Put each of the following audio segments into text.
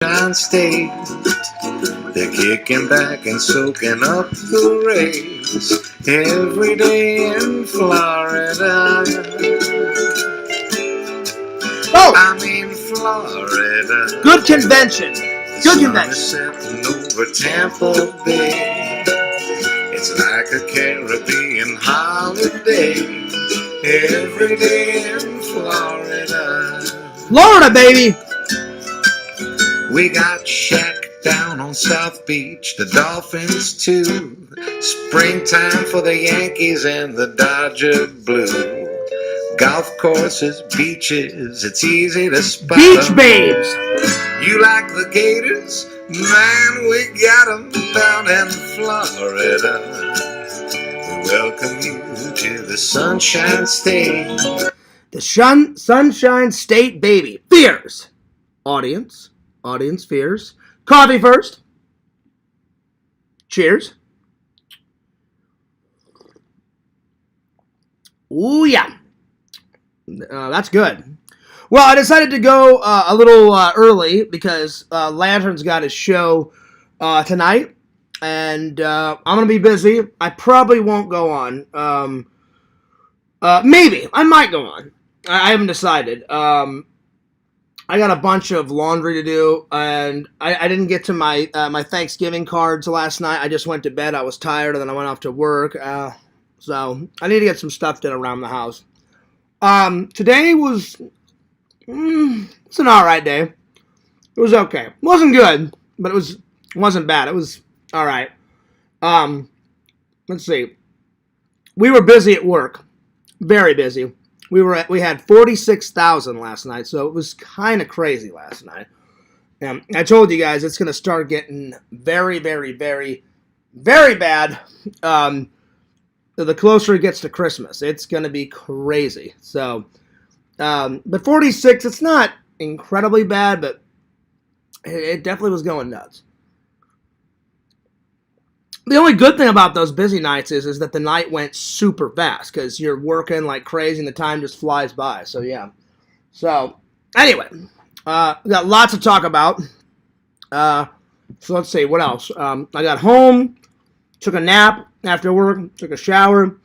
Sunshine State. They're kicking back and soaking up the rays every day in Florida. Oh, I mean Florida. good convention. The Good sun convention. is setting over Tampa Bay. It's like a Caribbean holiday every day in Florida. Florida, baby. We got Shaq down on South Beach, the Dolphins too. Springtime for the Yankees and the Dodger blue. Golf courses, beaches, it's easy to spot Beach 'em. babes. You like the Gators? Man, we got 'em down in Florida. We welcome you to the Sunshine State. The Sunshine State, baby. Fears. Audience fears. Coffee first. Cheers. Ooh, yeah. That's good. Well, I decided to go a little early because Lantern's got his show tonight, and I'm going to be busy. I probably won't go on. Maybe. I might go on. I haven't decided. I got a bunch of laundry to do, and I didn't get to my my Thanksgiving cards last night. I just went to bed. I was tired, and then I went off to work. So I need to get some stuff done around the house. Today was it's an all right day. It was okay. It wasn't good, but it wasn't bad. It was all right. Let's see. We were busy at work, very busy. We had 46,000 last night, so it was kind of crazy last night. I told you guys it's going to start getting very, very, very, very bad. The closer it gets to Christmas, it's going to be crazy. So, but 46, it's not incredibly bad, but it definitely was going nuts. The only good thing about those busy nights is that the night went super fast because you're working like crazy and the time just flies by. So, yeah. So, anyway, we got lots to talk about. So, let's see. What else? I got home, took a nap after work, took a shower.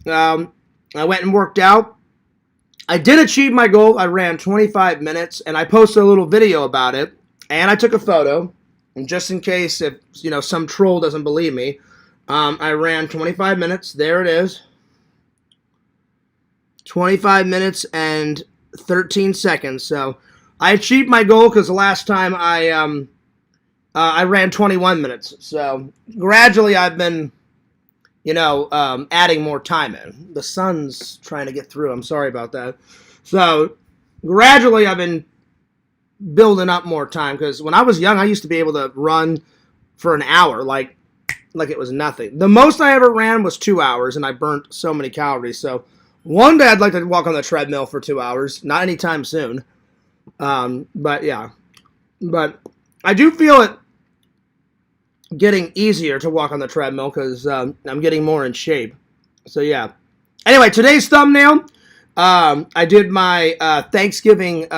I went and worked out. I did achieve my goal. I ran 25 minutes, and I posted a little video about it, and I took a photo. And just in case if some troll doesn't believe me, I ran 25 minutes. There it is. 25 minutes and 13 seconds. So I achieved my goal because the last time I ran 21 minutes. So gradually I've been, adding more time in. The sun's trying to get through. I'm sorry about that. So gradually I've been building up more time because when I was young, I used to be able to run for an hour like it was nothing. The most I ever ran was 2 hours, and I burnt so many calories. So one day I'd like to walk on the treadmill for 2 hours. Not anytime soon. But yeah. But I do feel it getting easier to walk on the treadmill because I'm getting more in shape. So yeah. Anyway, today's thumbnail, I did my Thanksgiving.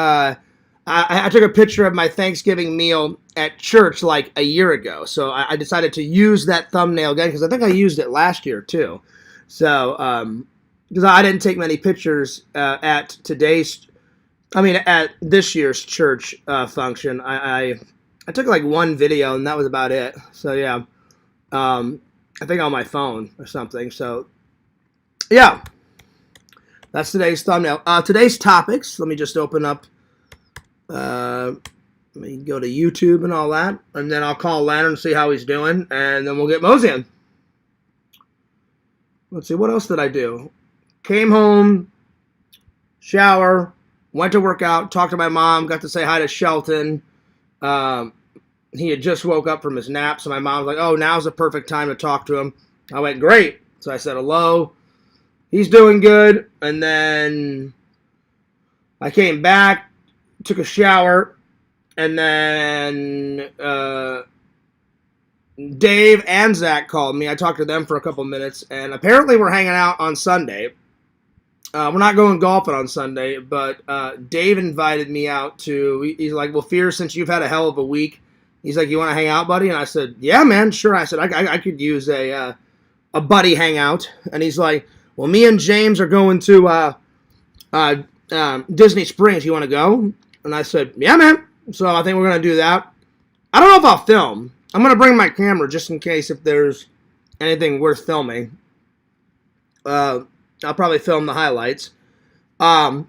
I took a picture of my Thanksgiving meal at church like a year ago. So I decided to use that thumbnail again because I think I used it last year too. So because I didn't take many pictures at this year's church function. I took like one video and that was about it. So yeah, I think on my phone or something. So yeah, that's today's thumbnail. Today's topics. Let me just open up. Let me go to YouTube and all that, and then I'll call Lantern and see how he's doing, and then we'll get moseying. Let's see, what else did I do? Came home, shower, went to work out, talked to my mom, got to say hi to Shelton. He had just woke up from his nap, so my mom was like, oh, now's the perfect time to talk to him. I went, great. So I said hello. He's doing good, and then I came back, took a shower, and then Dave and Zach called me. I talked to them for a couple minutes, and apparently we're hanging out on Sunday. we're not going golfing on Sunday, but Dave invited me out to. He's like, "Well, Fear, since you've had a hell of a week, he's like, you want to hang out, buddy?" And I said, "Yeah, man, sure." I said, "I could use a buddy hangout." And he's like, "Well, me and James are going to Disney Springs. You want to go?" And I said, "Yeah, man." So I think we're gonna do that. I don't know if I'll film. I'm gonna bring my camera just in case if there's anything worth filming. I'll probably film the highlights. And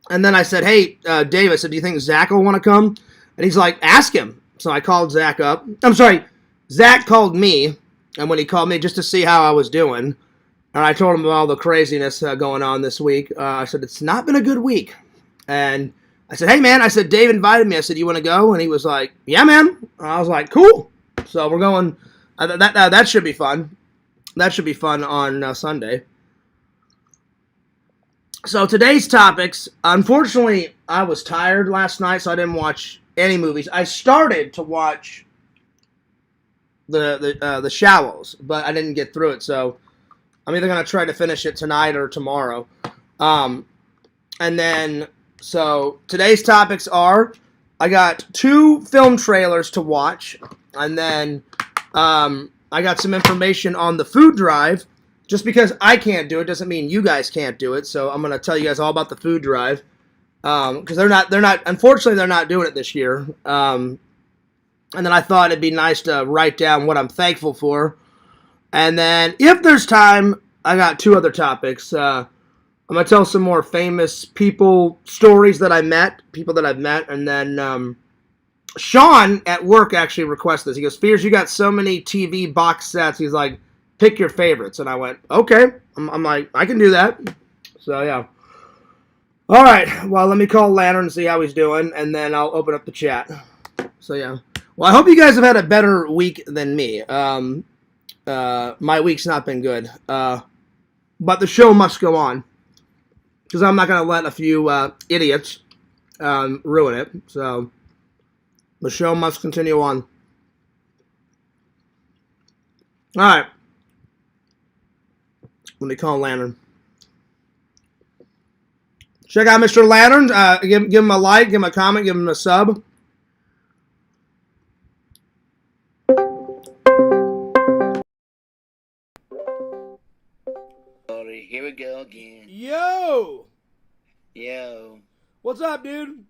then I said, "Hey, Dave," I said, "do you think Zach will want to come?" And he's like, "Ask him." So I called Zach up. I'm sorry, Zach called me, and when he called me just to see how I was doing, and I told him about all the craziness going on this week, I said, "It's not been a good week." And I said, "Hey, man," I said, "Dave invited me." I said, "You want to go?" And he was like, "Yeah, man." And I was like, "Cool." So we're going. That should be fun. That should be fun on Sunday. So today's topics, unfortunately, I was tired last night, so I didn't watch any movies. I started to watch the Shallows, but I didn't get through it, so I'm either going to try to finish it tonight or tomorrow. And then, so today's topics are, I got 2 film trailers to watch, and then I got some information on the food drive. Just because I can't do it doesn't mean you guys can't do it. So I'm gonna tell you guys all about the food drive because unfortunately they're not doing it this year. And then I thought it'd be nice to write down what I'm thankful for. And then if there's time, I got 2 other topics. I'm gonna tell some more famous people stories that I met, people that I've met, and then Sean at work actually requested this. He goes, "Fears, you got so many TV box sets." He's like, "Pick your favorites." And I went, "Okay." I'm like, "I can do that." So, yeah. All right. Well, let me call Lantern and see how he's doing, and then I'll open up the chat. So, yeah. Well, I hope you guys have had a better week than me. My week's not been good. But the show must go on. Because I'm not going to let a few idiots ruin it. So, the show must continue on. All right. Let me call Lantern. Check out Mr. Lantern. Give him a like, give him a comment, give him a sub. Here we go again. Yo! Yo, What's up, dude?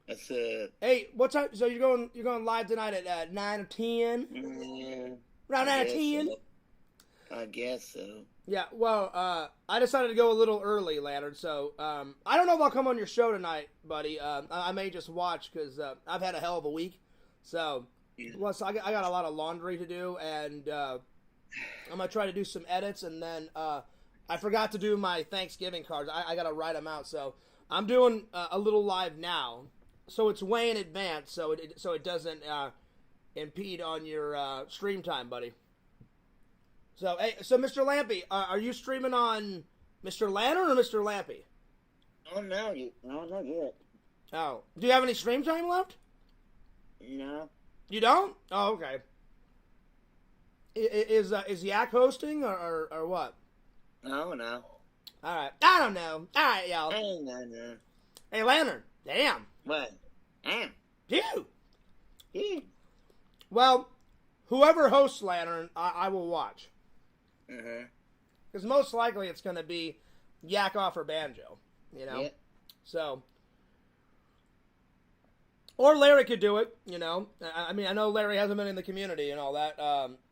what's up? Hey, what's up? So you're going live tonight at 9 or 10? Yeah, Around 9 or 10? so. I guess so. Yeah, well, I decided to go a little early, Lantern, so I don't know if I'll come on your show tonight, buddy. I may just watch because I've had a hell of a week. So, Yeah. plus I got a lot of laundry to do, and I'm going to try to do some edits, and then I forgot to do my Thanksgiving cards. I got to write them out, so I'm doing a little live now. So it's way in advance, so it doesn't impede on your stream time, buddy. So, hey, Mr. Lampy, are you streaming on Mr. Lantern or Mr. Lampy? Oh no, not yet. Oh, do you have any stream time left? No. You don't? Oh, okay. Is Yak hosting or what? Oh no. All right, I don't know. All right, y'all. Hey, no. Hey, Lantern, damn, What? Damn. you. Yeah. Well, whoever hosts Lantern, I will watch. Because most likely it's going to be Yak Off or Banjo, you know? Yeah. So, or Larry could do it, you know? I mean, I know Larry hasn't been in the community and all that.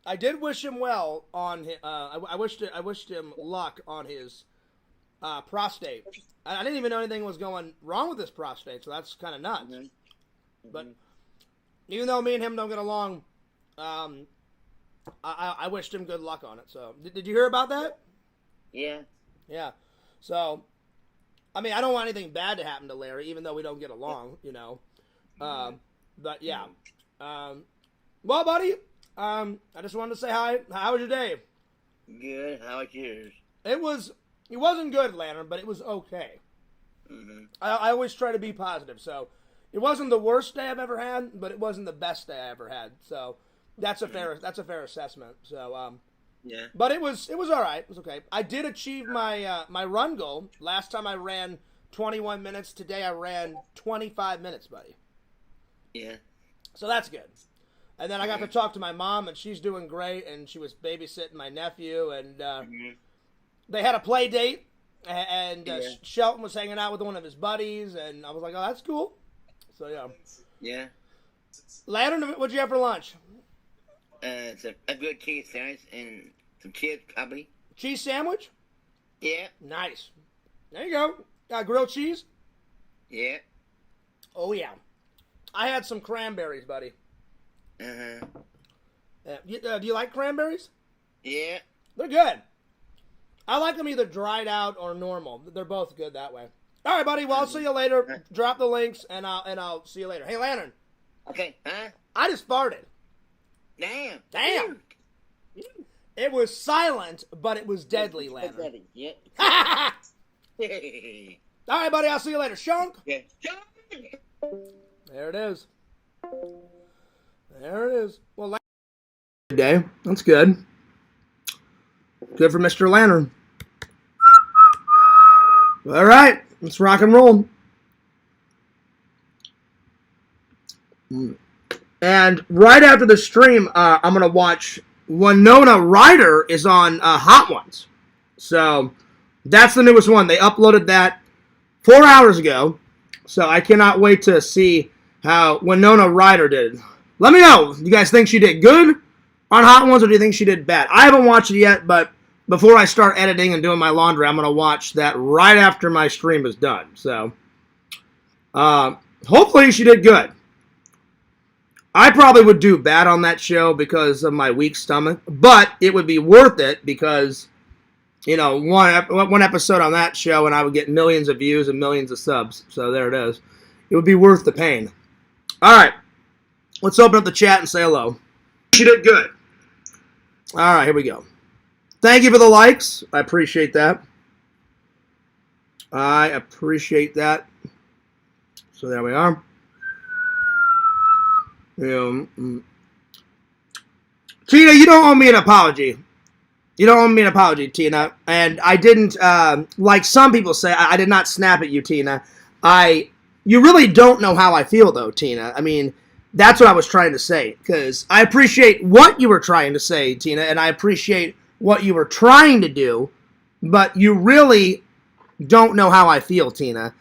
I did wish him well on his, I wished him luck on his prostate. I didn't even know anything was going wrong with his prostate, so that's kind of nuts. But even though me and him don't get along, I wished him good luck on it. So, did you hear about that? Yeah. Yeah. So, I mean, I don't want anything bad to happen to Larry, even though we don't get along, you know. But yeah. Well, buddy, I just wanted to say hi. How was your day? Good. How about yours? It wasn't good, Lantern, but it was okay. I always try to be positive, so it wasn't the worst day I've ever had, but it wasn't the best day I ever had. So that's a fair assessment. So Yeah. But it was all right. It was okay. I did achieve my my run goal. Last time I ran 21 minutes. Today I ran 25 minutes, buddy. Yeah. So that's good. And then I got to talk to my mom, and she's doing great. And she was babysitting my nephew, and they had a play date. And Shelton was hanging out with one of his buddies, and I was like, "Oh, that's cool." So yeah. Yeah. Lantern, what'd you have for lunch? A good cheese sandwich and some cheese probably. Cheese sandwich? Yeah. Nice. There you go. Got grilled cheese? Yeah. Oh yeah. I had some cranberries, buddy. Uh-huh. Do you like cranberries? Yeah. They're good. I like them either dried out or normal. They're both good that way. All right, buddy. Well, I'll see you later. Drop the links, and I'll see you later. Hey, Lantern. Okay. Huh? I just farted. Damn. Damn. It was silent, but it was deadly, Lantern. Yeah. All right, buddy. I'll see you later. Shunk. Yeah. There it is. There it is. Well, good day. That's good. Good for Mr. Lantern. All right. Let's rock and roll. And right after the stream, I'm going to watch Winona Ryder is on Hot Ones. So that's the newest one. They uploaded that 4 hours ago. So I cannot wait to see how Winona Ryder did. Let me know. You guys think she did good on Hot Ones, or do you think she did bad? I haven't watched it yet, but before I start editing and doing my laundry, I'm going to watch that right after my stream is done. So hopefully she did good. I probably would do bad on that show because of my weak stomach, but it would be worth it because, you know, one episode on that show and I would get millions of views and millions of subs. So there it is. It would be worth the pain. All right. Let's open up the chat and say hello. She did good. All right, here we go. Thank you for the likes. I appreciate that. I appreciate that. So there we are. Tina, you don't owe me an apology. You don't owe me an apology, Tina. And I didn't, like some people say, I did not snap at you, Tina. You really don't know how I feel, though, Tina. I mean, that's what I was trying to say. Because I appreciate what you were trying to say, Tina, and I appreciate what you were trying to do, but you really don't know how I feel, Tina.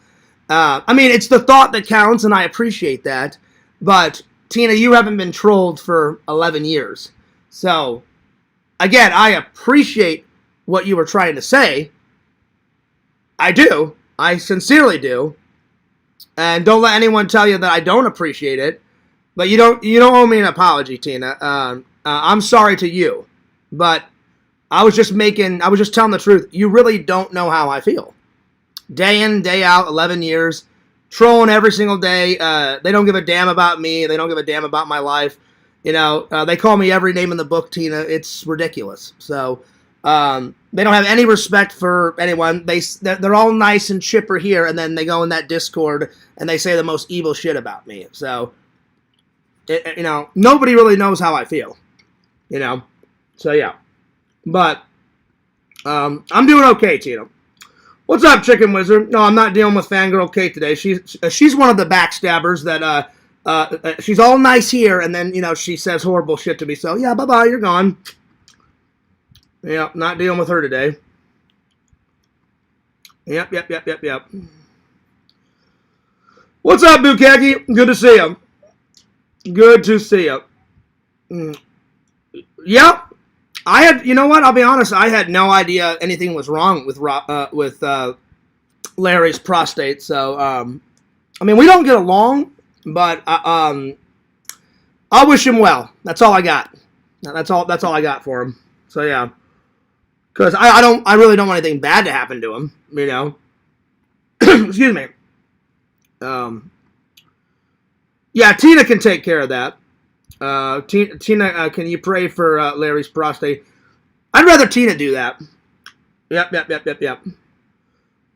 I mean, it's the thought that counts, and I appreciate that. But, Tina, you haven't been trolled for 11 years. So, again, I appreciate what you were trying to say. I do. I sincerely do. And don't let anyone tell you that I don't appreciate it. But you don't owe me an apology, Tina. I'm sorry to you. But I was just telling the truth. You really don't know how I feel. Day in, day out, 11 years. Trolling every single day. They don't give a damn about me. They don't give a damn about my life. You know, they call me every name in the book, Tina. It's ridiculous. So, they don't have any respect for anyone. They're all nice and chipper here, and then they go in that Discord and they say the most evil shit about me. So, you know, nobody really knows how I feel. You know? So, yeah. But, I'm doing okay, Tina. What's up, Chicken Wizard? No, I'm not dealing with Fangirl Kate today. She's one of the backstabbers that, she's all nice here, and then, you know, she says horrible shit to me. So, yeah, bye-bye, you're gone. Yeah, not dealing with her today. Yep. What's up, Bukaki? Good to see you. Good to see you. Yep. You know what? I'll be honest. I had no idea anything was wrong with Larry's prostate. So, I mean, we don't get along, but I wish him well. That's all I got. That's all I got for him. So yeah, because I really don't want anything bad to happen to him. You know. Excuse me. Yeah, Tina can take care of that. Tina, can you pray for Larry's prostate? I'd rather Tina do that. Yep.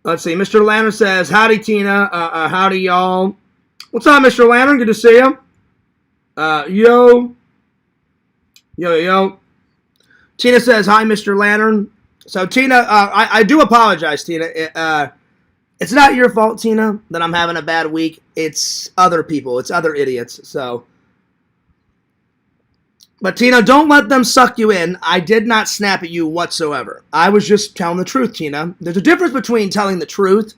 Let's see. Mr. Lantern says, howdy, Tina. Howdy, y'all. What's up, Mr. Lantern? Good to see you. Yo. Tina says, hi, Mr. Lantern. So, Tina, I do apologize, Tina. It's not your fault, Tina, that I'm having a bad week. It's other people. It's other idiots. So, but Tina, don't let them suck you in. I did not snap at you whatsoever. I was just telling the truth, Tina. There's a difference between telling the truth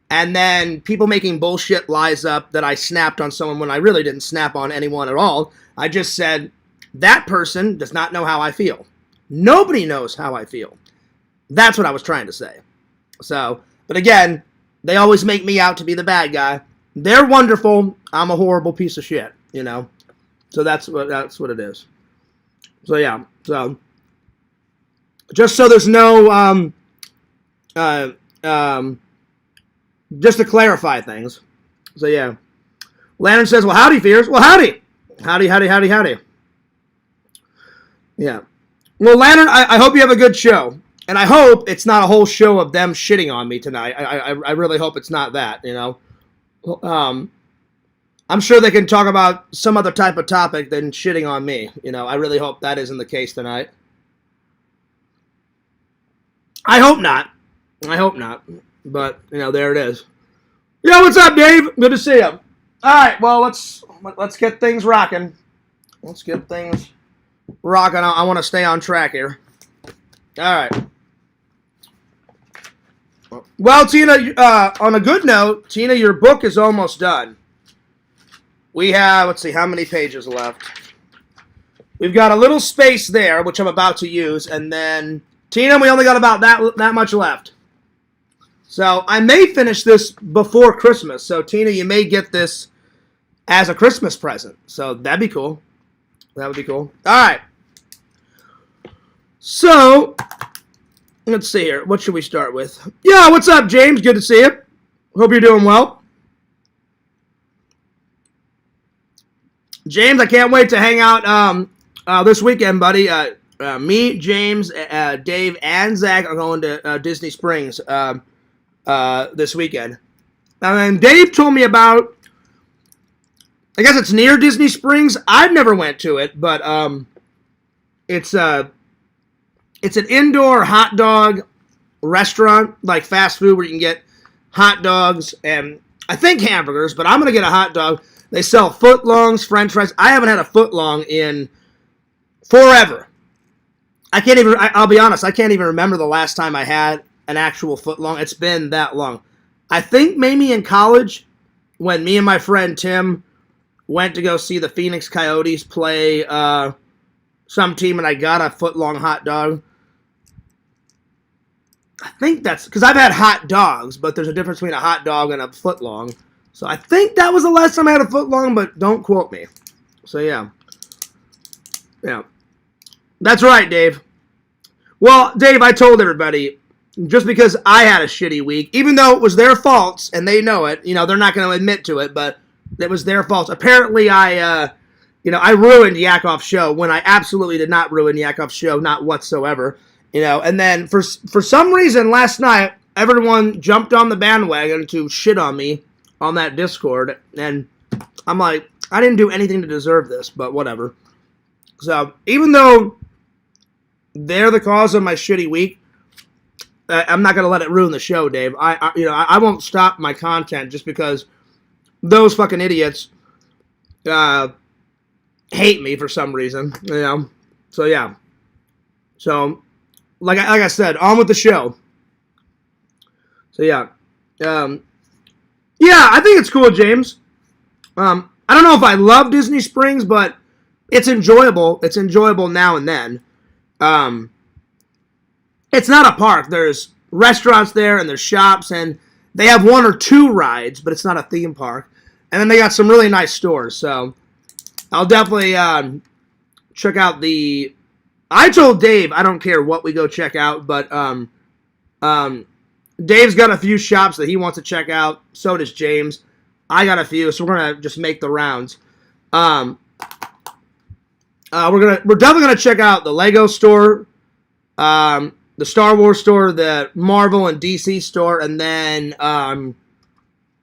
and then people making bullshit lies up that I snapped on someone when I really didn't snap on anyone at all. I just said, that person does not know how I feel. Nobody knows how I feel. That's what I was trying to say. So, but again, they always make me out to be the bad guy. They're wonderful. I'm a horrible piece of shit, you know. So that's what it is. So yeah. So just so there's no just to clarify things. So yeah. Lantern says, well, howdy, Fears. Well, howdy. Howdy, howdy, howdy, howdy. Yeah. Well, Lantern, I hope you have a good show. And I hope it's not a whole show of them shitting on me tonight. I really hope it's not that, you know. I'm sure they can talk about some other type of topic than shitting on me. You know, I really hope that isn't the case tonight. I hope not. I hope not. But, you know, there it is. Yo, what's up, Dave? Good to see you. All right, well, let's get things rocking. Let's get things rocking. I want to stay on track here. All right. Well, Tina, on a good note, Tina, your book is almost done. We have, let's see, how many pages left? We've got a little space there, which I'm about to use, and then, Tina, we only got about that much left. So, I may finish this before Christmas. So, Tina, you may get this as a Christmas present. So, that'd be cool. That would be cool. All right. So, let's see here. What should we start with? Yeah, what's up, James? Good to see you. Hope you're doing well. James, I can't wait to hang out this weekend, buddy. Me, James, Dave, and Zach are going to Disney Springs this weekend. And Dave told me about, I guess it's near Disney Springs. I've never went to it, but it's an indoor hot dog restaurant, like fast food, where you can get hot dogs and I think hamburgers, but I'm going to get a hot dog. They sell footlongs, french fries. I haven't had a footlong in forever. I'll be honest, I can't even remember the last time I had an actual footlong. It's been that long. I think maybe in college, when me and my friend Tim went to go see the Phoenix Coyotes play some team, and I got a footlong hot dog. I think that's, because I've had hot dogs, but there's a difference between a hot dog and a footlong. So I think that was the last time I had a footlong, but don't quote me. So yeah. Yeah. That's right, Dave. Well, Dave, I told everybody, just because I had a shitty week, even though it was their faults, and they know it, you know, they're not going to admit to it, but it was their faults. Apparently I ruined Yakov's show when I absolutely did not ruin Yakov's show, not whatsoever. You know, and then for some reason last night, everyone jumped on the bandwagon to shit on me on that Discord, and I'm like, I didn't do anything to deserve this, but whatever. So, even though they're the cause of my shitty week, I'm not going to let it ruin the show, Dave. I won't stop my content just because those fucking idiots hate me for some reason, you know. So, yeah. So, like I said, on with the show. So, yeah. Yeah, I think it's cool, James. I don't know if I love Disney Springs, but it's enjoyable. It's enjoyable now and then. It's not a park. There's restaurants there, and there's shops, and they have one or two rides, but it's not a theme park. And then they got some really nice stores, so I'll definitely check out the... I told Dave I don't care what we go check out, but Dave's got a few shops that he wants to check out. So does James. I got a few, so we're gonna just make the rounds. We're definitely gonna check out the Lego store, the Star Wars store, the Marvel and DC store, and then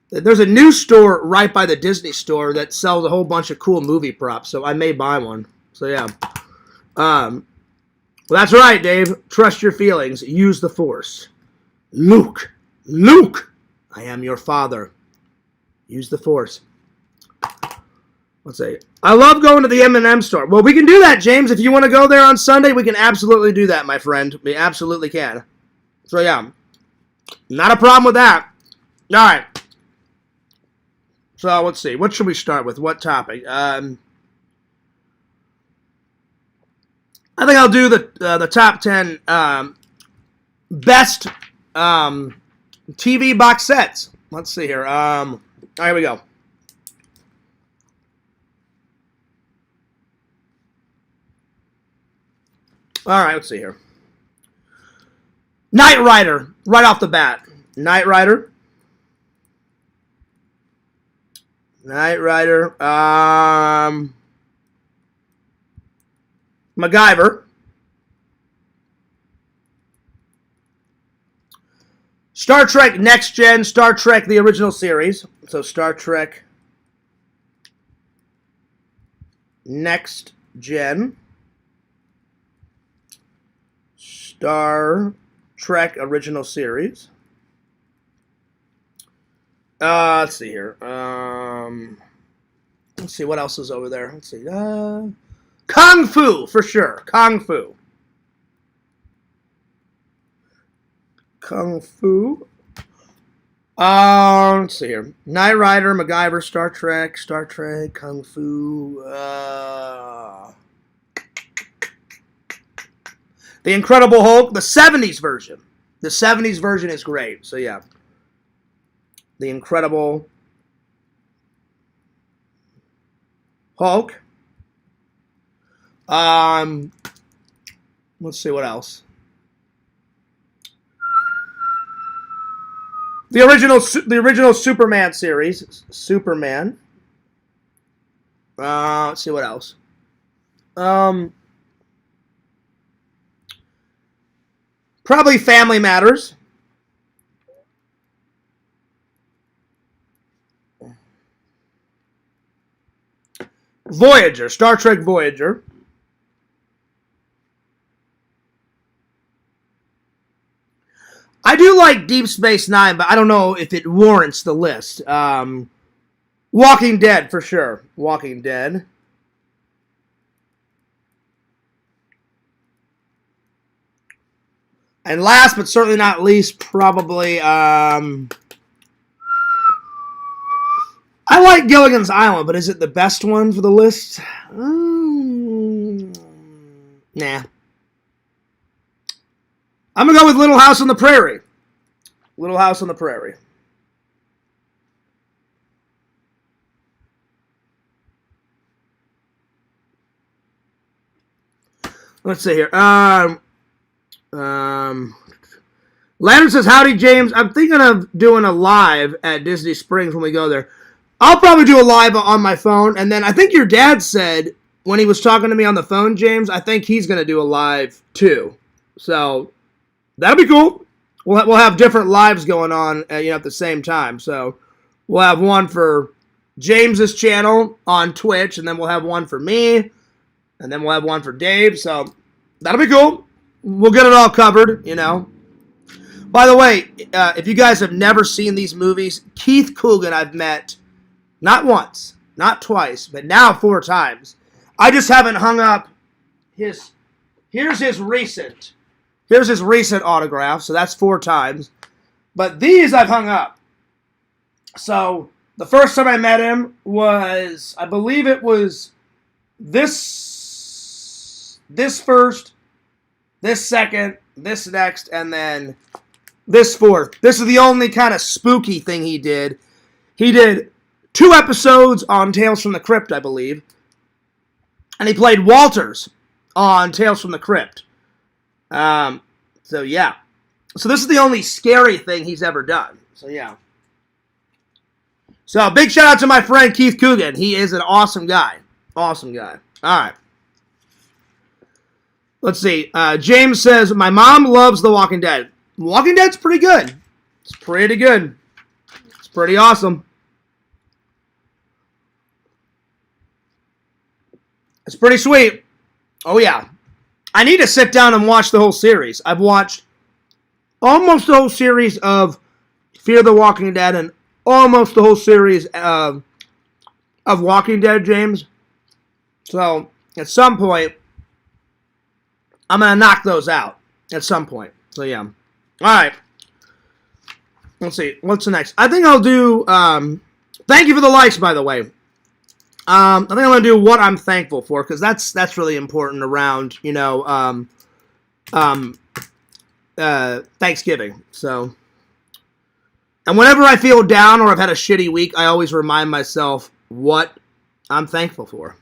there's a new store right by the Disney store that sells a whole bunch of cool movie props. So I may buy one. So yeah. Well, that's right, Dave. Trust your feelings. Use the Force. Luke, I am your father. Use the Force. Let's see. I love going to the M&M store. Well, we can do that, James. If you want to go there on Sunday, we can absolutely do that, my friend. We absolutely can. So, yeah. Not a problem with that. All right. So, let's see. What should we start with? What topic? I think I'll do the top 10 best TV box sets. Let's see here. All right, here we go. All right, let's see here. Knight Rider, right off the bat. Knight Rider. MacGyver. Star Trek Next Gen, Star Trek the original series. So Star Trek Next Gen. Star Trek original series. Let's see here. Let's see what else is over there. Let's see. Kung Fu for sure. Kung Fu. Let's see here. Knight Rider, MacGyver, Star Trek, Kung Fu. The Incredible Hulk, the 70s version. The 70s version is great. So, yeah. The Incredible Hulk. Let's see what else. The original Superman series. Superman. Let's see what else. Probably Family Matters. Voyager, Star Trek Voyager. I do like Deep Space Nine, but I don't know if it warrants the list. Walking Dead, for sure. Walking Dead. And last, but certainly not least, probably, I like Gilligan's Island, but is it the best one for the list? Nah. I'm going to go with Little House on the Prairie. Little House on the Prairie. Let's see here. Landon says, howdy, James. I'm thinking of doing a live at Disney Springs when we go there. I'll probably do a live on my phone. And then I think your dad said when he was talking to me on the phone, James, I think he's going to do a live too. So that'll be cool. We'll have different lives going on at the same time. So we'll have one for James's channel on Twitch, and then we'll have one for me, and then we'll have one for Dave. So that'll be cool. We'll get it all covered, By the way, if you guys have never seen these movies, Keith Coogan I've met not once, not twice, but now 4 times. I just haven't hung up his... Here's his recent autograph, so that's 4 times. But these I've hung up. So the first time I met him was, I believe it was this first, this second, this next, and then this fourth. This is the only kind of spooky thing he did. He did 2 episodes on Tales from the Crypt, I believe. And he played Walters on Tales from the Crypt. So, yeah. So, this is the only scary thing he's ever done. So, yeah. So, big shout out to my friend Keith Coogan. He is an awesome guy. Awesome guy. All right. Let's see. James says, my mom loves The Walking Dead. Walking Dead's pretty good. It's pretty good. It's pretty awesome. It's pretty sweet. Oh, yeah. I need to sit down and watch the whole series. I've watched almost the whole series of Fear the Walking Dead and almost the whole series of Walking Dead, James. So, at some point, I'm going to knock those out. At some point. So, yeah. All right. Let's see. What's the next? I think I'll do... thank you for the likes, by the way. I think I'm going to do what I'm thankful for, because that's really important around, Thanksgiving. So, and whenever I feel down or I've had a shitty week, I always remind myself what I'm thankful for.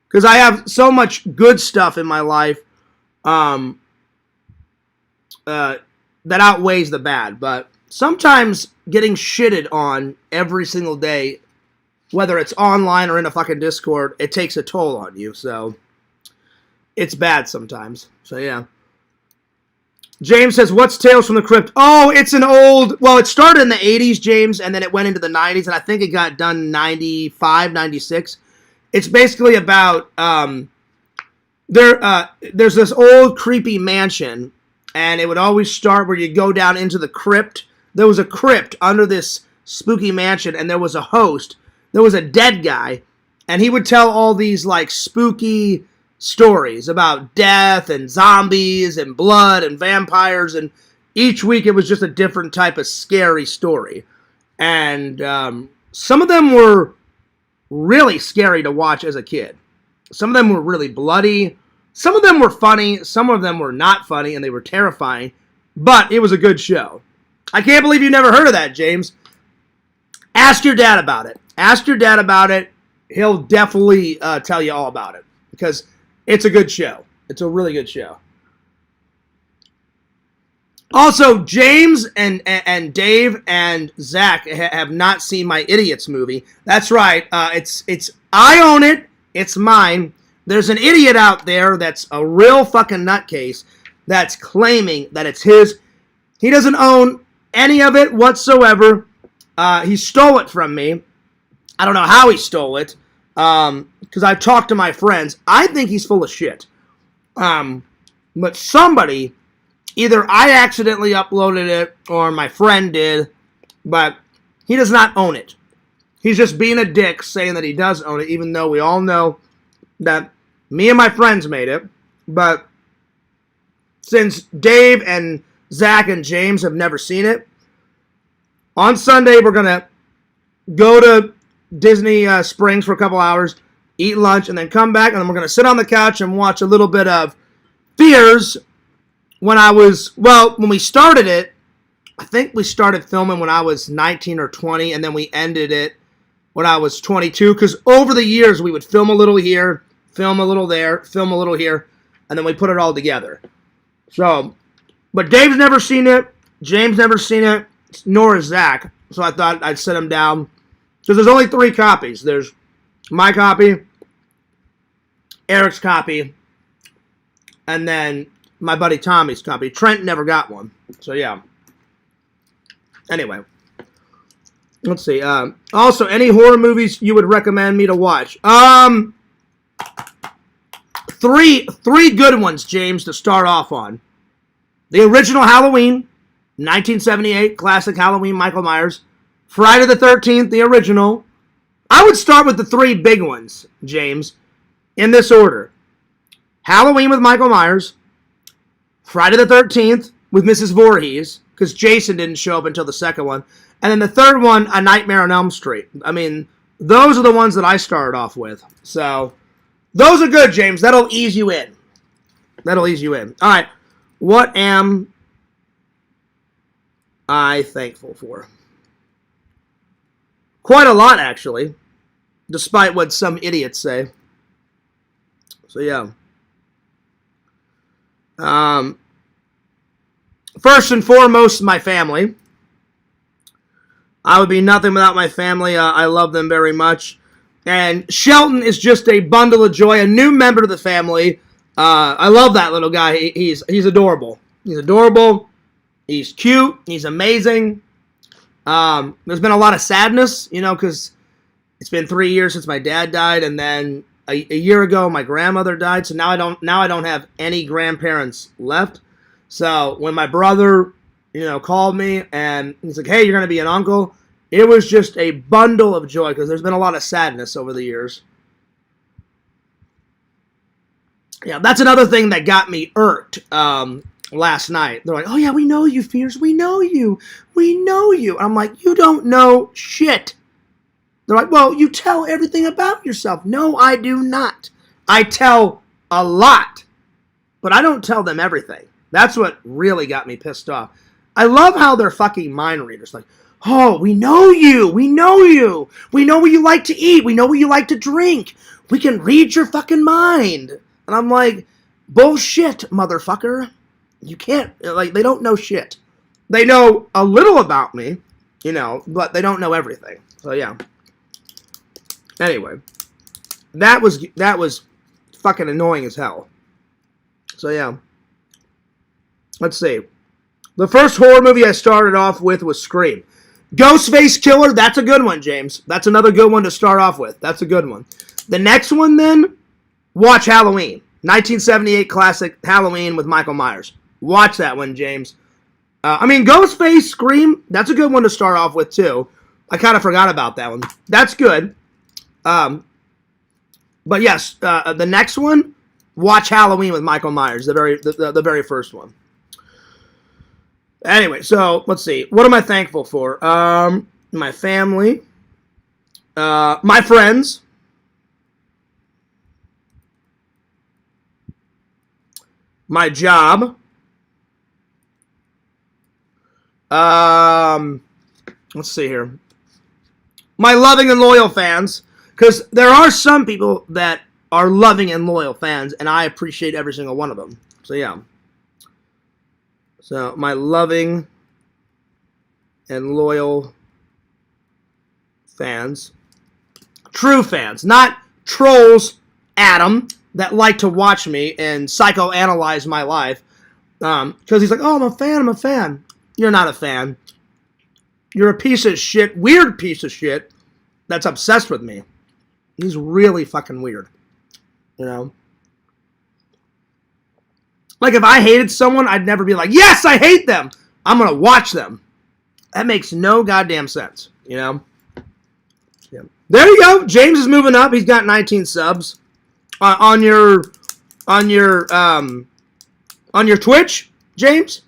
Because I have so much good stuff in my life that outweighs the bad. But sometimes getting shitted on every single day, whether it's online or in a fucking Discord, it takes a toll on you. So it's bad sometimes. So yeah. James says, what's Tales from the Crypt? Oh, it's an old... Well, it started in the 80s, James, and then it went into the 90s, and I think it got done 95, 96. It's basically about... there's this old creepy mansion, and it would always start where you go down into the crypt. There was a crypt under this spooky mansion, and there was a host. There was a dead guy, and he would tell all these, like, spooky stories about death and zombies and blood and vampires, and each week it was just a different type of scary story. And some of them were really scary to watch as a kid. Some of them were really bloody. Some of them were funny. Some of them were not funny, and they were terrifying. But it was a good show. I can't believe you never heard of that, James. Ask your dad about it. Ask your dad about it. He'll definitely tell you all about it. Because it's a good show. It's a really good show. Also, James and Dave and Zach have not seen my Idiots movie. That's right. It's I own it. It's mine. There's an idiot out there that's a real fucking nutcase that's claiming that it's his. He doesn't own any of it whatsoever. He stole it from me. I don't know how he stole it. Because I've talked to my friends. I think he's full of shit. But somebody, either I accidentally uploaded it or my friend did, but he does not own it. He's just being a dick saying that he does own it, even though we all know that me and my friends made it. But since Dave and Zach and James have never seen it, on Sunday we're going to go to Disney Springs for a couple hours, eat lunch, and then come back, and then we're going to sit on the couch and watch a little bit of Fears. When we started it, I think we started filming when I was 19 or 20, and then we ended it when I was 22, because over the years, we would film a little here, film a little there, film a little here, and then we put it all together. So, but Dave's never seen it, James never seen it, nor has Zach, so I thought I'd sit him down. Because there's only 3 copies. There's my copy, Eric's copy, and then my buddy Tommy's copy. Trent never got one. So, yeah. Anyway. Let's see. Also, any horror movies you would recommend me to watch? Three good ones, James, to start off on. The original Halloween, 1978, classic Halloween, Michael Myers. Friday the 13th, the original. I would start with the 3 big ones, James, in this order. Halloween with Michael Myers. Friday the 13th with Mrs. Voorhees, because Jason didn't show up until the second one. And then the third one, A Nightmare on Elm Street. I mean, those are the ones that I started off with. So, those are good, James. That'll ease you in. That'll ease you in. All right. What am I thankful for? Quite a lot, actually. Despite what some idiots say. So, yeah. First and foremost, my family. I would be nothing without my family. I love them very much. And Shelton is just a bundle of joy, a new member to the family. I love that little guy. He's adorable. He's adorable. He's cute. He's amazing. There's been a lot of sadness, because it's been 3 years since my dad died, and then a year ago, my grandmother died, so now I don't have any grandparents left. So when my brother, called me and he's like, "Hey, you're gonna be an uncle," it was just a bundle of joy because there's been a lot of sadness over the years. Yeah, that's another thing that got me irked last night. They're like, "Oh yeah, we know you, Fierce. We know you. We know you." I'm like, "You don't know shit." They're like, "Well, you tell everything about yourself." No, I do not. I tell a lot, but I don't tell them everything. That's what really got me pissed off. I love how they're fucking mind readers. Like, "Oh, we know you. We know you. We know what you like to eat. We know what you like to drink. We can read your fucking mind." And I'm like, bullshit, motherfucker. You can't, they don't know shit. They know a little about me, but they don't know everything. So, yeah. Anyway, that was fucking annoying as hell. So, yeah. Let's see. The first horror movie I started off with was Scream. Ghostface Killer, that's a good one, James. That's another good one to start off with. That's a good one. The next one, then, watch Halloween. 1978 classic Halloween with Michael Myers. Watch that one, James. Ghostface, Scream, that's a good one to start off with, too. I kind of forgot about that one. That's good. But yes, the next one, watch Halloween with Michael Myers, the very first one. Anyway, so let's see. What am I thankful for? My family, my friends, my job. Let's see here. My loving and loyal fans, because there are some people that are loving and loyal fans, and I appreciate every single one of them. So, yeah. So, my loving and loyal fans. True fans, not trolls, Adam, that like to watch me and psychoanalyze my life. Because he's like, "Oh, I'm a fan. You're not a fan. You're a piece of shit, weird piece of shit that's obsessed with me." He's really fucking weird. Like, if I hated someone, I'd never be like, "Yes, I hate them. I'm going to watch them." That makes no goddamn sense, Yeah. There you go. James is moving up. He's got 19 subs. On your Twitch, James?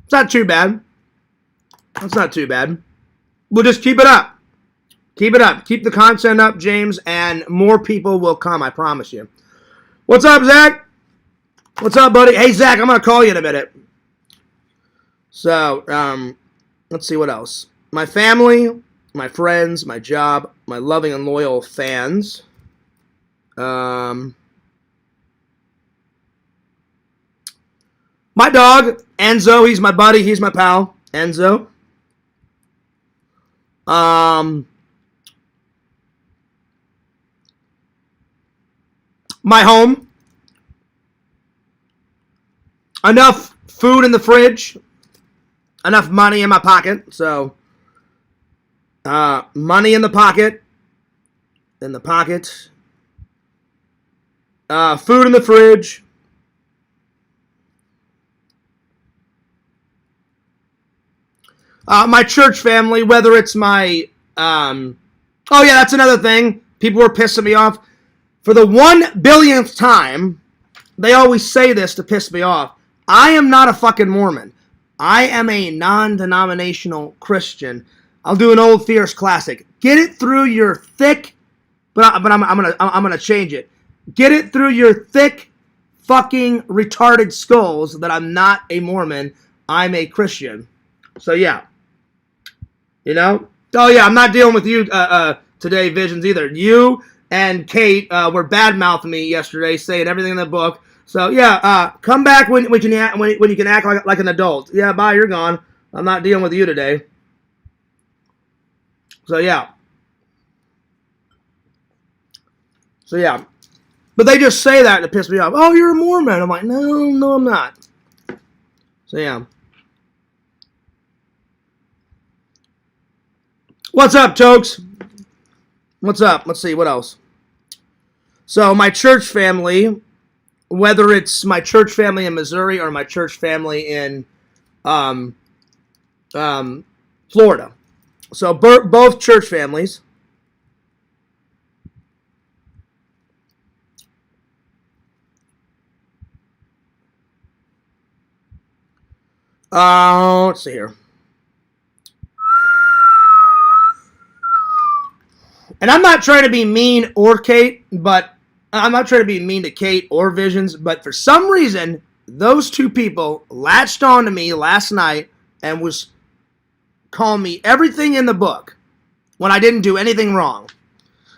It's not too bad. That's not too bad. We'll just keep it up. Keep it up. Keep the content up, James, and more people will come, I promise you. What's up, Zach? What's up, buddy? Hey, Zach, I'm going to call you in a minute. So, let's see what else. My family, my friends, my job, my loving and loyal fans. My dog, Enzo, he's my buddy, he's my pal, Enzo. My home. Enough food in the fridge. Enough money in my pocket. So, money in the pocket. In the pocket. Food in the fridge. My church family, whether it's my... oh, yeah, that's another thing. People were pissing me off. For the 1 billionth time, they always say this to piss me off. I am not a fucking Mormon. I am a non-denominational Christian. I'll do an old fierce classic. Get it through your thick... But I'm gonna change it. Get it through your thick fucking retarded skulls that I'm not a Mormon. I'm a Christian. So, yeah. Oh, yeah, I'm not dealing with you today, Visions, either. You and Kate were bad-mouthing me yesterday, saying everything in the book. So, yeah, come back when you can act like an adult. Yeah, bye, you're gone. I'm not dealing with you today. So, yeah. But they just say that to piss me off. "Oh, you're a Mormon." I'm like, no, I'm not. So, yeah. What's up, Tokes? What's up? Let's see, what else? So my church family, whether it's my church family in Missouri or my church family in Florida. So both church families. Let's see here. And I'm not trying to be mean or Kate, but I'm not trying to be mean to Kate or Visions, but for some reason, those two people latched on to me last night and was calling me everything in the book when I didn't do anything wrong.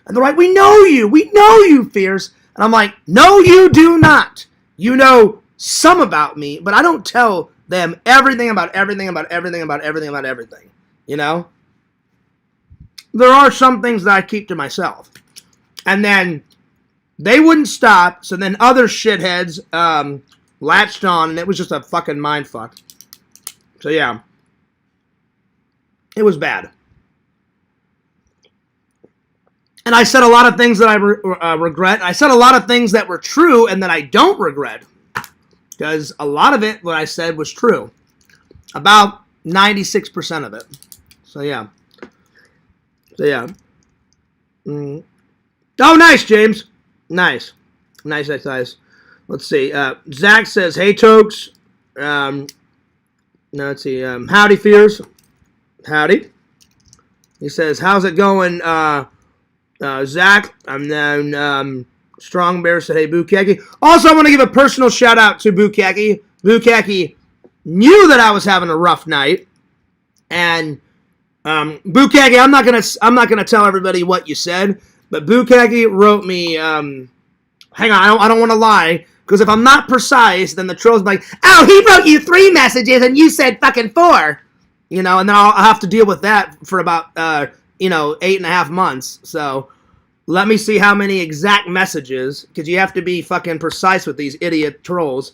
And they're like, we know you, Fierce. And I'm like, no, you do not. You know some about me, but I don't tell them everything about everything. You know? There are some things that I keep to myself. And then they wouldn't stop, so then other shitheads latched on, and it was just a fucking mindfuck. So yeah. It was bad. And I said a lot of things that I regret. I said a lot of things that were true and that I don't regret. Because a lot of it, what I said, was true. About 96% of it. So, yeah. Oh, nice, James. Nice. Nice. Let's see. Zach says, hey, Tokes. No, let's see. Howdy, Fears. Howdy. He says, how's it going, Zach? And then Strong Bear said, hey, Bukaki. Also, I want to give a personal shout out to Bukaki. Bukaki knew that I was having a rough night. And Bukaki, I'm not gonna tell everybody what you said, but Bukaki wrote me, hang on, I don't want to lie, because if I'm not precise, then the troll's like, oh, he wrote you 3 messages and you said fucking 4. You know, and then I'll have to deal with that for about, 8.5 months. So let me see how many exact messages, because you have to be fucking precise with these idiot trolls.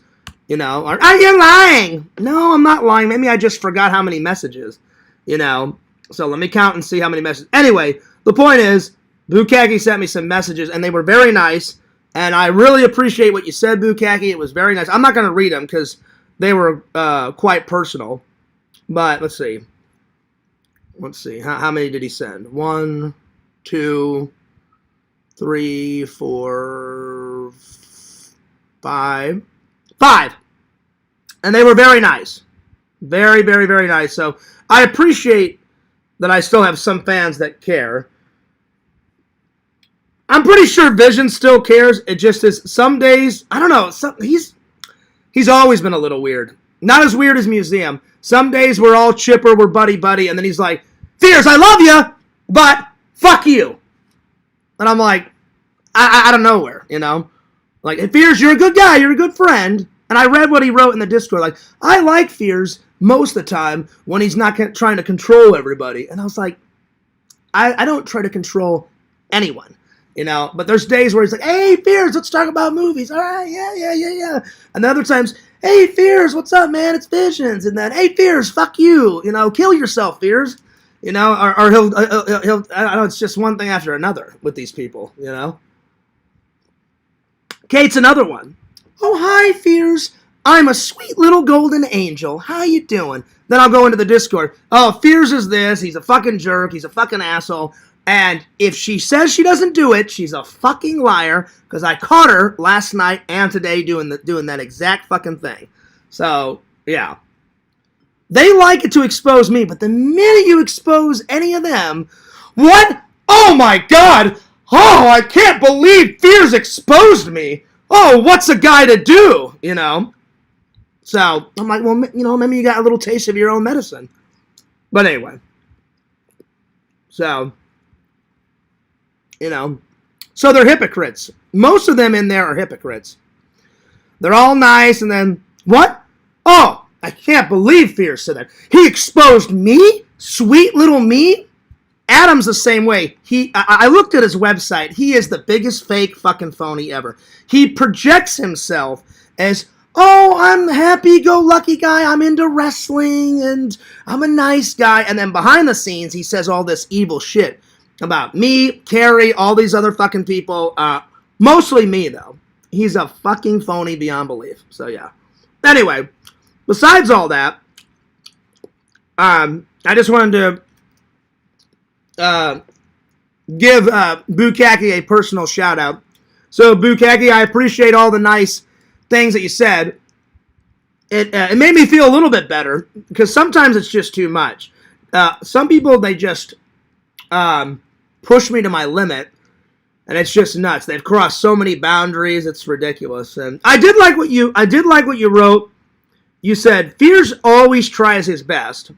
You know, or, are you lying? No, I'm not lying. Maybe I just forgot how many messages. You know, so let me count and see how many messages. Anyway, the point is, Bukaki sent me some messages, and they were very nice. And I really appreciate what you said, Bukaki. It was very nice. I'm not going to read them because they were quite personal. But let's see. How many did he send? 1, 2, 3, 4, 5. 5. And they were very nice. Very, very, very nice. So I appreciate that I still have some fans that care. I'm pretty sure Vision still cares. It just is some days, I don't know, he's always been a little weird. Not as weird as Museum. Some days we're all chipper, we're buddy-buddy, and then he's like, Fierce, I love you, but fuck you. And I'm like, out of nowhere, you know? Like, hey, Fierce, you're a good guy, you're a good friend. And I read what he wrote in the Discord, like, I like Fierce most of the time when he's not trying to control everybody. And I was like, I don't try to control anyone, you know? But there's days where he's like, hey, Fierce, let's talk about movies. All right, yeah. And the other times, hey, Fierce, what's up, man? It's Visions. And then, hey, Fierce, fuck you. You know, kill yourself, Fierce. You know, or he'll I don't know, it's just one thing after another with these people, you know? Kate's another one. Oh, hi, Fierce. I'm a sweet little golden angel. How you doing? Then I'll go into the Discord. Oh, Fierce is this. He's a fucking jerk. He's a fucking asshole. And if she says she doesn't do it, she's a fucking liar, because I caught her last night and today doing that exact fucking thing. So, yeah. They like it to expose me, but the minute you expose any of them, what? Oh my god! Oh, I can't believe Fierce exposed me! Oh, what's a guy to do? You know? So, I'm like, well, you know, maybe you got a little taste of your own medicine. But anyway. So, you know. So they're hypocrites. Most of them in there are hypocrites. They're all nice, and then, what? Oh, I can't believe Fierce said that. He exposed me? Sweet little me? Adam's the same way. I looked at his website. He is the biggest fake fucking phony ever. He projects himself as, oh, I'm a happy-go-lucky guy. I'm into wrestling, and I'm a nice guy. And then behind the scenes, he says all this evil shit about me, Carrie, all these other fucking people. Mostly me, though. He's a fucking phony beyond belief. So, yeah. Anyway, besides all that, I just wanted to give Bukaki a personal shout-out. So, Bukaki, I appreciate all the nice things that you said. It made me feel a little bit better, because sometimes it's just too much. Some people, they just push me to my limit, and it's just nuts. They've crossed so many boundaries, it's ridiculous. And I did like what you wrote. You said, Fears always tries his best,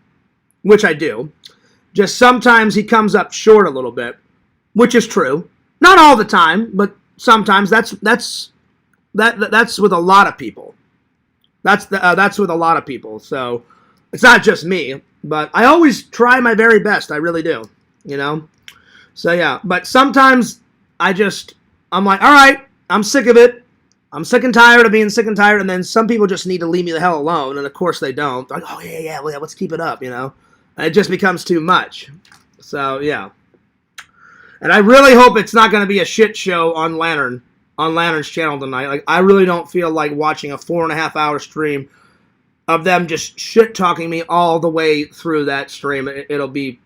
which I do. Just sometimes he comes up short a little bit, which is true. Not all the time, but sometimes. That's with a lot of people. That's with a lot of people. So it's not just me, but I always try my very best. I really do, you know? So yeah, but sometimes I'm like, all right, I'm sick of it. I'm sick and tired of being sick and tired. And then some people just need to leave me the hell alone. And of course they don't. They're like, oh yeah, let's keep it up, you know? And it just becomes too much. So yeah. And I really hope it's not going to be a shit show on Lantern's channel tonight. Like, I really don't feel like watching a 4.5 hour stream of them just shit talking me all the way through that stream. It'll be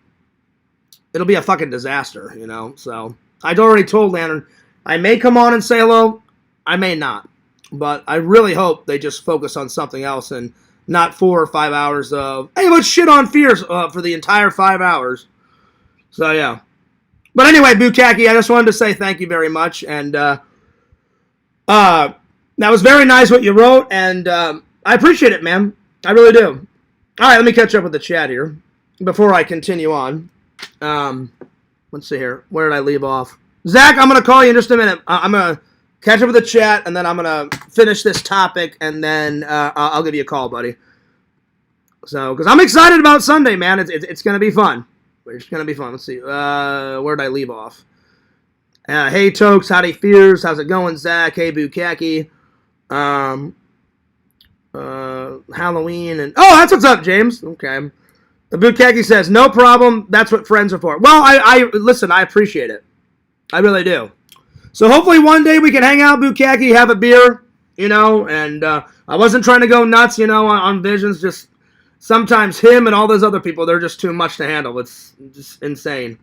a fucking disaster, you know. So I'd already told Lantern I may come on and say hello, I may not, but I really hope they just focus on something else and not 4 or 5 hours of, hey, let's shit on Fears for the entire 5 hours. So yeah. But anyway, Bukaki, I just wanted to say thank you very much, and that was very nice what you wrote, and I appreciate it, man. I really do. All right, let me catch up with the chat here before I continue on. Let's see here. Where did I leave off? Zach, I'm going to call you in just a minute. I'm going to catch up with the chat, and then I'm going to finish this topic, and then I'll give you a call, buddy. So, because I'm excited about Sunday, man. It's going to be fun. It's going to be fun. Let's see. Where did I leave off? Hey, Tokes. Howdy, Fears. How's it going, Zach? Hey, Bukaki. Halloween. And oh, that's what's up, James. Okay. The Bukaki says, no problem. That's what friends are for. Well, I listen, I appreciate it. I really do. So hopefully one day we can hang out, Bukaki, have a beer, you know, and I wasn't trying to go nuts, you know, on Visions. Just sometimes him and all those other people, they're just too much to handle. It's just insane.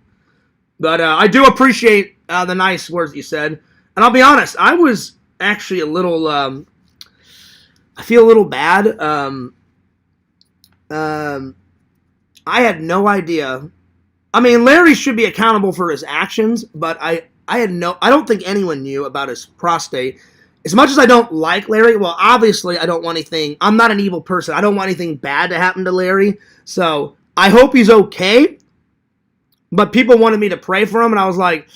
But I do appreciate the nice words that you said. And I'll be honest, I was actually a little, I feel a little bad. I had no idea. I mean, Larry should be accountable for his actions, but I don't think anyone knew about his prostate. As much as I don't like Larry, well, obviously I don't want anything, I'm not an evil person. I don't want anything bad to happen to Larry. So I hope he's okay. But people wanted me to pray for him, and I was like,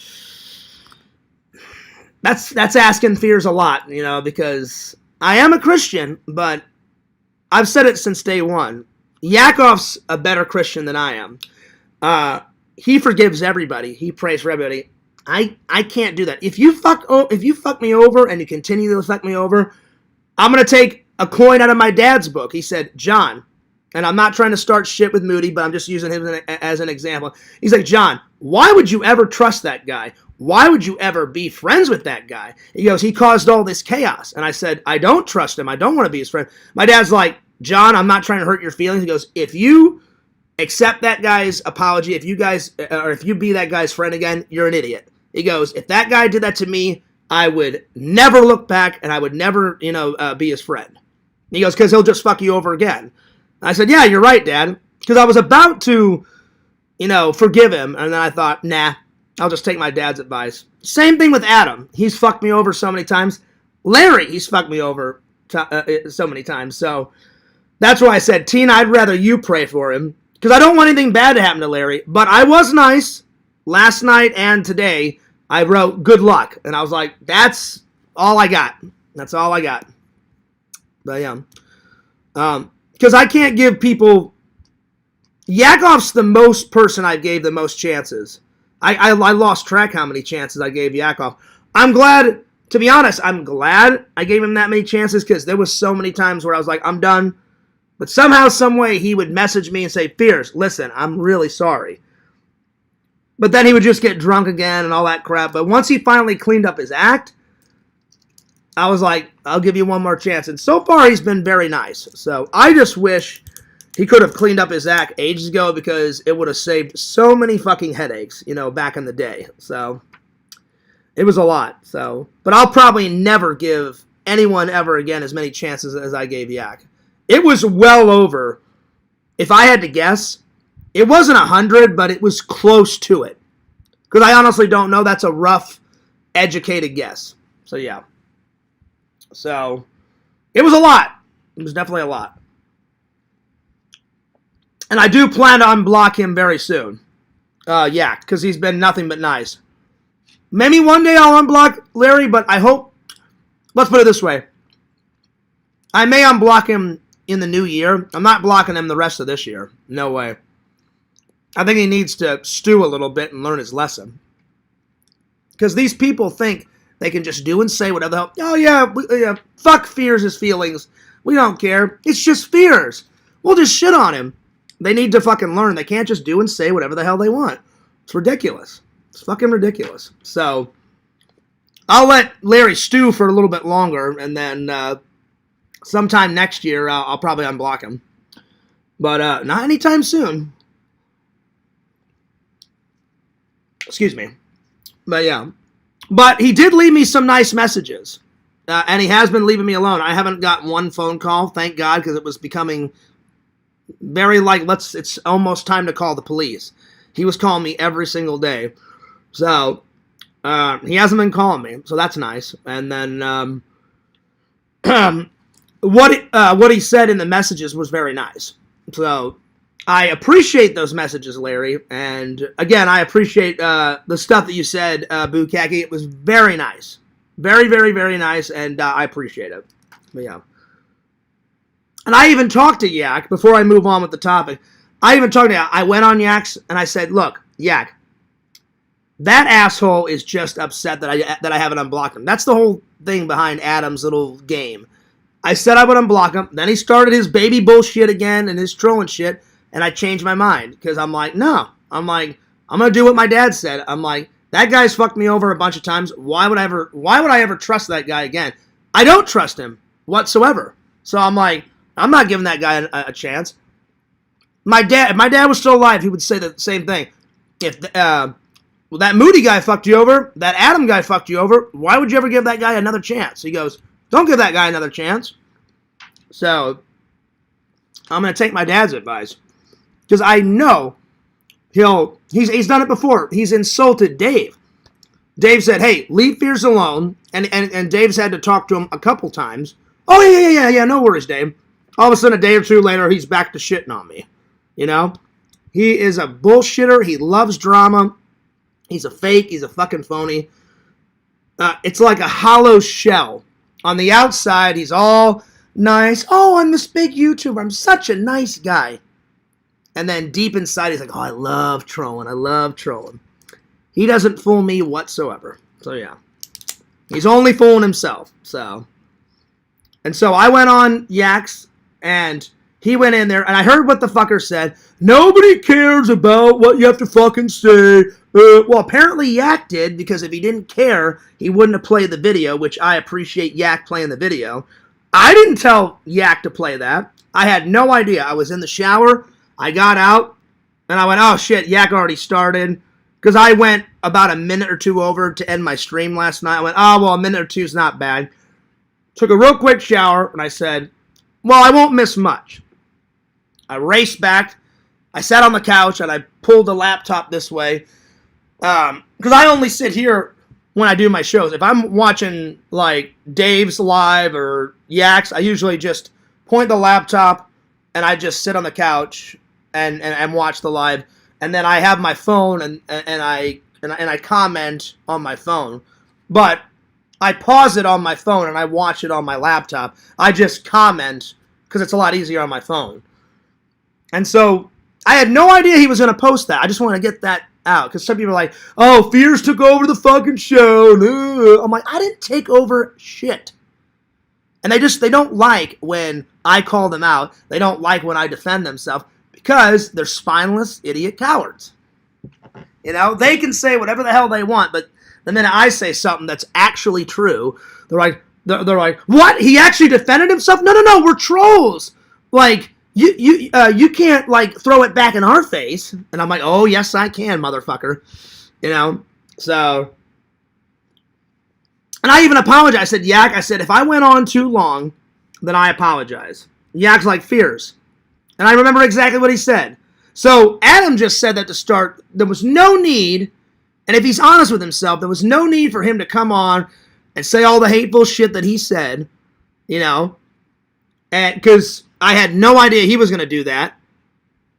that's asking Fears a lot, you know, because I am a Christian, but I've said it since day one. Yakov's a better Christian than I am. He forgives everybody. He prays for everybody. I can't do that. If you fuck me over and you continue to fuck me over, I'm going to take a coin out of my dad's book. He said, John, and I'm not trying to start shit with Moody, but I'm just using him as an example. He's like, John, why would you ever trust that guy? Why would you ever be friends with that guy? He goes, he caused all this chaos. And I said, I don't trust him. I don't want to be his friend. My dad's like, John, I'm not trying to hurt your feelings. He goes, if you accept that guy's apology, if you be that guy's friend again, you're an idiot. He goes, if that guy did that to me, I would never look back and I would never, be his friend. He goes, because he'll just fuck you over again. I said, yeah, you're right, Dad. Because I was about to, forgive him. And then I thought, nah, I'll just take my dad's advice. Same thing with Adam. He's fucked me over so many times. Larry, he's fucked me over so many times. So that's why I said, Tina, I'd rather you pray for him. Because I don't want anything bad to happen to Larry. But I was nice. Last night and today, I wrote good luck. And I was like, that's all I got. That's all I got. But yeah. Because I can't give people... Yakov's the most person I gave the most chances. I lost track how many chances I gave Yakov. I'm glad, to be honest, I'm glad I gave him that many chances because there was so many times where I was like, I'm done. But somehow, some way, he would message me and say, Fierce, listen, I'm really sorry. But then he would just get drunk again and all that crap. But once he finally cleaned up his act, I was like, I'll give you one more chance. And so far, he's been very nice. So I just wish he could have cleaned up his act ages ago because it would have saved so many fucking headaches, back in the day. So it was a lot. So, but I'll probably never give anyone ever again as many chances as I gave Yak. It was well over. If I had to guess, it wasn't 100, but it was close to it. Because I honestly don't know. That's a rough, educated guess. So, yeah. So, it was a lot. It was definitely a lot. And I do plan to unblock him very soon. Yeah, because he's been nothing but nice. Maybe one day I'll unblock Larry, but I hope... Let's put it this way. I may unblock him in the new year. I'm not blocking him the rest of this year. No way. I think he needs to stew a little bit and learn his lesson. Because these people think they can just do and say whatever the hell. Oh, yeah, fuck Fears' feelings. We don't care. It's just Fears. We'll just shit on him. They need to fucking learn. They can't just do and say whatever the hell they want. It's ridiculous. It's fucking ridiculous. So, I'll let Larry stew for a little bit longer, and then sometime next year, I'll probably unblock him. But not anytime soon. Excuse me. But yeah. But he did leave me some nice messages. And he has been leaving me alone. I haven't gotten one phone call, thank God, because it was becoming very it's almost time to call the police. He was calling me every single day. So, he hasn't been calling me, so that's nice. And then, what he said in the messages was very nice. So, I appreciate those messages, Larry. And again, I appreciate the stuff that you said, Bukaki. It was very nice. Very, very, very nice, and I appreciate it. But yeah. And I even talked to Yak, before I move on with the topic, I went on Yak's, and I said, look, Yak, that asshole is just upset that I haven't unblocked him. That's the whole thing behind Adam's little game. I said I would unblock him, then he started his baby bullshit again, and his trolling shit, and I changed my mind, because I'm like, no. I'm going to do what my dad said. I'm like, that guy's fucked me over a bunch of times. Why would I ever trust that guy again? I don't trust him whatsoever. So I'm like, I'm not giving that guy a chance. If my dad was still alive, he would say the same thing. If that Moody guy fucked you over, that Adam guy fucked you over, why would you ever give that guy another chance? He goes, don't give that guy another chance. So I'm going to take my dad's advice. Because I know he's done it before. He's insulted Dave. Dave said, hey, leave Fears alone. And Dave's had to talk to him a couple times. Oh, yeah, no worries, Dave. All of a sudden, a day or two later, he's back to shitting on me. He is a bullshitter. He loves drama. He's a fake. He's a fucking phony. It's like a hollow shell. On the outside, he's all nice. Oh, I'm this big YouTuber. I'm such a nice guy. And then deep inside, he's like, oh, I love trolling. He doesn't fool me whatsoever. So, yeah. He's only fooling himself. And so I went on Yak's, and he went in there, and I heard what the fucker said. Nobody cares about what you have to fucking say. Well, apparently Yak did, because if he didn't care, he wouldn't have played the video, which I appreciate Yak playing the video. I didn't tell Yak to play that. I had no idea. I was in the shower. I got out, and I went, oh, shit, Yak already started. Because I went about a minute or two over to end my stream last night. I went, oh, well, a minute or two is not bad. Took a real quick shower, and I said, well, I won't miss much. I raced back. I sat on the couch, and I pulled the laptop this way. Because I only sit here when I do my shows. If I'm watching, like, Dave's live or Yak's, I usually just point the laptop, and I just sit on the couch and watch the live. And then I have my phone, and I comment on my phone. But I pause it on my phone, and I watch it on my laptop. I just comment, because it's a lot easier on my phone. And so, I had no idea he was going to post that. I just want to get that out, because some people are like, oh, Fears took over the fucking show. I'm like, I didn't take over shit. And they don't like when I call them out. They don't like when I defend themselves, because they're spineless, idiot cowards. They can say whatever the hell they want, but the minute I say something that's actually true, they're like, they're like, what? He actually defended himself? No, we're trolls. Like, you can't, like, throw it back in our face. And I'm like, oh, yes, I can, motherfucker. You know? So, and I even apologized. I said, Yak, I said, if I went on too long, then I apologize. Yak's like, fears. And I remember exactly what he said. So, Adam just said that to start. There was no need, and if he's honest with himself, there was no need for him to come on and say all the hateful shit that he said, you know, and because I had no idea he was going to do that.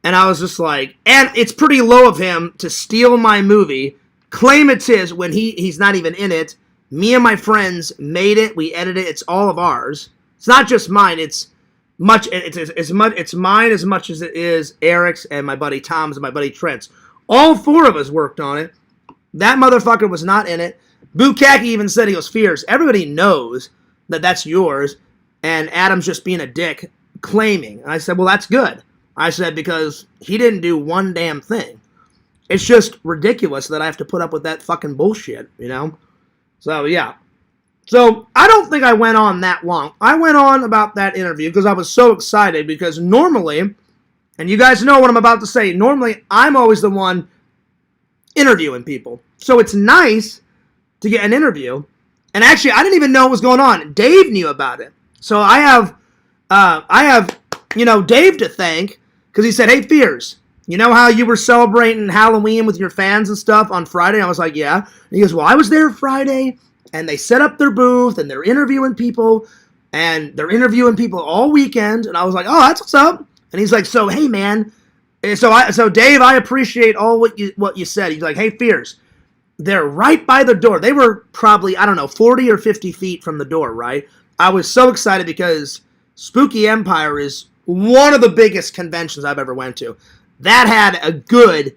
And I was just like, and it's pretty low of him to steal my movie, claim it's his when he's not even in it. Me and my friends made it. We edited it. It's all of ours. It's not just mine. It's mine as much as it is Eric's and my buddy Tom's and my buddy Trent's. All four of us worked on it. That motherfucker was not in it. Bukaki even said he was fierce. Everybody knows that that's yours. And Adam's just being a dick, claiming. And I said, well, that's good. I said, because he didn't do one damn thing. It's just ridiculous that I have to put up with that fucking bullshit, you know? So, yeah. So, I don't think I went on that long. I went on about that interview because I was so excited because normally, and you guys know what I'm about to say, normally I'm always the one interviewing people. So, it's nice to get an interview. And actually, I didn't even know what was going on. Dave knew about it. So, I have, you know, Dave to thank because he said, hey, Fears, you know how you were celebrating Halloween with your fans and stuff on Friday? I was like, yeah. And he goes, well, I was there Friday, and they set up their booth, and they're interviewing people, and they're interviewing people all weekend. And I was like, oh, that's what's up. And he's like, so, hey, man. So Dave, I appreciate all what you said. He's like, hey, Fears, they're right by the door. They were probably, 40 or 50 feet from the door, right? I was so excited because Spooky Empire is one of the biggest conventions I've ever went to. That had a good,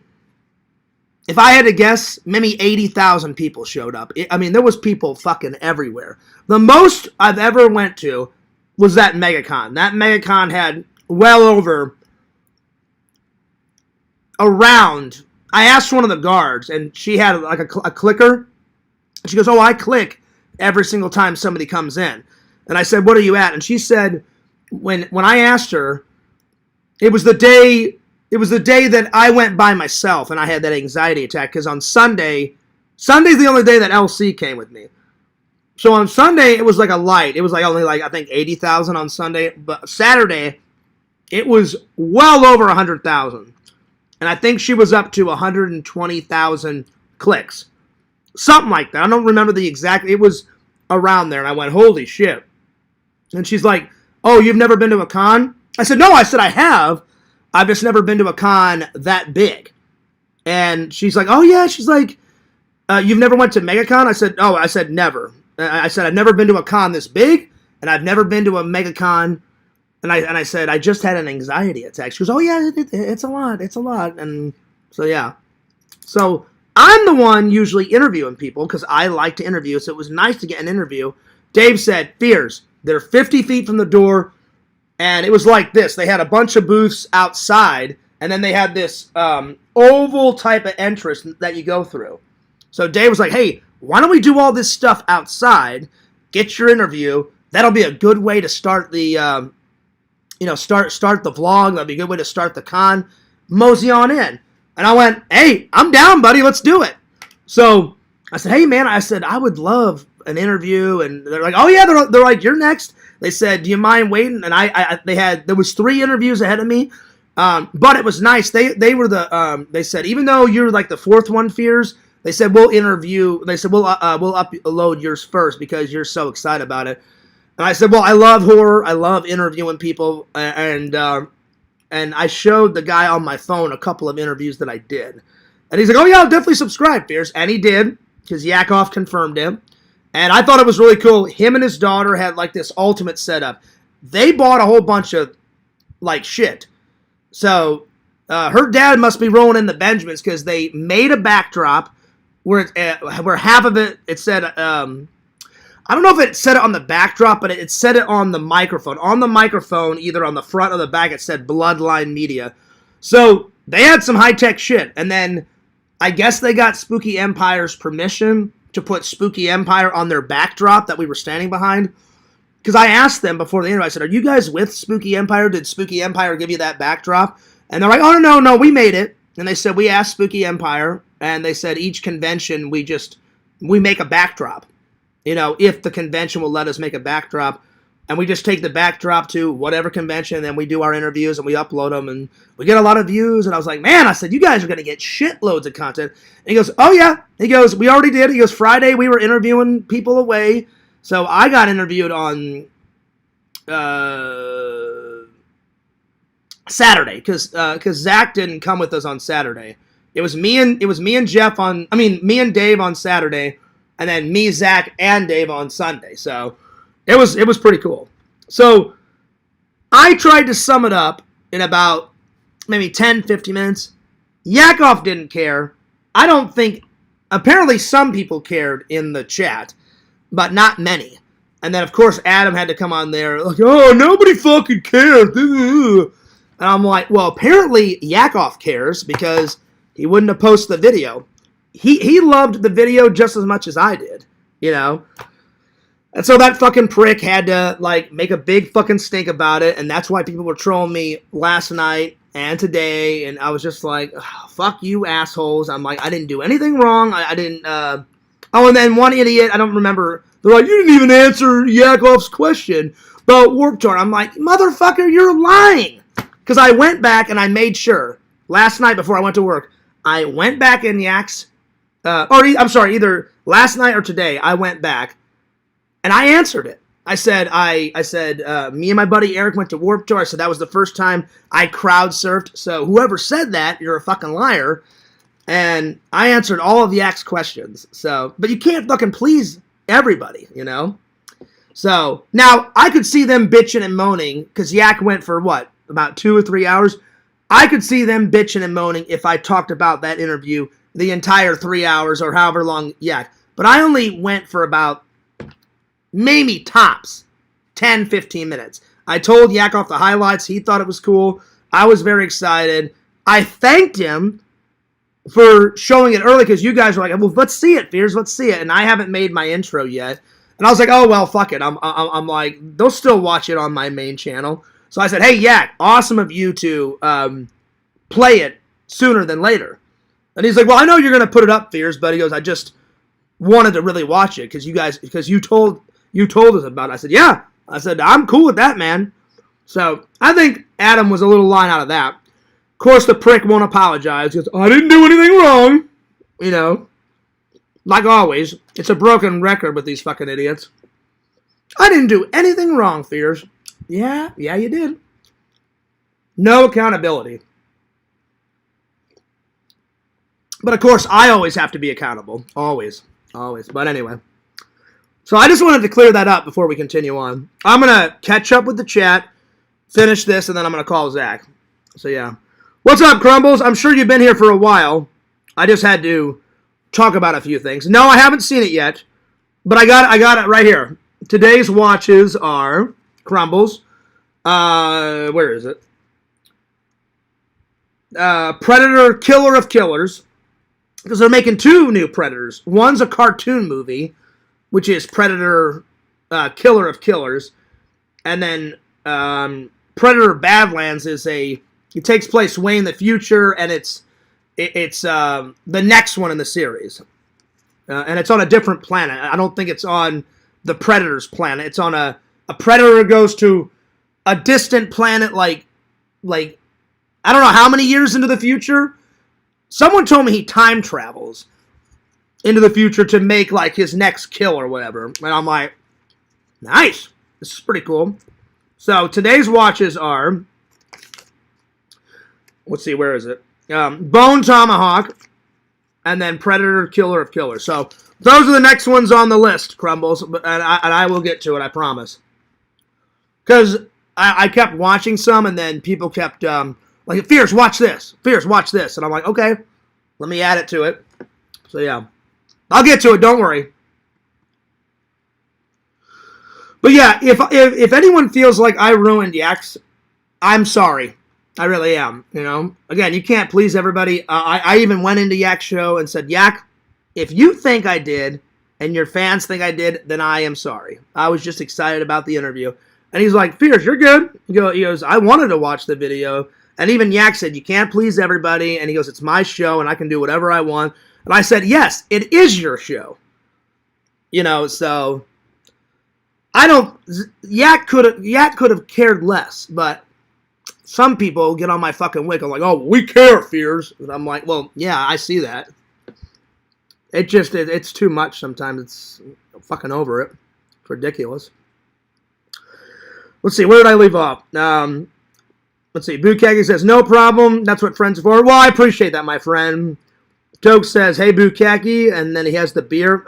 if I had to guess, maybe 80,000 people showed up. There was people fucking everywhere. The most I've ever went to was that MegaCon. That MegaCon had well over around, I asked one of the guards, and she had like a clicker. She goes, oh, I click every single time somebody comes in. And I said, what are you at? And she said, when I asked her, it was the day that I went by myself and I had that anxiety attack because on Sunday's the only day that LC came with me. So on Sunday, it was like a light. It was like only I think 80,000 on Sunday. But Saturday, it was well over 100,000. And I think she was up to 120,000 clicks. Something like that. I don't remember the exact. It was around there. And I went, holy shit. And she's like, oh, you've never been to a con? I said, no. I said, I have. I've just never been to a con that big. And she's like, oh, yeah. She's like, you've never went to MegaCon? I said, oh, I said, never. I said, I've never been to a con this big, and I've never been to a MegaCon. And I said, I just had an anxiety attack. She goes, oh, yeah, it's a lot. It's a lot. And so, yeah. So I'm the one usually interviewing people because I like to interview. So it was nice to get an interview. Dave said, Fears, they're 50 feet from the door. And it was like this. They had a bunch of booths outside, and then they had this oval type of entrance that you go through. So Dave was like, hey, why don't we do all this stuff outside, get your interview. That'll be a good way to start the, start the vlog. That'll be a good way to start the con. Mosey on in. And I went, hey, I'm down, buddy. Let's do it. So I said, hey, man, I would love an interview. And they're like, oh, yeah, they're like, you're next. They said, do you mind waiting? And there was 3 interviews ahead of me. But it was nice. They said, even though you're like the 4th one, Fears, they said, we'll upload yours first because you're so excited about it. And I said, well, I love horror. I love interviewing people. And I showed the guy on my phone a couple of interviews that I did. And he's like, oh, yeah, I'll definitely subscribe, Fears. And he did because Yakov confirmed him. And I thought it was really cool. Him and his daughter had like this ultimate setup. They bought a whole bunch of like shit. So her dad must be rolling in the Benjamins because they made a backdrop where half of it said, I don't know if it said it on the backdrop, but it said it on the microphone. On the microphone, either on the front or the back, it said Bloodline Media. So they had some high-tech shit. And then I guess they got Spooky Empire's permission to put Spooky Empire on their backdrop that we were standing behind. Because I asked them before the interview, I said, are you guys with Spooky Empire? Did Spooky Empire give you that backdrop? And they're like, oh, no, we made it. And they said, we asked Spooky Empire, and they said each convention we make a backdrop. You know, if the convention will let us make a backdrop. And we just take the backdrop to whatever convention, and then we do our interviews, and we upload them, and we get a lot of views. And I was like, man, I said, you guys are going to get shitloads of content. And he goes, oh, yeah. He goes, we already did. He goes, Friday we were interviewing people away. So I got interviewed on Saturday because Zach didn't come with us on Saturday. It was me and Jeff me and Dave on Saturday, and then me, Zach, and Dave on Sunday. So it was pretty cool. So I tried to sum it up in about maybe 10, 15 minutes. Yakov didn't care. I don't think. Apparently, some people cared in the chat, but not many. And then, of course, Adam had to come on there like, oh, nobody fucking cares. And I'm like, well, apparently Yakov cares because he wouldn't have posted the video. He loved the video just as much as I did, you know. And so that fucking prick had to, like, make a big fucking stink about it, and that's why people were trolling me last night and today, and I was just like, fuck you assholes. I'm like, I didn't do anything wrong. I didn't, Oh, and then one idiot, I don't remember, they're like, you didn't even answer Yakov's question about Warped Tour. I'm like, motherfucker, you're lying. Because I went back and I made sure, last night before I went to work, I went back in Yak's, either last night or today, I went back and I answered it. I said, me and my buddy Eric went to Warped Tour. I said that was the first time I crowd surfed. So whoever said that, you're a fucking liar. And I answered all of Yak's questions. So, but you can't fucking please everybody, you know? So, now, I could see them bitching and moaning, because Yak went for, what, about 2 or 3 hours? I could see them bitching and moaning if I talked about that interview the entire 3 hours or however long Yak. But I only went for about, maybe tops, 10, 15 minutes. I told Yakov the highlights. He thought it was cool. I was very excited. I thanked him for showing it early because you guys were like, well, let's see it, Fears, let's see it. And I haven't made my intro yet. And I was like, oh, well, fuck it. I'm like, they'll still watch it on my main channel. So I said, hey, Yak, awesome of you to play it sooner than later. And he's like, well, I know you're going to put it up, Fears, but he goes, I just wanted to really watch it because you told us about it. I said, yeah. I said, I'm cool with that, man. So I think Adam was a little line out of that. Of course, the prick won't apologize. He goes, I didn't do anything wrong. You know, like always, it's a broken record with these fucking idiots. I didn't do anything wrong, Fears. Yeah, you did. No accountability. But of course, I always have to be accountable. Always. But anyway. So I just wanted to clear that up before we continue on. I'm going to catch up with the chat, finish this, and then I'm going to call Zach. So yeah. What's up, Crumbles? I'm sure you've been here for a while. I just had to talk about a few things. No, I haven't seen it yet, but I got it right here. Today's watches are Crumbles. Where is it? Predator, Killer of Killers. Because they're making 2 new Predators. One's a cartoon movie, which is Predator, Killer of Killers. And then Predator Badlands is it takes place way in the future, and it's the next one in the series. And it's on a different planet. I don't think it's on the Predator's planet. It's on a Predator goes to a distant planet like I don't know how many years into the future. Someone told me he time travels into the future to make like his next kill or whatever. And I'm like, nice. This is pretty cool. So today's watches are, let's see, where is it? Bone Tomahawk, and then Predator, Killer of Killers. So those are the next ones on the list, Crumbles, and I will get to it, I promise. Because I kept watching some, and then people kept, like, Fierce, watch this. Fierce, watch this. And I'm like, okay, let me add it to it. So yeah, I'll get to it, don't worry. But yeah, if anyone feels like I ruined Yak's, I'm sorry. I really am, you know. Again, you can't please everybody. I even went into Yak's show and said, Yak, if you think I did, and your fans think I did, then I am sorry. I was just excited about the interview. And he's like, Fierce, you're good. He goes, I wanted to watch the video. And even Yak said, you can't please everybody. And he goes, it's my show, and I can do whatever I want. And I said, yes, it is your show. So I don't. Yak could have cared less, but some people get on my fucking wick. I'm like, oh, we care, Fears. And I'm like, well, yeah, I see that. It's too much sometimes. It's fucking over it. It's ridiculous. Let's see, where did I leave off? Let's see, Bukaki says, no problem. That's what friends are for. Well, I appreciate that, my friend. Tokes says, hey, Bukaki, and then he has the beer.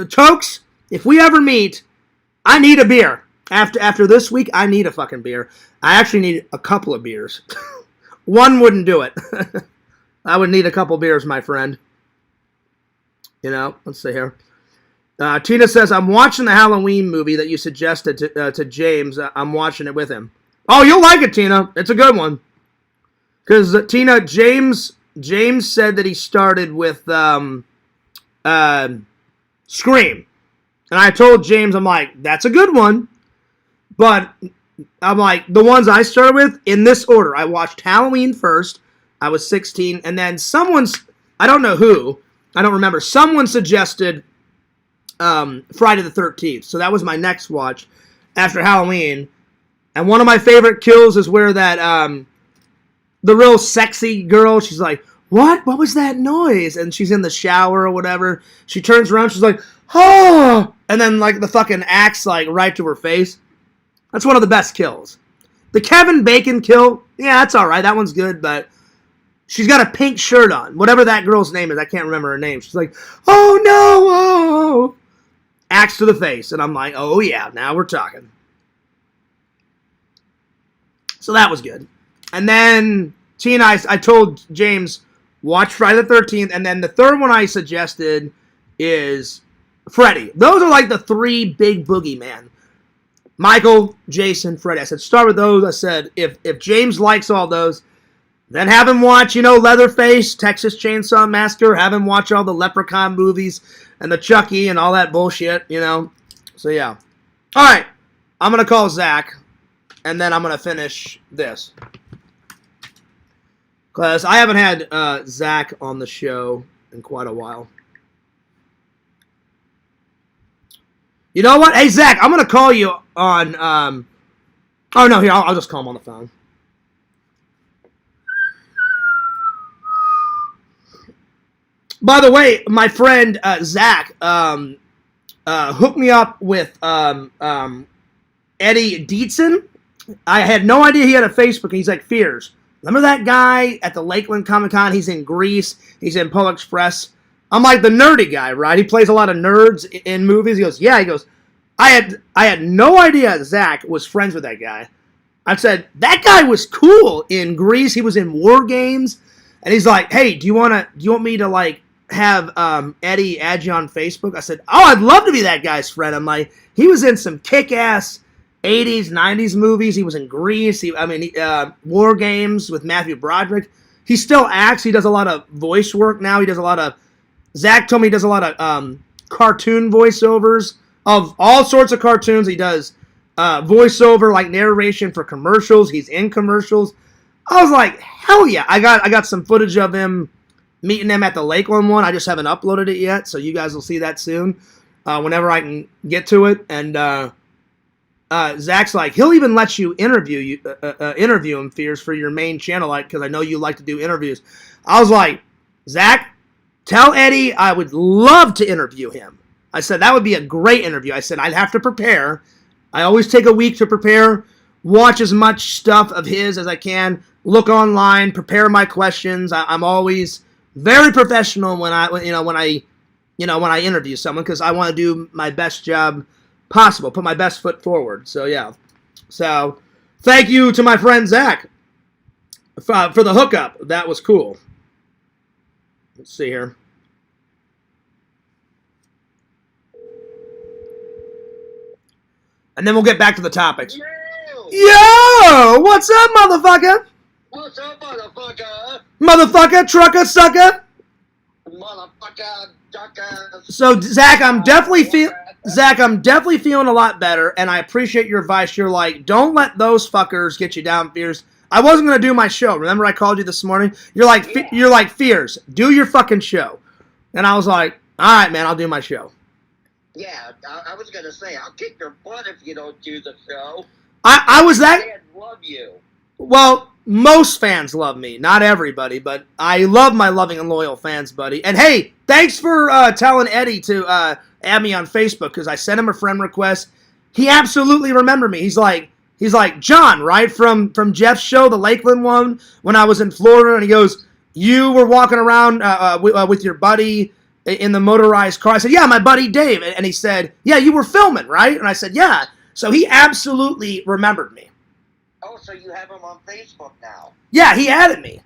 Tokes, if we ever meet, I need a beer. After this week, I need a fucking beer. I actually need a couple of beers. One wouldn't do it. I would need a couple beers, my friend. Let's see here. Tina says, I'm watching the Halloween movie that you suggested to James. I'm watching it with him. Oh, you'll like it, Tina. It's a good one. Because, Tina, James said that he started with Scream. And I told James, I'm like, that's a good one. But I'm like, the ones I started with, in this order. I watched Halloween first. I was 16. And then I don't know who. I don't remember. Someone suggested Friday the 13th. So that was my next watch after Halloween. And one of my favorite kills is where that the real sexy girl, she's like, what? What was that noise? And she's in the shower or whatever. She turns around, she's like, oh! And then like the fucking axe like right to her face. That's one of the best kills. The Kevin Bacon kill, yeah, that's alright. That one's good, but she's got a pink shirt on. Whatever that girl's name is, I can't remember her name. She's like, oh no! Oh! Axe to the face. And I'm like, oh yeah, now we're talking. So that was good. And then Tina, I told James, watch Friday the 13th. And then the third one I suggested is Freddy. Those are like the three big boogeyman. Michael, Jason, Freddy. I said, start with those. I said, if James likes all those, then have him watch, Leatherface, Texas Chainsaw Massacre. Have him watch all the Leprechaun movies and the Chucky and all that bullshit, So, yeah. All right. I'm going to call Zach. And then I'm going to finish this. Because I haven't had Zach on the show in quite a while. You know what? Hey, Zach, I'm going to call you on... oh, no, here, I'll just call him on the phone. By the way, my friend Zach hooked me up with Eddie Dietzen. I had no idea he had a Facebook. He's like, Fears. Remember that guy at the Lakeland Comic Con? He's in Greece. He's in Polar Express. I'm like the nerdy guy, right? He plays a lot of nerds in movies. He goes, yeah. He goes, I had no idea Zach was friends with that guy. I said, that guy was cool in Greece. He was in War Games. And he's like, hey, do you want me to like have Eddie add you on Facebook? I said, oh, I'd love to be that guy's friend. I'm like, he was in some kick-ass 80s, 90s movies. He was in Grease. War Games with Matthew Broderick. He still acts. He does a lot of voice work now. Zach told me he does a lot of cartoon voiceovers of all sorts of cartoons. He does voiceover, like narration for commercials. He's in commercials. I was like, hell yeah. I got some footage of him meeting him at the Lakeland one. I just haven't uploaded it yet, so you guys will see that soon whenever I can get to it. And Zach's like, he'll even let you interview him, Fears, for your main channel, like, because I know you like to do interviews. I was like, Zach, tell Eddie I would love to interview him. I said, that would be a great interview. I said, I'd have to prepare. I always take a week to prepare, watch as much stuff of his as I can, look online, prepare my questions. I'm always very professional when I interview someone, because I want to do my best job possible, put my best foot forward. So yeah. So thank you to my friend Zach for the hookup. That was cool. Let's see here. And then we'll get back to the topics. Yo! What's up, motherfucker? What's up, motherfucker? Motherfucker, trucker, sucker. Motherfucker, So Zach, I'm definitely feeling a lot better, and I appreciate your advice. You're like, don't let those fuckers get you down, Fears. I wasn't gonna do my show. Remember, I called you this morning. You're like, Fears, do your fucking show, and I was like, all right, man, I'll do my show. Yeah, I was gonna say I'll kick your butt if you don't do the show. I was that. Fans love you. Well, most fans love me. Not everybody, but I love my loving and loyal fans, buddy. And hey, thanks for telling Eddie to add me on Facebook, because I sent him a friend request. He absolutely remembered me. He's like, John, right, from Jeff's show, the Lakeland one, when I was in Florida. And he goes, you were walking around with your buddy in the motorized car. I said, yeah, my buddy Dave. And he said, yeah, you were filming, right? And I said, yeah. So he absolutely remembered me. Oh, so you have him on Facebook now? Yeah, he added me.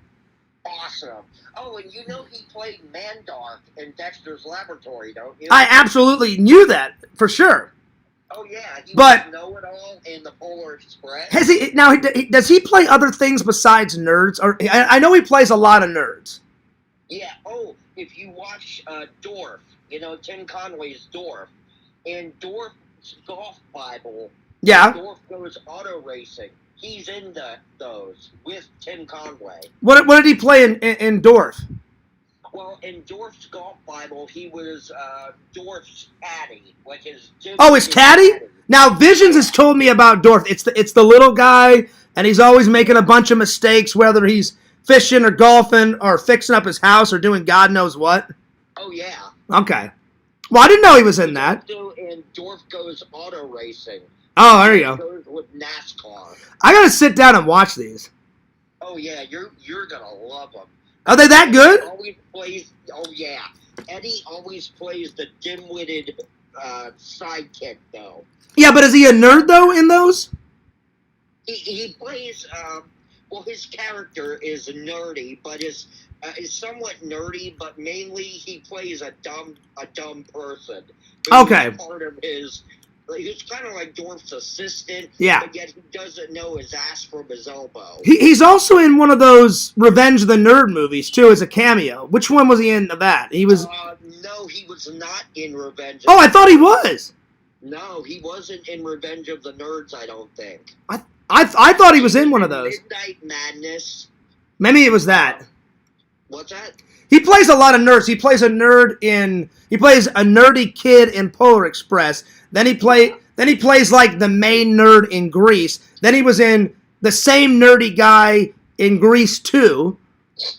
Awesome. Oh, and you know he played Mandark in Dexter's Laboratory, don't you? I absolutely knew that, for sure. Oh, yeah. He But was Know-It-All in the Polar Express. Has he now? Does he play other things besides nerds? Or I know he plays a lot of nerds. Yeah. Oh, if you watch Dorf, you know Tim Conway's Dorf, in Dorf's Golf Bible, Yeah. Dorf goes auto racing. He's in those with Tim Conway. What did he play in Dorf? Well, in Dorf's Golf Bible, he was Dorf's caddy, which is Jim. Oh, his caddy? Now Visions has told me about Dorf. It's the little guy, and he's always making a bunch of mistakes, whether he's fishing or golfing or fixing up his house or doing God knows what. Oh yeah. Okay. Well, I didn't know he was in that. And Dorf goes auto racing. Oh, there you go. Goes with NASCAR. I gotta sit down and watch these. Oh yeah, you're gonna love them. Are they that good? Always plays. Oh yeah, Eddie always plays the dim-witted sidekick though. Yeah, but is he a nerd though in those? He plays. Well, his character is nerdy, but is somewhat nerdy, but mainly he plays a dumb person. Okay. Part of his. He's kind of like Dorf's assistant, yeah. But yet he doesn't know his ass from his elbow. He's also in one of those Revenge of the Nerd movies, too, as a cameo. Which one was he in of that? He was... No, he was not in Revenge. Oh, I thought he was! No, he wasn't in Revenge of the Nerds, I don't think. I thought he was in one of those. Midnight Madness. Maybe it was that. What's that? He plays a lot of nerds. He plays a nerdy kid in Polar Express. Then he plays like the main nerd in Grease. Then he was in the same nerdy guy in Grease 2.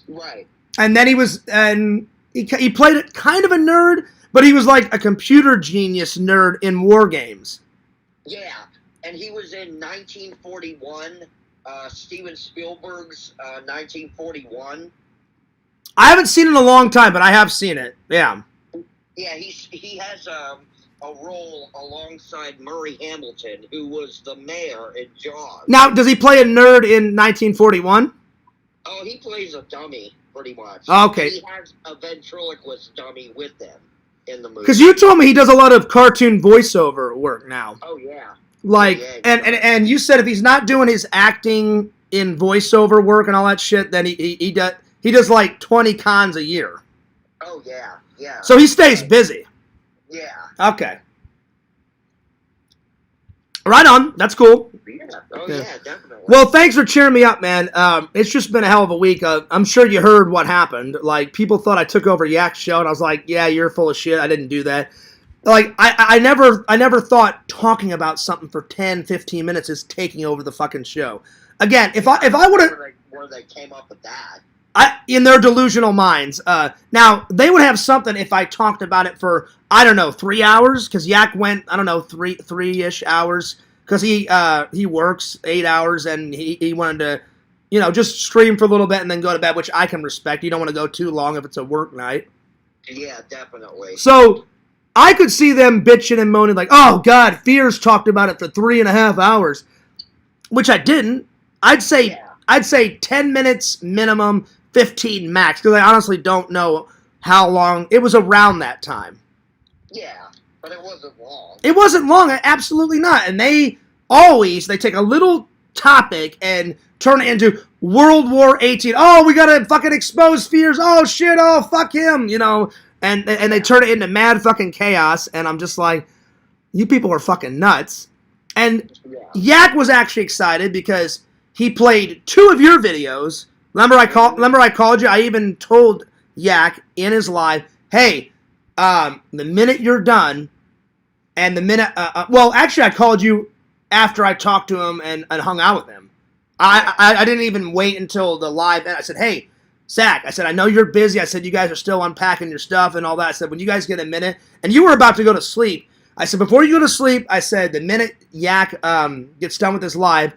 Right. And then he played kind of a nerd, but he was like a computer genius nerd in War Games. Yeah, and he was in 1941, Steven Spielberg's 1941. I haven't seen it in a long time, but I have seen it. Yeah. Yeah, he has a role alongside Murray Hamilton, who was the mayor in Jaws. Now, does he play a nerd in 1941? Oh, he plays a dummy, pretty much. Okay. He has a ventriloquist dummy with him in the movie. Because you told me he does a lot of cartoon voiceover work now. Oh, yeah. Like, yeah, and you said if he's not doing his acting in voiceover work and all that shit, then he does like 20 cons a year. Oh, yeah, yeah. So he stays busy. Yeah. Okay. Right on. That's cool. Yeah. Oh, yeah, definitely. Well, thanks for cheering me up, man. It's just been a hell of a week. I'm sure you heard what happened. Like, people thought I took over Yak's show, and I was like, yeah, you're full of shit. I didn't do that. Like, I never thought talking about something for 10, 15 minutes is taking over the fucking show. Again, if I would have... Where they came up with that. In their delusional minds. Now, they would have something if I talked about it for, I don't know, 3 hours, because Yak went, I don't know, three-ish hours, because he works 8 hours, and he wanted to, just stream for a little bit and then go to bed, which I can respect. You don't want to go too long if it's a work night. Yeah, definitely. So, I could see them bitching and moaning like, oh, God, Fears talked about it for 3.5 hours, which I didn't. I'd say 10 minutes minimum, 15 max, because I honestly don't know how long. It was around that time. Yeah, but it wasn't long. It wasn't long, absolutely not. And they take a little topic and turn it into World War 18. Oh, we gotta fucking expose Fears. Oh, shit, oh, fuck him. And they turn it into mad fucking chaos, and I'm just like, you people are fucking nuts. And Yak was actually excited because he played 2 of your videos. Remember I called you? I even told Yak in his live, hey, the minute you're done, and the minute, well, actually I called you after I talked to him and hung out with him. I didn't even wait until the live, and I said, hey, Zach, I said, I know you're busy. I said, you guys are still unpacking your stuff and all that. I said, when you guys get a minute, and you were about to go to sleep, I said, before you go to sleep, I said, the minute Yak gets done with his live,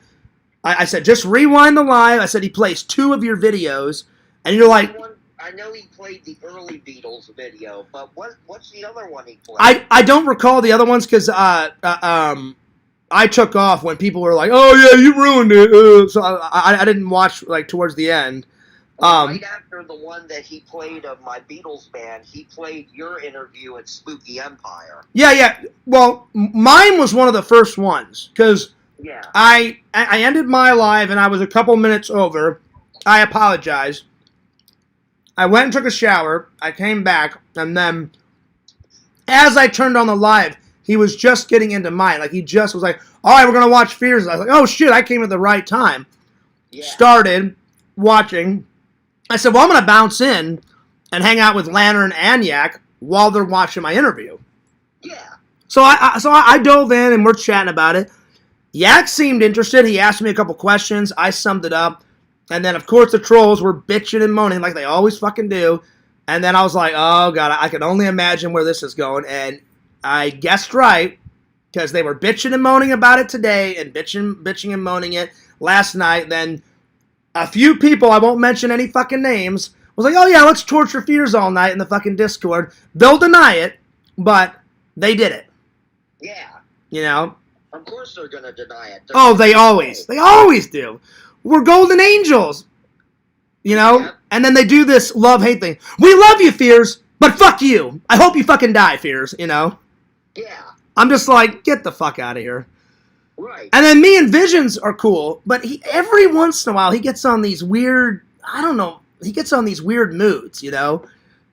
I said, just rewind the live. I said, he plays 2 of your videos, and you're like... I know he played the early Beatles video, but what's the other one he played? I don't recall the other ones because I took off when people were like, oh, yeah, you ruined it. So I didn't watch, like, towards the end. Right after the one that he played of my Beatles band, he played your interview at Spooky Empire. Yeah. Well, mine was one of the first ones because I ended my live and I was a couple minutes over. I apologize. I went and took a shower. I came back, and then as I turned on the live, he was just getting into mine. Like, he just was like, all right, we're going to watch Fears. I was like, oh, shit, I came at the right time. Yeah. Started watching. I said, well, I'm going to bounce in and hang out with Lantern and Yak while they're watching my interview. Yeah. So I dove in, and we're chatting about it. Yak seemed interested. He asked me a couple questions. I summed it up. And then, of course, the trolls were bitching and moaning like they always fucking do. And then I was like, oh, God, I can only imagine where this is going. And I guessed right because they were bitching and moaning about it today and bitching and moaning it last night. Then a few people, I won't mention any fucking names, was like, oh, yeah, let's torture Fears all night in the fucking Discord. They'll deny it, but they did it. Yeah. You know? Of course they're going to deny it. They always do. We're golden angels, you know? Yeah. And then they do this love-hate thing. We love you, Fears, but fuck you. I hope you fucking die, Fears, you know? Yeah. I'm just like, get the fuck out of here. Right. And then me and Visions are cool, but every once in a while he gets on these weird, he gets on these weird moods, you know?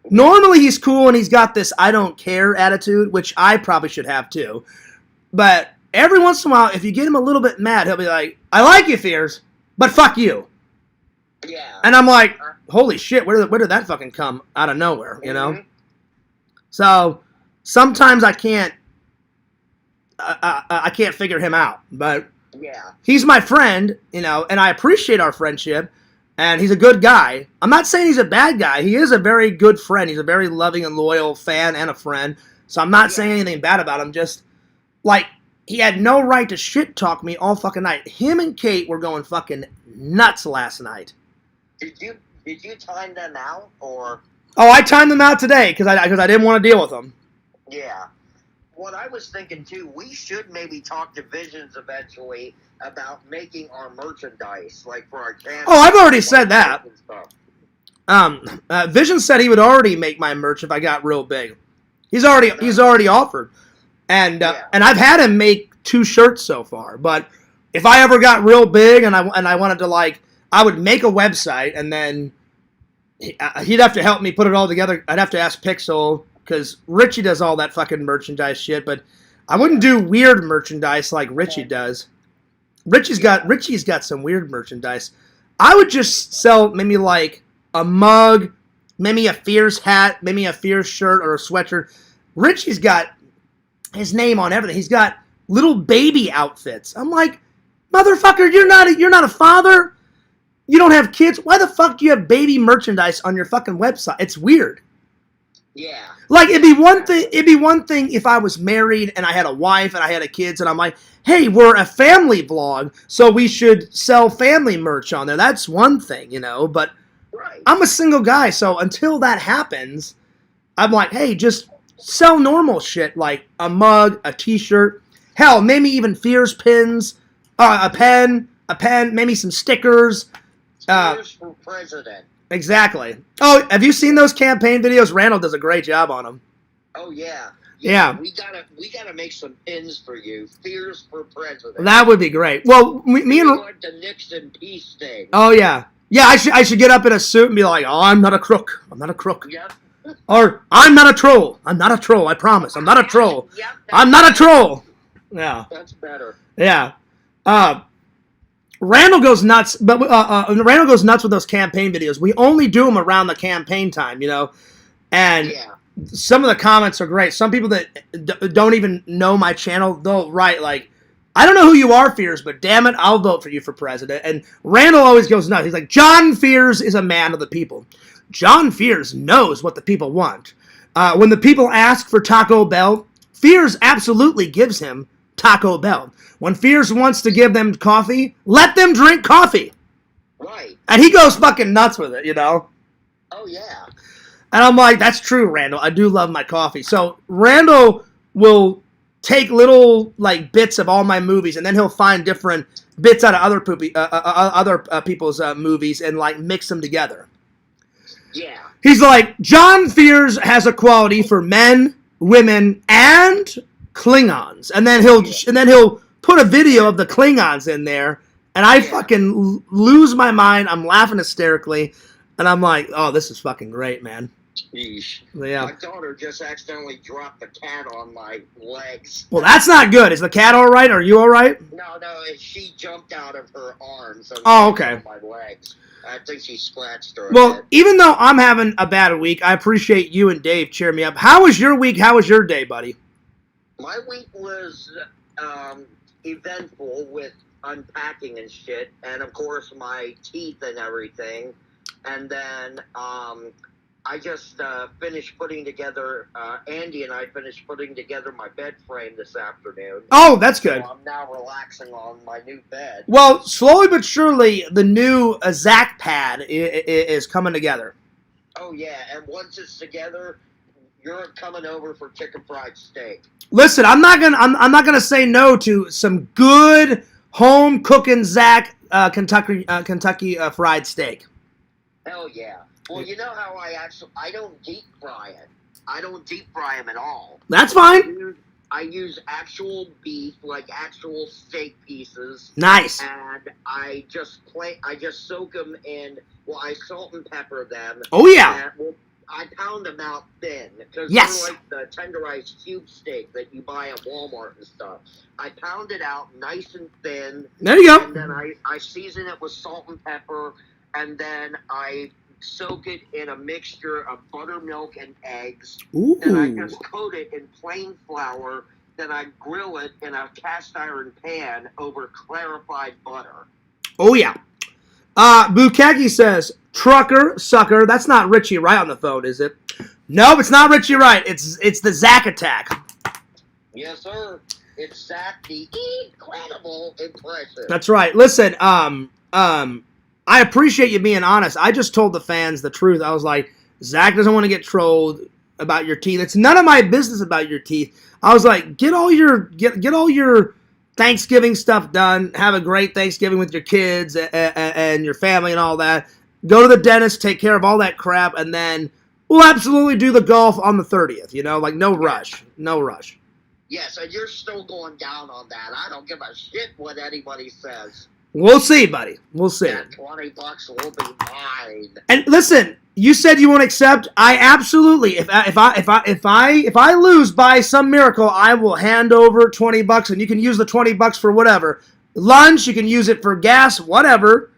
Normally he's cool and he's got this I don't care attitude, which I probably should have too. But every once in a while, if you get him a little bit mad, he'll be like, I like you, Fears. But fuck you. Yeah. And I'm like, holy shit, where did that fucking come out of nowhere, you know? Mm-hmm. So sometimes I can't figure him out. But he's my friend, you know, and I appreciate our friendship. And he's a good guy. I'm not saying he's a bad guy. He is a very good friend. He's a very loving and loyal fan and a friend. So I'm not saying anything bad about him. Just, like, he had no right to shit talk me all fucking night. Him and Kate were going fucking nuts last night. Did you time them out, or? Oh, I timed them out today because I didn't want to deal with them. Yeah. What I was thinking too, we should maybe talk to Visions eventually about making our merchandise, like for our channel. Oh, I've already said that. Vision said he would already make my merch if I got real big. He's already offered. And I've had him make 2 shirts so far. But if I ever got real big and I wanted to, like, I would make a website and then he'd have to help me put it all together. I'd have to ask Pixel because Richie does all that fucking merchandise shit. But I wouldn't do weird merchandise like Richie does. Richie's got some weird merchandise. I would just sell maybe like a mug, maybe a Fears hat, maybe a Fears shirt or a sweatshirt. Richie's got his name on everything. He's got little baby outfits. I'm like, motherfucker, you're not a father. You don't have kids. Why the fuck do you have baby merchandise on your fucking website? It's weird. Yeah. Like it'd be one thing if I was married and I had a wife and I had kids and I'm like, hey, we're a family vlog, so we should sell family merch on there. That's one thing, you know, but I'm a single guy, so until that happens, I'm like, hey, just sell normal shit like a mug, a t-shirt, hell, maybe even Fears pins, a pen, maybe some stickers. Fears for president. Exactly. Oh, have you seen those campaign videos? Randall does a great job on them. Oh yeah. Yeah. We gotta make some pins for you. Fears for president. That would be great. Well, me and like the Nixon peace thing. Oh yeah. Yeah, I should get up in a suit and be like, oh, I'm not a crook. I'm not a crook. Yep. Or, I'm not a troll. I'm not a troll. I promise. I'm not a troll. Yep, I'm not a troll. Yeah. That's better. Yeah. Randall goes nuts, but Randall goes nuts with those campaign videos. We only do them around the campaign time, you know, and Yeah. some of the comments are great. Some people that don't even know my channel, they'll write like, I don't know who you are, Fears, but damn it, I'll vote for you for president. And Randall always goes nuts. He's like, John Fears is a man of the people. John Fears knows what the people want. When the people ask for Taco Bell, Fears absolutely gives him Taco Bell. When Fears wants to give them coffee, let them drink coffee. Right. And he goes fucking nuts with it, you know? Oh, yeah. And I'm like, that's true, Randall. I do love my coffee. So Randall will take little like bits of all my movies, and then he'll find different bits out of other people's movies and like mix them together. Yeah. He's like, John Fears has a quality for men, women, and Klingons, and then he'll put a video of the Klingons in there, and I fucking lose my mind. I'm laughing hysterically, and I'm like, oh, this is fucking great, man. Sheesh. Yeah. My daughter just accidentally dropped the cat on my legs. Well, that's not good. Is the cat all right? Are you all right? No, she jumped out of her arms. And Oh, okay. on my legs. I think she scratched her. Well, even though I'm having a bad week, I appreciate you and Dave cheering me up. How was your week? How was your day, buddy? My week was eventful with unpacking and shit, and of course my teeth and everything. And then I just finished putting together, Andy and I finished putting together my bed frame this afternoon. Oh, that's good. So I'm now relaxing on my new bed. Well, slowly but surely, the new Zach pad is coming together. Oh, yeah, and once it's together, you're coming over for chicken fried steak. Listen, I'm not gonna say no to some good home cooking Zach Kentucky fried steak. Hell yeah. Well, you know how I don't deep fry it. I don't deep fry them at all. That's fine. I use actual beef, like actual steak pieces. Nice. And I just soak them in, I salt and pepper them. Oh, yeah. And, I pound them out thin. Because yes. they're like the tenderized cube steak that you buy at Walmart and stuff. I pound it out nice and thin. There you go. And then I season it with salt and pepper. And then I soak it in a mixture of buttermilk and eggs. Ooh. Then I just coat it in plain flour. Then I grill it in a cast iron pan over clarified butter. Oh, yeah. Bukaki says, trucker, sucker. That's not Richie Wright on the phone, is it? No, it's not Richie Wright. It's the Zach attack. Yes, sir. It's Zach the incredible impression. That's right. Listen, I appreciate you being honest. I just told the fans the truth. I was like, Zach doesn't want to get trolled about your teeth. It's none of my business about your teeth. I was like, get all your Thanksgiving stuff done. Have a great Thanksgiving with your kids and your family and all that. Go to the dentist, take care of all that crap, and then we'll absolutely do the golf on the 30th. You know, like no rush. No rush. Yes, and you're still going down on that. I don't give a shit what anybody says. We'll see, buddy. We'll see. Yeah, $20 will be mine. And listen, you said you won't accept. I absolutely. If I lose by some miracle, I will hand over $20, and you can use the $20 for whatever. Lunch, you can use it for gas, whatever.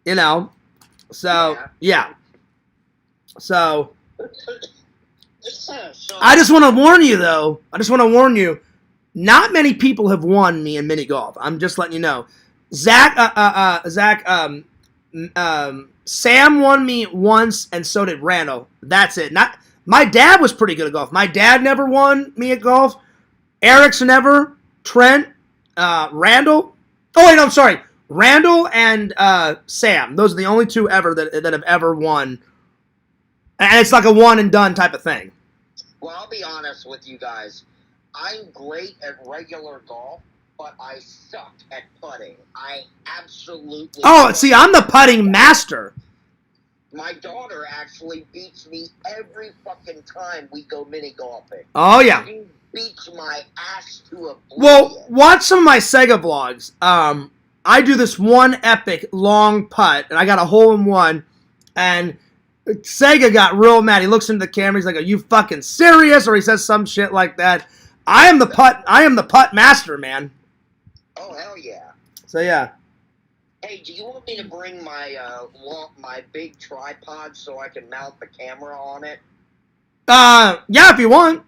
You know. So yeah. So I just want to warn you, though. Not many people have won me in mini golf. I'm just letting you know. Sam won me once, and so did Randall. That's it. My dad was pretty good at golf. My dad never won me at golf. Eric's never. Trent, Randall. Oh wait, no, I'm sorry. Randall and Sam. Those are the only two ever that have ever won. And it's like a one and done type of thing. Well, I'll be honest with you guys. I'm great at regular golf, but I sucked at putting. I absolutely... Oh, see, I'm the putting master. My daughter actually beats me every fucking time we go mini golfing. Oh, yeah. She beats my ass to a oblivion. Well, watch some of my Sega vlogs. I do this one epic long putt, and I got a hole in one, and Sega got real mad. He looks into the camera. He's like, "Are you fucking serious?" Or he says some shit like that. I am the putt master, man. Oh hell yeah! So yeah. Hey, do you want me to bring my my big tripod so I can mount the camera on it? Yeah, if you want.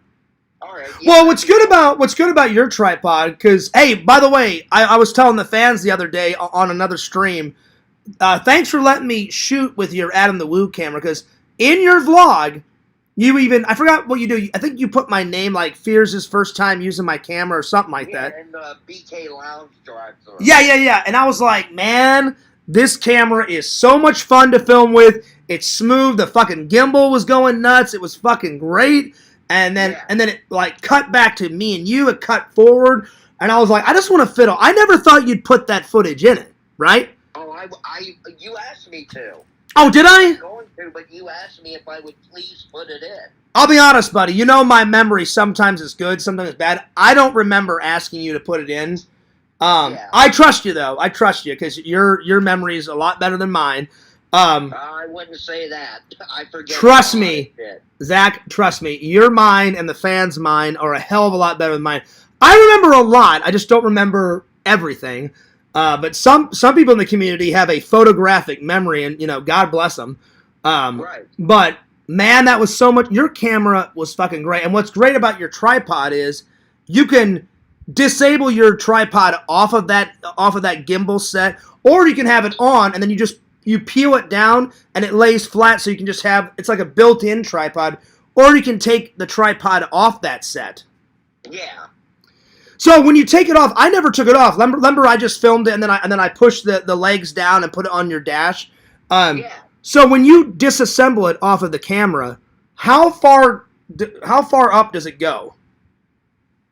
All right. Yeah, Well, what's good about your tripod? Because hey, by the way, I was telling the fans the other day on another stream. Thanks for letting me shoot with your Adam the Woo camera. Because in your vlog, I forgot what you do. I think you put my name like Fears' first time using my camera or something like that. And BK Lounge drive-thru. Yeah. And I was like, man, this camera is so much fun to film with. It's smooth. The fucking gimbal was going nuts. It was fucking great. And then it like cut back to me and you. It cut forward, and I was like, I just want to fiddle. I never thought you'd put that footage in it, right? Oh, you asked me to. Oh, did I? was going to, but you asked me if I would please put it in. I'll be honest, buddy. You know my memory sometimes is good, sometimes it's bad. I don't remember asking you to put it in. I trust you though. I trust you because your memory is a lot better than mine. I wouldn't say that. I forget. Trust me, Zach. Trust me. Your mind and the fans' mind are a hell of a lot better than mine. I remember a lot. I just don't remember everything. But some people in the community have a photographic memory, and God bless them. Right. But man, that was so much. Your camera was fucking great. And what's great about your tripod is you can disable your tripod off of that gimbal set, or you can have it on, and then you peel it down and it lays flat, so you can just have it's like a built-in tripod, or you can take the tripod off that set. Yeah. So when you take it off, I never took it off. Remember, I just filmed it and then I pushed the legs down and put it on your dash. Yeah. So when you disassemble it off of the camera, how far up does it go?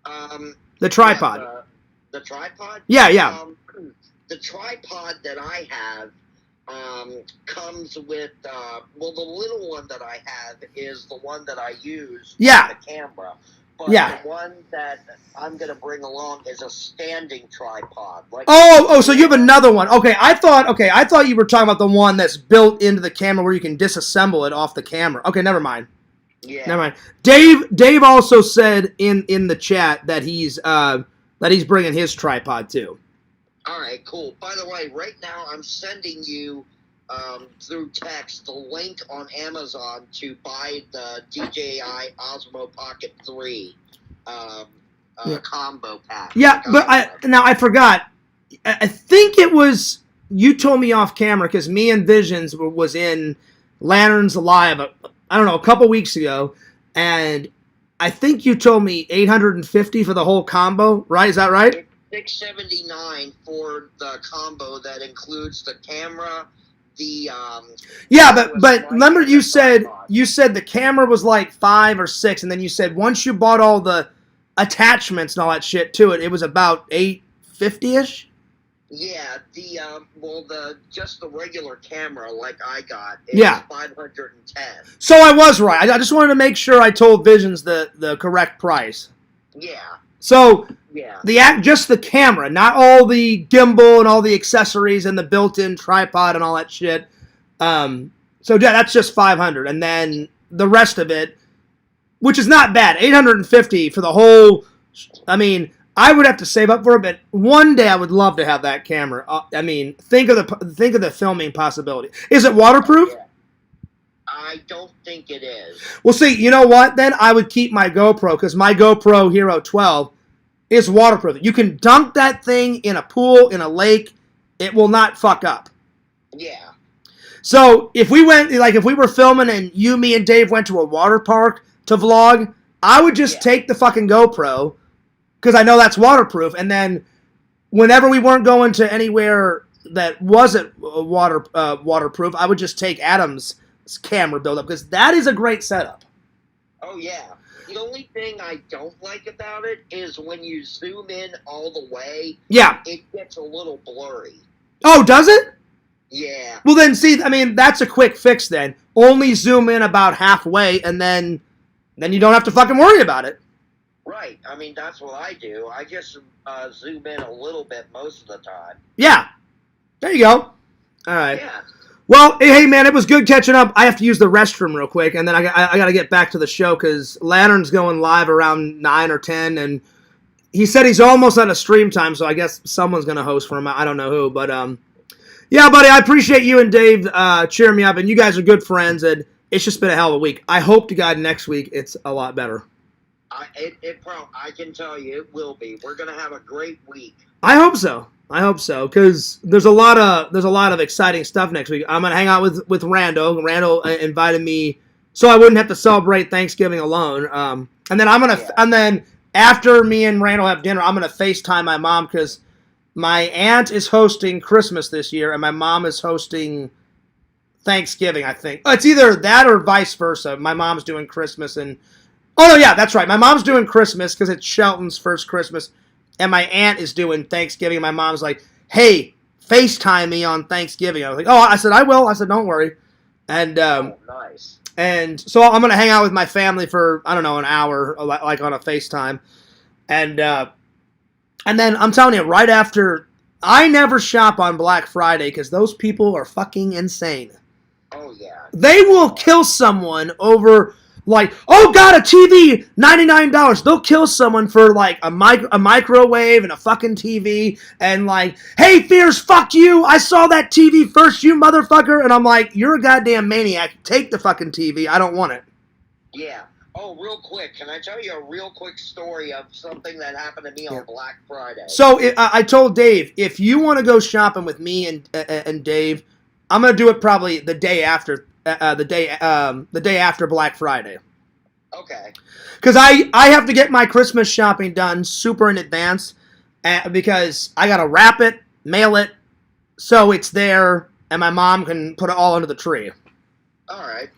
The tripod. Yeah, the tripod? Yeah. The tripod that I have comes with the little one that I have is the one that I use on the camera. But the one that I'm gonna bring along is a standing tripod. So you have another one. Okay, I thought you were talking about the one that's built into the camera where you can disassemble it off the camera. Okay, never mind. Yeah. Never mind. Dave also said in the chat that he's bringing his tripod too. All right, cool. By the way, right now I'm sending you through text the link on Amazon to buy the DJI Osmo Pocket 3 combo pack. Yeah, but I forgot. I think it was you told me off camera because me and Visions was in Lanterns Alive. I don't know, a couple weeks ago, and I think you told me $850 for the whole combo. Right? Is that right? It's $679 for the combo that includes the camera. But remember you said the camera was like $5 or $6, and then you said once you bought all the attachments and all that shit to it, it was about $850-ish. Yeah, just the regular camera like I got is $510. So I was right. I just wanted to make sure I told Visions the correct price. Yeah. So just the camera, not all the gimbal and all the accessories and the built-in tripod and all that shit. That's just $500, and then the rest of it, which is not bad, $850 for the whole. I mean, I would have to save up for it, but one day I would love to have that camera. Think of the filming possibility. Is it waterproof? Yeah. I don't think it is. Well, see, you know what? Then I would keep my GoPro, because my GoPro Hero 12 is waterproof. You can dunk that thing in a pool, in a lake. It will not fuck up. Yeah. So if we were filming and me and Dave went to a water park to vlog, I would just take the fucking GoPro, because I know that's waterproof, and then whenever we weren't going to anywhere that wasn't waterproof, I would just take Adam's camera build-up, because that is a great setup. Oh, yeah. The only thing I don't like about it is when you zoom in all the way, it gets a little blurry. Oh, does it? Yeah. Well, then, see, that's a quick fix then. Only zoom in about halfway, and then you don't have to fucking worry about it. Right. That's what I do. I just zoom in a little bit most of the time. Yeah. There you go. All right. Yeah. Well, hey, man, it was good catching up. I have to use the restroom real quick, and then I got to get back to the show because Lantern's going live around 9 or 10, and he said he's almost out of stream time, so I guess someone's going to host for him. I don't know who, but yeah, buddy, I appreciate you and Dave cheering me up, and you guys are good friends, and it's just been a hell of a week. I hope to God next week it's a lot better. I can tell you it will be. We're going to have a great week. I hope so. Because there's a lot of exciting stuff next week. I'm gonna hang out with Randall. Randall invited me so I wouldn't have to celebrate Thanksgiving alone. And then after me and Randall have dinner, I'm gonna FaceTime my mom because my aunt is hosting Christmas this year and my mom is hosting Thanksgiving. I think it's either that or vice versa. My mom's doing Christmas and no, yeah, that's right. My mom's doing Christmas because it's Shelton's first Christmas. And my aunt is doing Thanksgiving. My mom's like, hey, FaceTime me on Thanksgiving. I was like, I said, I will. I said, don't worry. And nice. And so I'm going to hang out with my family for, I don't know, an hour, like on a FaceTime. And then I'm telling you, right after, I never shop on Black Friday because those people are fucking insane. Oh, yeah. They will kill someone over... Like, oh God, a TV, $99. They'll kill someone for like a microwave and a fucking TV, and like, hey, Fierce, fuck you. I saw that TV first, you motherfucker. And I'm like, you're a goddamn maniac. Take the fucking TV. I don't want it. Yeah. Oh, real quick, can I tell you a real quick story of something that happened to me on Black Friday? So I told Dave, if you want to go shopping with me and Dave, I'm gonna do it probably the day after. The day after Black Friday. Okay. Because I have to get my Christmas shopping done super in advance because I gotta wrap it, mail it, so it's there, and my mom can put it all under the tree. All right.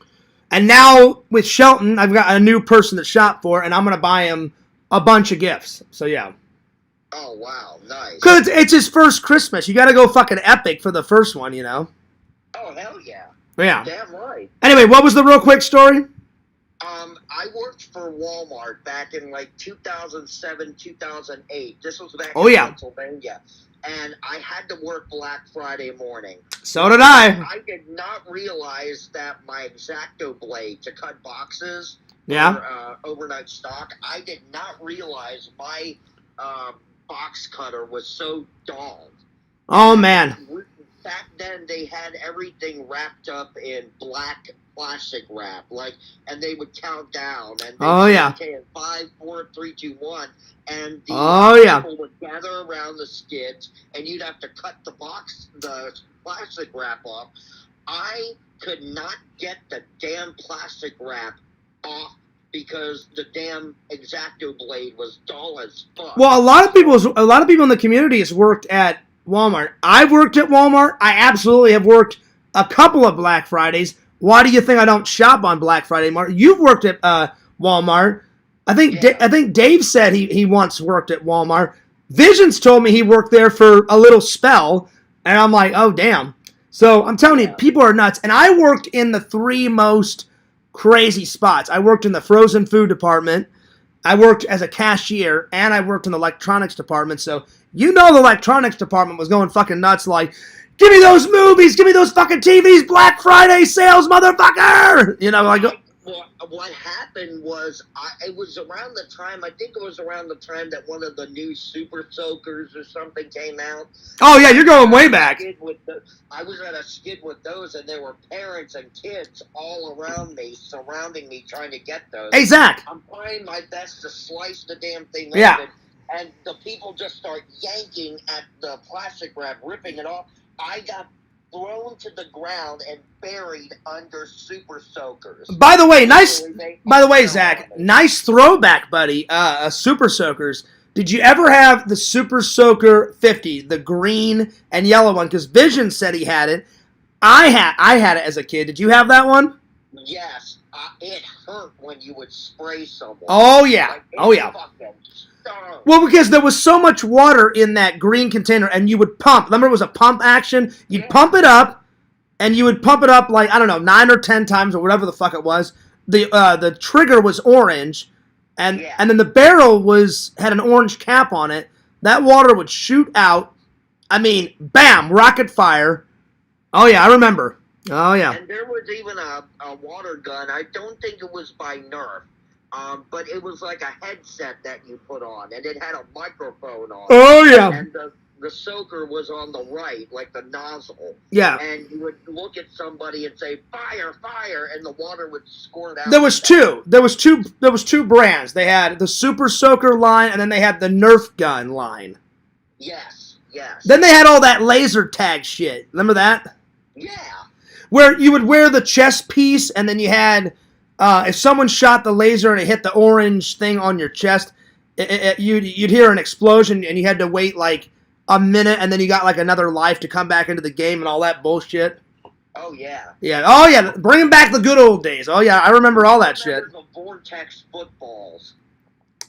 And now with Shelton, I've got a new person to shop for, and I'm gonna buy him a bunch of gifts. So yeah. Oh wow, nice. Because it's his first Christmas. You gotta go fucking epic for the first one, you know. Oh hell yeah. Yeah. Damn right. Anyway, what was the real quick story? I worked for Walmart back in like 2007, 2008. This was back in Pennsylvania. And I had to work Black Friday morning. So did I. I did not realize that my X-Acto blade to cut boxes for overnight stock, I did not realize my box cutter was so dull. Oh, man. Back then, they had everything wrapped up in black plastic wrap, and they would count down, and they in 5, 4, 3, 2, 1, and the people would gather around the skids, and you'd have to cut the plastic wrap off. I could not get the damn plastic wrap off because the damn X-Acto blade was dull as fuck. Well, a lot of people in the community has worked at Walmart. I've worked at Walmart. I absolutely have worked a couple of Black Fridays. Why do you think I don't shop on Black Friday, Mark? You've worked at Walmart. I think Dave said he once worked at Walmart. Visions told me he worked there for a little spell, and I'm like, oh damn. So I'm telling you, people are nuts. And I worked in the 3 most crazy spots. I worked in the frozen food department. I worked as a cashier, and I worked in the electronics department. So you know the electronics department was going fucking nuts like, give me those movies, give me those fucking TVs, Black Friday sales, motherfucker! You know, like... What happened was, it was around the time, I think it was around the time that one of the new Super Soakers or something came out. Oh yeah, you're going way back. I was at a skid with those, and there were parents and kids all around me, surrounding me, trying to get those. Hey, Zach! I'm trying my best to slice the damn thing open, and the people just start yanking at the plastic wrap, ripping it off. I got thrown to the ground and buried under Super Soakers. By the way, Zach, nice throwback, buddy. Super Soakers. Did you ever have the Super Soaker 50, the green and yellow one? Because Vision said he had it. I had it as a kid. Did you have that one? Yes. It hurt when you would spray someone. Oh yeah. Well, because there was so much water in that green container, and you would pump. Remember, it was a pump action. You'd pump it up, and you would pump it up like, I don't know, 9 or 10 times or whatever the fuck it was. The trigger was orange, and then the barrel had an orange cap on it. That water would shoot out. I mean, bam, rocket fire. Oh yeah, I remember. Oh yeah. And there was even a water gun. I don't think it was by Nerf. But it was like a headset that you put on, and it had a microphone on it. Oh yeah. And the soaker was on the right, like the nozzle. Yeah. And you would look at somebody and say, fire, fire, and the water would squirt out. There was two. There was two brands. They had the Super Soaker line, and then they had the Nerf gun line. Yes, yes. Then they had all that laser tag shit. Remember that? Yeah. Where you would wear the chest piece, and then you had, if someone shot the laser and it hit the orange thing on your chest, you'd hear an explosion, and you had to wait like a minute, and then you got like another life to come back into the game and all that bullshit. Oh, yeah. Yeah. Oh, yeah. Bringing back the good old days. Oh, yeah. I remember all that shit. The Vortex footballs.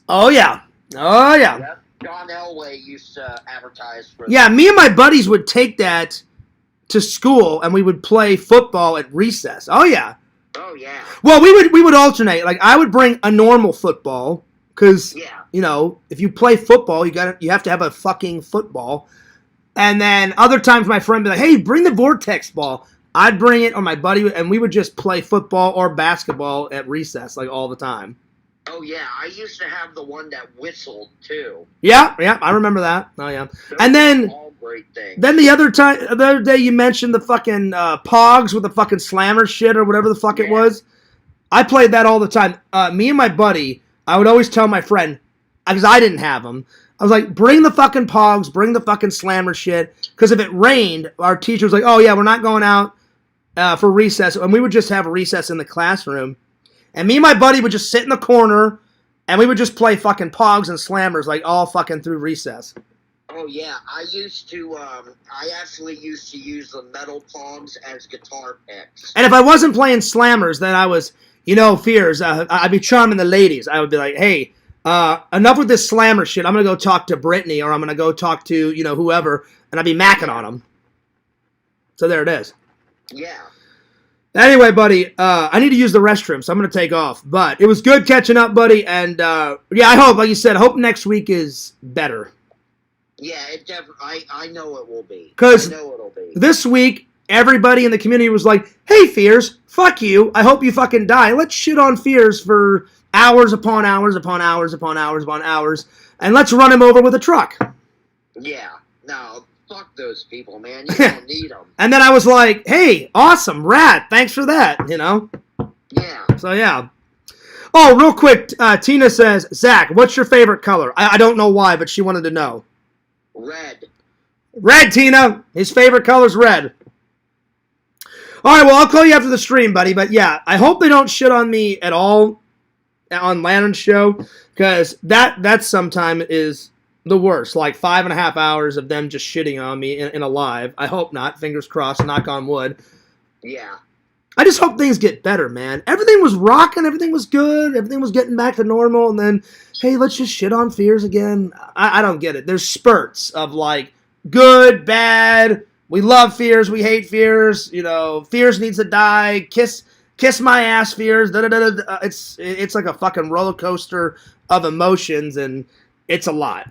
Oh, yeah. Oh, yeah. Yep. John Elway used to advertise for Yeah, me and my buddies would take that to school, and we would play football at recess. Oh, yeah. Oh, yeah. Well, we would alternate. Like, I would bring a normal football, because, Yeah. you know, if you play football, you have to have a fucking football. And then other times my friend would be like, hey, bring the Vortex ball. I'd bring it, or my buddy, and we would just play football or basketball at recess, like, all the time. Oh, yeah. I used to have the one that whistled, too. Yeah, I remember that. Oh, yeah. Those And then, were all great things. then the other day you mentioned the fucking Pogs with the fucking slammer shit or whatever the fuck it was. I played that all the time. Me and my buddy, I would always tell my friend, because I didn't have them, I was like, bring the fucking Pogs, bring the fucking slammer shit, because if it rained, our teacher was like, oh yeah, we're not going out for recess, and we would just have a recess in the classroom, and me and my buddy would just sit in the corner, and we would just play fucking Pogs and slammers, like, all fucking through recess. Oh, yeah. I actually used to use the metal Pogs as guitar picks. And if I wasn't playing slammers, then I was, Fears, I'd be charming the ladies. I would be like, hey, enough with this slammer shit. I'm going to go talk to Brittany, or I'm going to go talk to, whoever, and I'd be macking on them. So there it is. Yeah. Anyway, buddy, I need to use the restroom, so I'm going to take off. But it was good catching up, buddy, and, I hope, like you said, I hope next week is better. Yeah, it definitely. I know it will be. Because I know it'll be. this week, everybody in the community was like, hey, Fears, fuck you. I hope you fucking die. Let's shit on Fears for hours upon hours upon hours upon hours upon hours, and let's run him over with a truck. Yeah. No, fuck those people, man. You don't need them. And then I was like, hey, awesome, rad, thanks for that, Yeah. So, yeah. Oh, real quick, Tina says, Zach, what's your favorite color? I don't know why, but she wanted to know. Red. Red, Tina. His favorite color's red. All right, well, I'll call you after the stream, buddy. But, yeah, I hope they don't shit on me at all on Lannon's show, because that sometime is the worst. Like 5.5 hours of them just shitting on me in a live. I hope not. Fingers crossed. Knock on wood. Yeah. I just hope things get better, man. Everything was rocking. Everything was good. Everything was getting back to normal. And then, hey, let's just shit on Fears again. I don't get it. There's spurts of, like, good, bad. We love Fears. We hate Fears. Fears needs to die. Kiss my ass, Fears. It's like a fucking roller coaster of emotions, and it's a lot.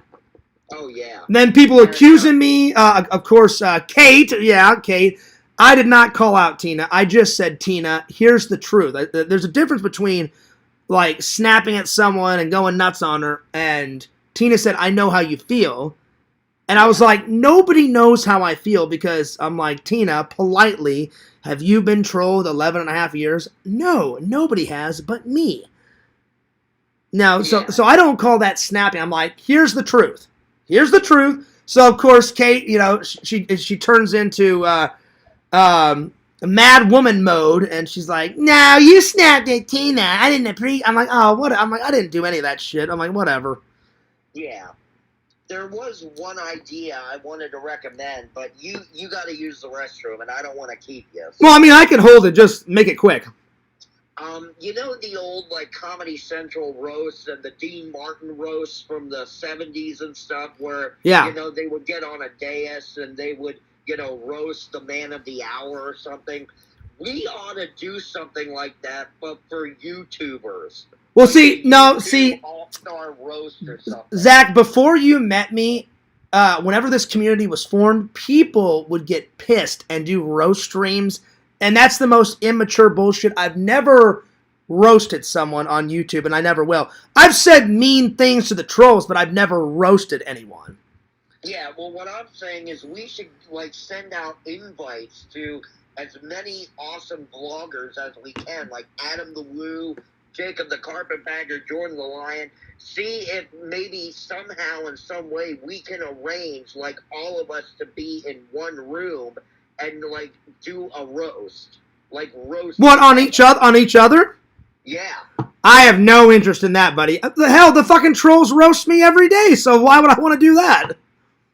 Oh, yeah. And then people accusing me. Of course, Kate. Yeah, Kate. I did not call out Tina. I just said, Tina, here's the truth. There's a difference between, like, snapping at someone and going nuts on her, and Tina said, I know how you feel. And I was like, nobody knows how I feel, because I'm like, Tina, politely, have you been trolled 11 and a half years? No, nobody has but me. Now, so I don't call that snapping. I'm like, here's the truth. Here's the truth. So, of course, Kate, she turns into mad woman mode, and she's like, no, you snapped at Tina. I didn't appreciate. I'm like, oh, what? I'm like, I didn't do any of that shit. I'm like, whatever. Yeah. There was one idea I wanted to recommend, but you got to use the restroom, and I don't want to keep you. Well, I mean, I can hold it. Just make it quick. You know the old, like, Comedy Central roasts and the Dean Martin roasts from the 70s and stuff, where, they would get on a dais and they would, roast the man of the hour or something. We ought to do something like that, but for YouTubers. Well, see, all-star roast or something. Zach, before you met me, whenever this community was formed, people would get pissed and do roast streams And that's the most immature bullshit. I've never roasted someone on YouTube, and I never will. I've said mean things to the trolls, but I've never roasted anyone. Yeah, well, what I'm saying is we should, like, send out invites to as many awesome vloggers as we can, like Adam the Woo, Jacob the Carpetbagger, Jordan the Lion. See if maybe somehow in some way we can arrange, like, all of us to be in one room and, like, do a roast. Like, roast. What, on each other? On each other? Yeah. I have no interest in that, buddy. The hell, the fucking trolls roast me every day, so why would I want to do that?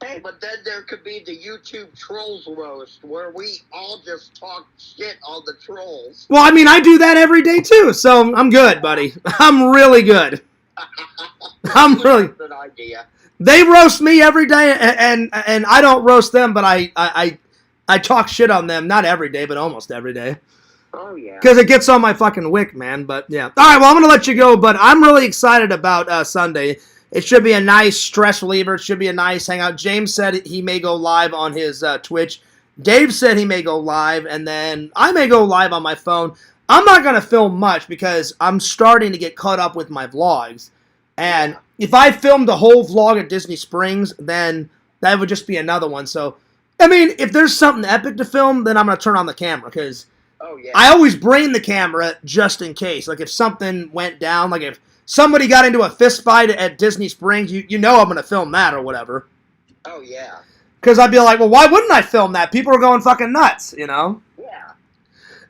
Hey, but then there could be the YouTube Trolls Roast, where we all just talk shit on the trolls. Well, I mean, I do that every day, too, so I'm good, buddy. I'm really good. I'm really... That's an idea. They roast me every day, and I don't roast them, but I talk shit on them, not every day, but almost every day. Oh, yeah. Because it gets on my fucking wick, man, but yeah. All right, well, I'm going to let you go, but I'm really excited about Sunday. It should be a nice stress reliever. It should be a nice hangout. James said he may go live on his Twitch. Dave said he may go live, and then I may go live on my phone. I'm not going to film much because I'm starting to get caught up with my vlogs. And if I filmed the whole vlog at Disney Springs, then that would just be another one. So, I mean, if there's something epic to film, then I'm going to turn on the camera because I always bring the camera just in case. Like, if something went down, like if somebody got into a fist fight at Disney Springs, you know I'm going to film that or whatever. Oh, yeah. Because I'd be like, well, why wouldn't I film that? People are going fucking nuts, you know? Yeah.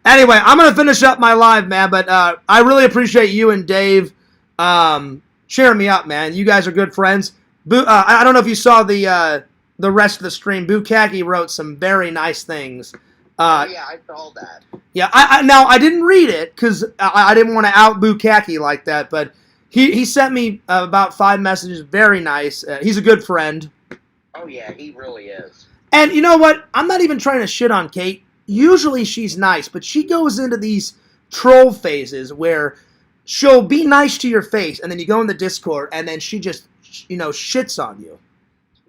Anyway, I'm going to finish up my live, man, but I really appreciate you and Dave cheering me up, man. You guys are good friends. I don't know if you saw the rest of the stream. Bukaki wrote some very nice things. Yeah, I saw that. Yeah, now I didn't read it because I didn't want to out Bukaki like that, but he sent me about 5 messages. Very nice. He's a good friend. Oh, yeah, he really is. And you know what? I'm not even trying to shit on Kate. Usually she's nice, but she goes into these troll phases where she'll be nice to your face, and then you go in the Discord, and then she just, shits on you.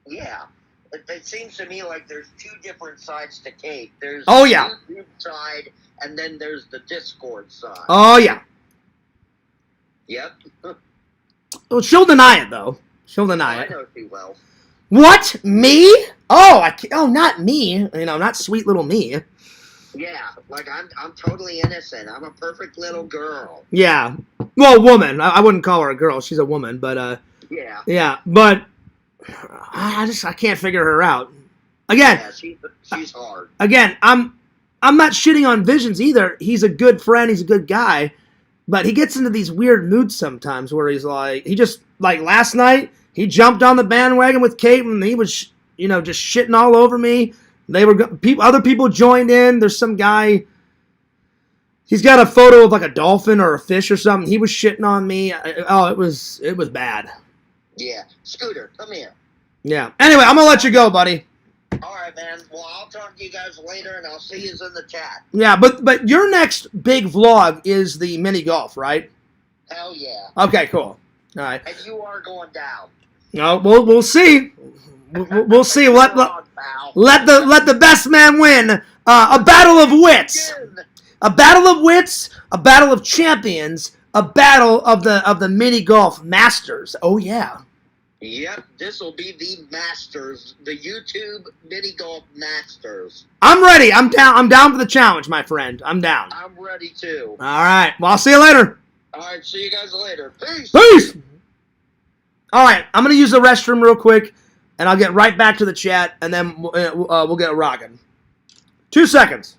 Yeah. It seems to me like there's 2 different sides to Kate. There's the YouTube side, and then there's the Discord side. Oh, yeah. Yep. Well, she'll deny it, though. She'll deny it. I know she will. What? Me? Oh, not me. Not sweet little me. Yeah, like I'm totally innocent. I'm a perfect little girl. Yeah. Well, woman. I wouldn't call her a girl. She's a woman, but yeah. Yeah, but I can't figure her out. Again, yeah, she's hard. Again, I'm not shitting on Visions either. He's a good friend. He's a good guy, but he gets into these weird moods sometimes where he's like, last night he jumped on the bandwagon with Kate and he was, just shitting all over me. Other people joined in. There's some guy. He's got a photo of like a dolphin or a fish or something. He was shitting on me. It was bad. Yeah. Scooter, come here. Yeah. Anyway, I'm going to let you go, buddy. All right, man. Well, I'll talk to you guys later, and I'll see you in the chat. Yeah, but your next big vlog is the mini golf, right? Hell yeah. Okay, cool. All right. And you are going down. No, we'll see. We'll see. Let the best man win. A battle of wits. A battle of wits. A battle of champions. A battle of the mini golf masters. Oh yeah. Yep, this will be the Masters, the YouTube Mini Golf Masters. I'm ready. I'm down. I'm down for the challenge, my friend. I'm down. I'm ready too. All right. Well, I'll see you later. All right. See you guys later. Peace. Peace. All right. I'm gonna use the restroom real quick, and I'll get right back to the chat, and then we'll get rocking. 2 seconds.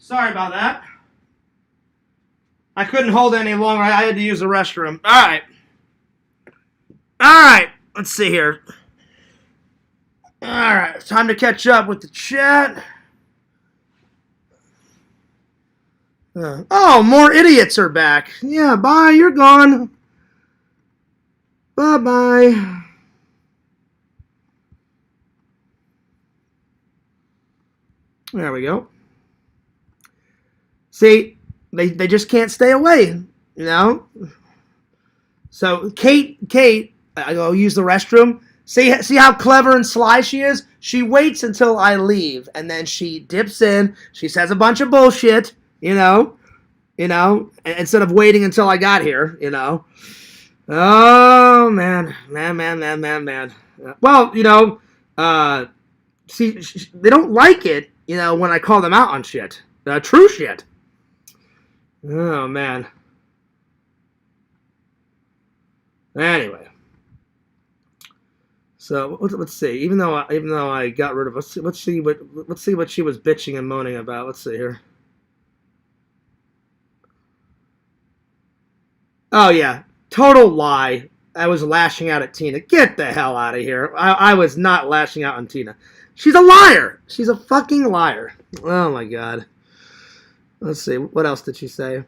Sorry about that. I couldn't hold it any longer. I had to use the restroom. All right. All right. Let's see here. All right. Time to catch up with the chat. Oh, more idiots are back. Yeah, bye. You're gone. Bye-bye. There we go. See, they just can't stay away, you know? So Kate, I go use the restroom. See how clever and sly she is? She waits until I leave, and then she dips in. She says a bunch of bullshit, you know, instead of waiting until I got here, you know. Oh, man. Well, you know, see, they don't like it, you know, when I call them out on shit. True shit. Oh, man. Anyway. So let's see. Even though I got rid of, let's see what she was bitching and moaning about. Let's see here. Oh yeah, total lie. I was lashing out at Tina. Get the hell out of here. I was not lashing out on Tina. She's a liar. She's a fucking liar. Oh my god. Let's see. What else did she say?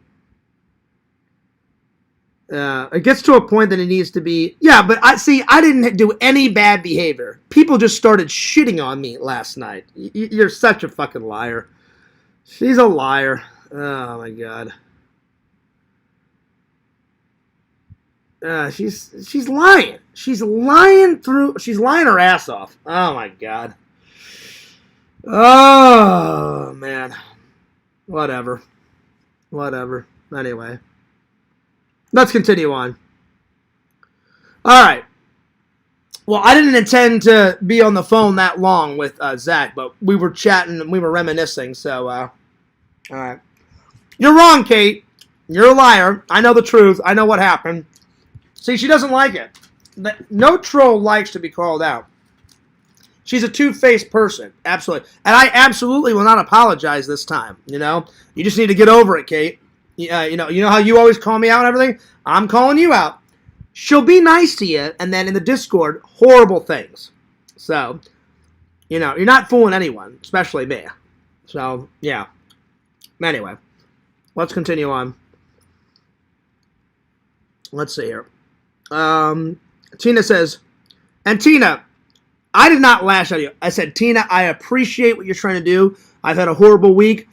It gets to a point that it needs to be... Yeah, but I didn't do any bad behavior. People just started shitting on me last night. You're such a fucking liar. She's a liar. Oh, my God. She's lying. She's lying her ass off. Oh, my God. Oh, man. Whatever. Anyway. Let's continue on. All right. Well, I didn't intend to be on the phone that long with Zach, but we were chatting and we were reminiscing, so, all right. You're wrong, Kate. You're a liar. I know the truth. I know what happened. See, she doesn't like it. No troll likes to be called out. She's a two-faced person. Absolutely. And I absolutely will not apologize this time, you know? You just need to get over it, Kate. You know how you always call me out and everything? I'm calling you out. She'll be nice to you, and then in the Discord, horrible things. So, you know, you're not fooling anyone, especially me. So, yeah. Anyway, let's continue on. Let's see here. Tina says, and Tina, I did not lash at you. I said, Tina, I appreciate what you're trying to do. I've had a horrible week.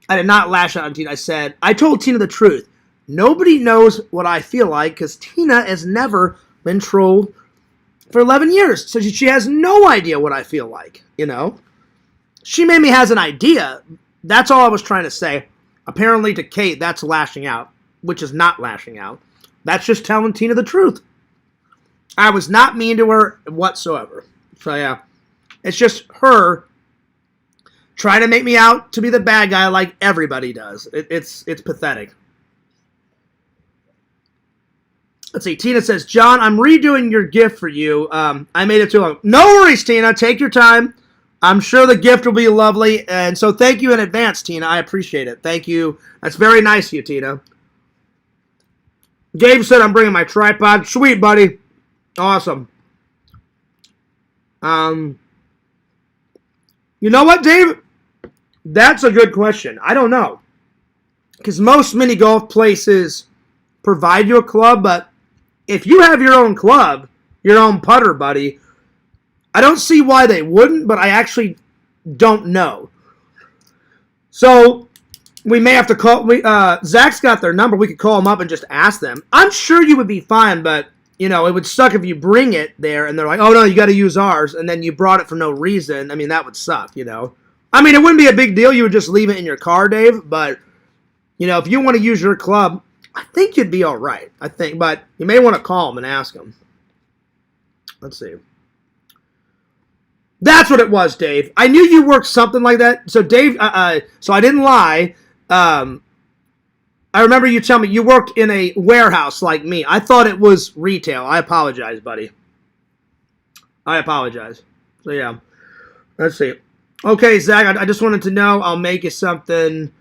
I did not lash out on Tina. I told Tina the truth. Nobody knows what I feel like because Tina has never been trolled for 11 years. So she has no idea what I feel like, you know. She maybe has an idea. That's all I was trying to say. Apparently to Kate, that's lashing out, which is not lashing out. That's just telling Tina the truth. I was not mean to her whatsoever. So yeah, it's just her trying to make me out to be the bad guy like everybody does. It's pathetic. Let's see. Tina says, John, I'm redoing your gift for you. I made it too long. No worries, Tina. Take your time. I'm sure the gift will be lovely. And so thank you in advance, Tina. I appreciate it. Thank you. That's very nice of you, Tina. Gabe said I'm bringing my tripod. Sweet, buddy. Awesome. You know what, Dave? That's a good question. I don't know. Because most mini golf places provide you a club, but if you have your own club, your own putter, buddy, I don't see why they wouldn't, but I actually don't know. So we may have to call. Zach's got their number. We could call them up and just ask them. I'm sure you would be fine, but you know, it would suck if you bring it there and they're like, oh no, you got to use ours, and then you brought it for no reason. I mean, that would suck, you know. I mean, it wouldn't be a big deal. You would just leave it in your car, Dave. But, you know, if you want to use your club, I think you'd be all right. I think. But you may want to call them and ask them. Let's see. That's what it was, Dave. I knew you worked something like that. So, Dave, so I didn't lie. I remember you telling me you worked in a warehouse like me. I thought it was retail. I apologize, buddy. I apologize. So, yeah. Let's see. Okay, Zach, I just wanted to know. I'll make you something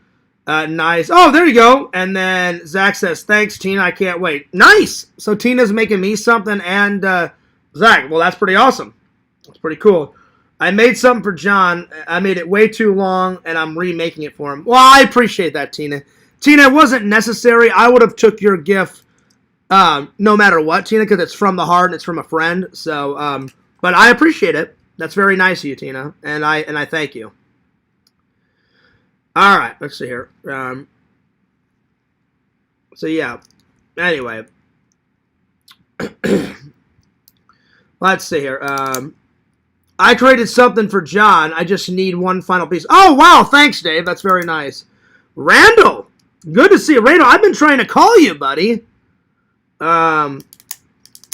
nice. Oh, there you go. And then Zach says, thanks, Tina. I can't wait. Nice. So Tina's making me something and Zach. Well, that's pretty awesome. That's pretty cool. I made something for John. I made it way too long, and I'm remaking it for him. Well, I appreciate that, Tina. Tina, it wasn't necessary. I would have took your gift no matter what, Tina, because it's from the heart and it's from a friend. So, but I appreciate it. That's very nice of you, Tina, and I thank you. All right, let's see here. So yeah. Anyway, let's see here. I traded something for John. I just need one final piece. Oh wow, thanks, Dave. That's very nice. Randall, good to see you, Randall. I've been trying to call you, buddy. Because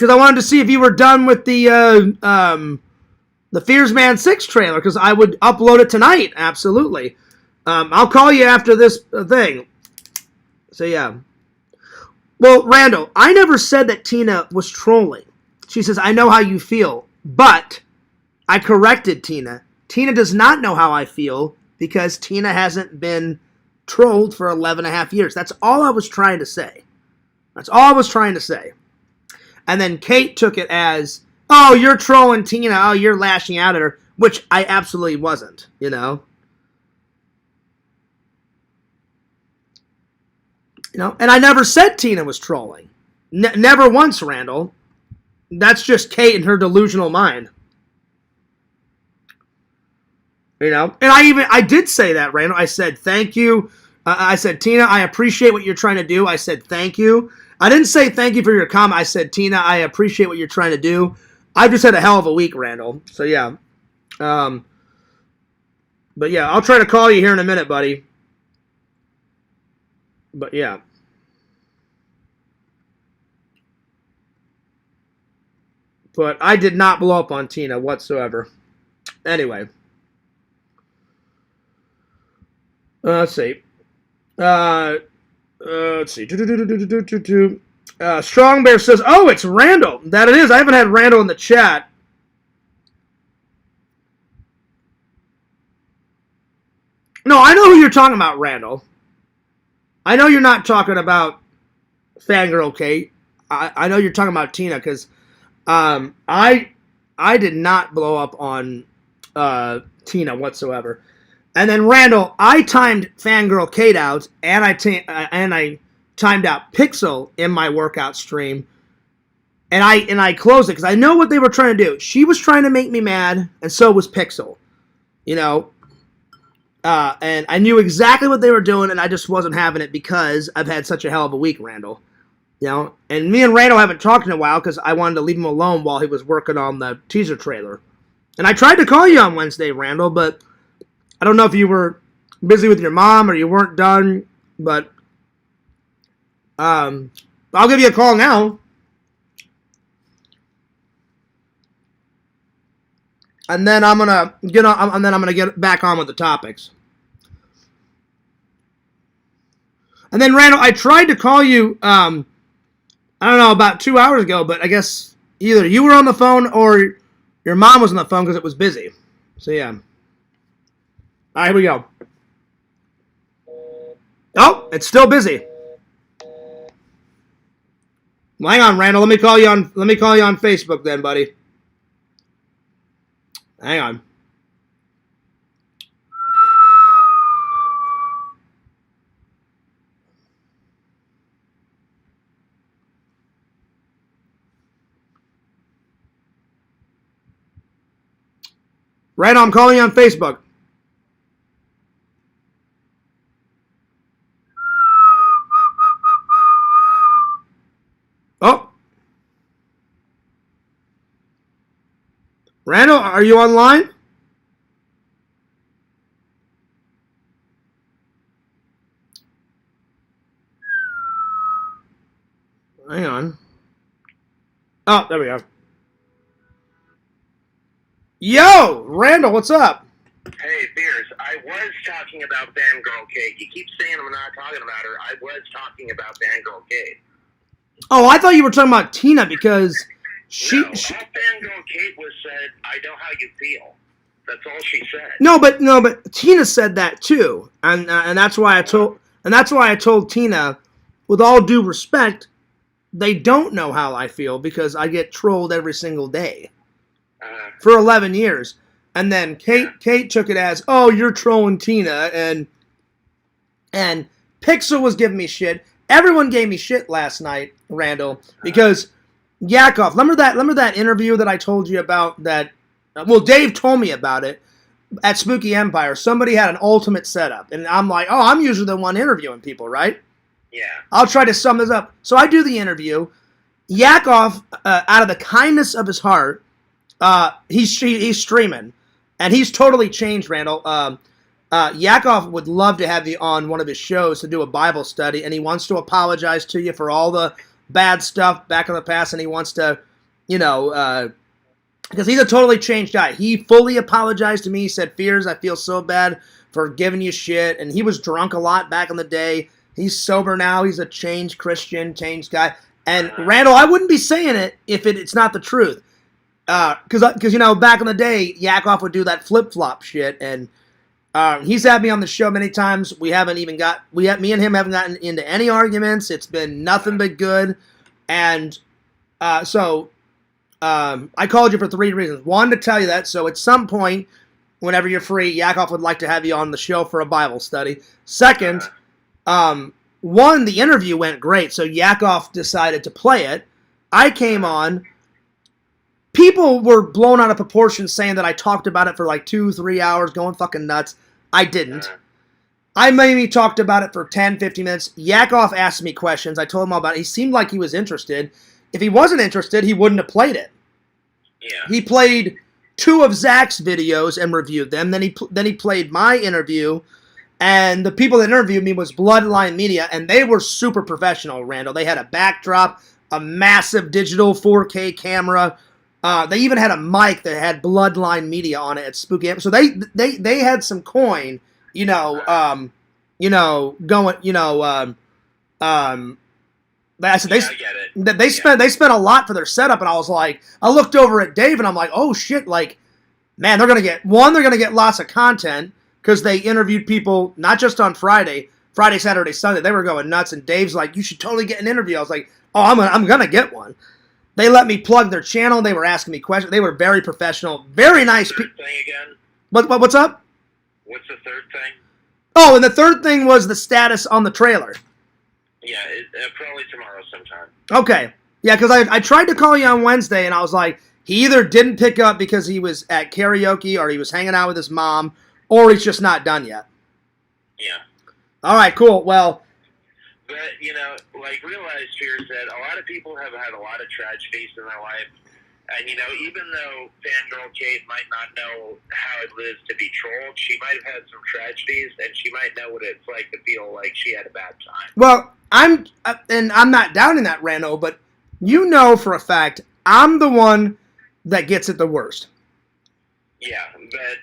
I wanted to see if you were done with the Fears Man 6 trailer, because I would upload it tonight. Absolutely. I'll call you after this thing. So, yeah. Well, Randall, I never said that Tina was trolling. She says, I know how you feel. But I corrected Tina. Tina does not know how I feel because Tina hasn't been trolled for 11 and a half years. That's all I was trying to say. That's all I was trying to say. And then Kate took it as, oh, you're trolling Tina. Oh, you're lashing out at her, which I absolutely wasn't, you know. You know, and I never said Tina was trolling. Never once, Randall. That's just Kate and her delusional mind. You know, and I did say that, Randall. I said, thank you. I said, Tina, I appreciate what you're trying to do. I said, thank you. I didn't say thank you for your comment. I said, Tina, I appreciate what you're trying to do. I just had a hell of a week, Randall. So, yeah. But, yeah, I'll try to call you here in a minute, buddy. But, yeah. But I did not blow up on Tina whatsoever. Anyway. Let's see. Let's see. Strong Bear says, oh, it's Randall. That it is. I haven't had Randall in the chat. No, I know who you're talking about, Randall. I know you're not talking about Fangirl Kate. I know you're talking about Tina, because I did not blow up on Tina whatsoever. And then Randall, I timed Fangirl Kate out, and I timed out Pixel in my workout stream, and I closed it because I know what they were trying to do. She was trying to make me mad, and so was Pixel, you know. And I knew exactly what they were doing, and I just wasn't having it because I've had such a hell of a week, Randall. You know, and me and Randall haven't talked in a while because I wanted to leave him alone while he was working on the teaser trailer. And I tried to call you on Wednesday, Randall, but I don't know if you were busy with your mom or you weren't done, but I'll give you a call now. And then I'm gonna get back on with the topics. And then Randall, I tried to call you I don't know, about 2 hours ago, but I guess either you were on the phone or your mom was on the phone because it was busy. So yeah. All right, here we go. Oh, it's still busy. Well, hang on, Randall. Let me call you on Facebook then, buddy. Hang on. Randall, I'm calling you on Facebook. Oh. Randall, are you online? Hang on. Oh, there we go. Yo, Randall, what's up? Hey, Beers, I was talking about Fangirl Kate. You keep saying I'm not talking about her. I was talking about Fangirl Kate. Oh, I thought you were talking about Tina because No, all Fangirl Kate was said, I know how you feel. That's all she said. No, but Tina said that too, and that's why I told Tina, with all due respect, they don't know how I feel because I get trolled every single day for 11 years, and then Kate took it as, oh, you're trolling Tina, and Pixel was giving me shit. Everyone gave me shit last night, Randall, because Yakov. Remember that interview that I told you about? That Dave told me about it at Spooky Empire. Somebody had an ultimate setup, and I'm like, oh, I'm usually the one interviewing people, right? Yeah. I'll try to sum this up. So I do the interview. Yakov, out of the kindness of his heart, he's streaming, and he's totally changed, Randall. Yakov would love to have you on one of his shows to do a Bible study, and he wants to apologize to you for all the bad stuff back in the past, and he wants to, because he's a totally changed guy. He fully apologized to me. He said, Fears, I feel so bad for giving you shit, and he was drunk a lot back in the day. He's sober now. He's a changed Christian, changed guy. And Randall, I wouldn't be saying it if it's not the truth. Because back in the day, Yakov would do that flip-flop shit, and he's had me on the show many times. Me and him haven't gotten into any arguments. It's been nothing but good. And so I called you for 3 reasons. One, to tell you that. So at some point, whenever you're free, Yakov would like to have you on the show for a Bible study. Second, one, the interview went great, so Yakov decided to play it. I came on. People were blown out of proportion saying that I talked about it for like 2-3 hours, going fucking nuts. I didn't. I maybe talked about it for 10, 15 minutes. Yakov asked me questions. I told him all about it. He seemed like he was interested. If he wasn't interested, he wouldn't have played it. Yeah. He played 2 of Zach's videos and reviewed them. Then he played my interview. And the people that interviewed me was Bloodline Media, and they were super professional, Randall. They had a backdrop, a massive digital 4K camera. They even had a mic that had Bloodline Media on it at Spooky. So they had some coin, going, they spent a lot for their setup, and I was like, I looked over at Dave, and I'm like, oh shit, like, man, they're gonna get lots of content. Because they interviewed people, not just on Friday, Saturday, Sunday. They were going nuts, and Dave's like, you should totally get an interview. I was like, oh, I'm going to get one. They let me plug their channel. They were asking me questions. They were very professional, very nice people. Thing again? What's up? What's the third thing? Oh, and the third thing was the status on the trailer. Yeah, probably tomorrow sometime. Okay. Yeah, because I tried to call you on Wednesday, and I was like, he either didn't pick up because he was at karaoke or he was hanging out with his mom, or he's just not done yet. Yeah. All right, cool. Well. But, realize, Fears, that a lot of people have had a lot of tragedies in their life. And, even though Fangirl Kate might not know how it is to be trolled, she might have had some tragedies, and she might know what it's like to feel like she had a bad time. Well, I'm not doubting that, Randall, but you know for a fact I'm the one that gets it the worst. Yeah, but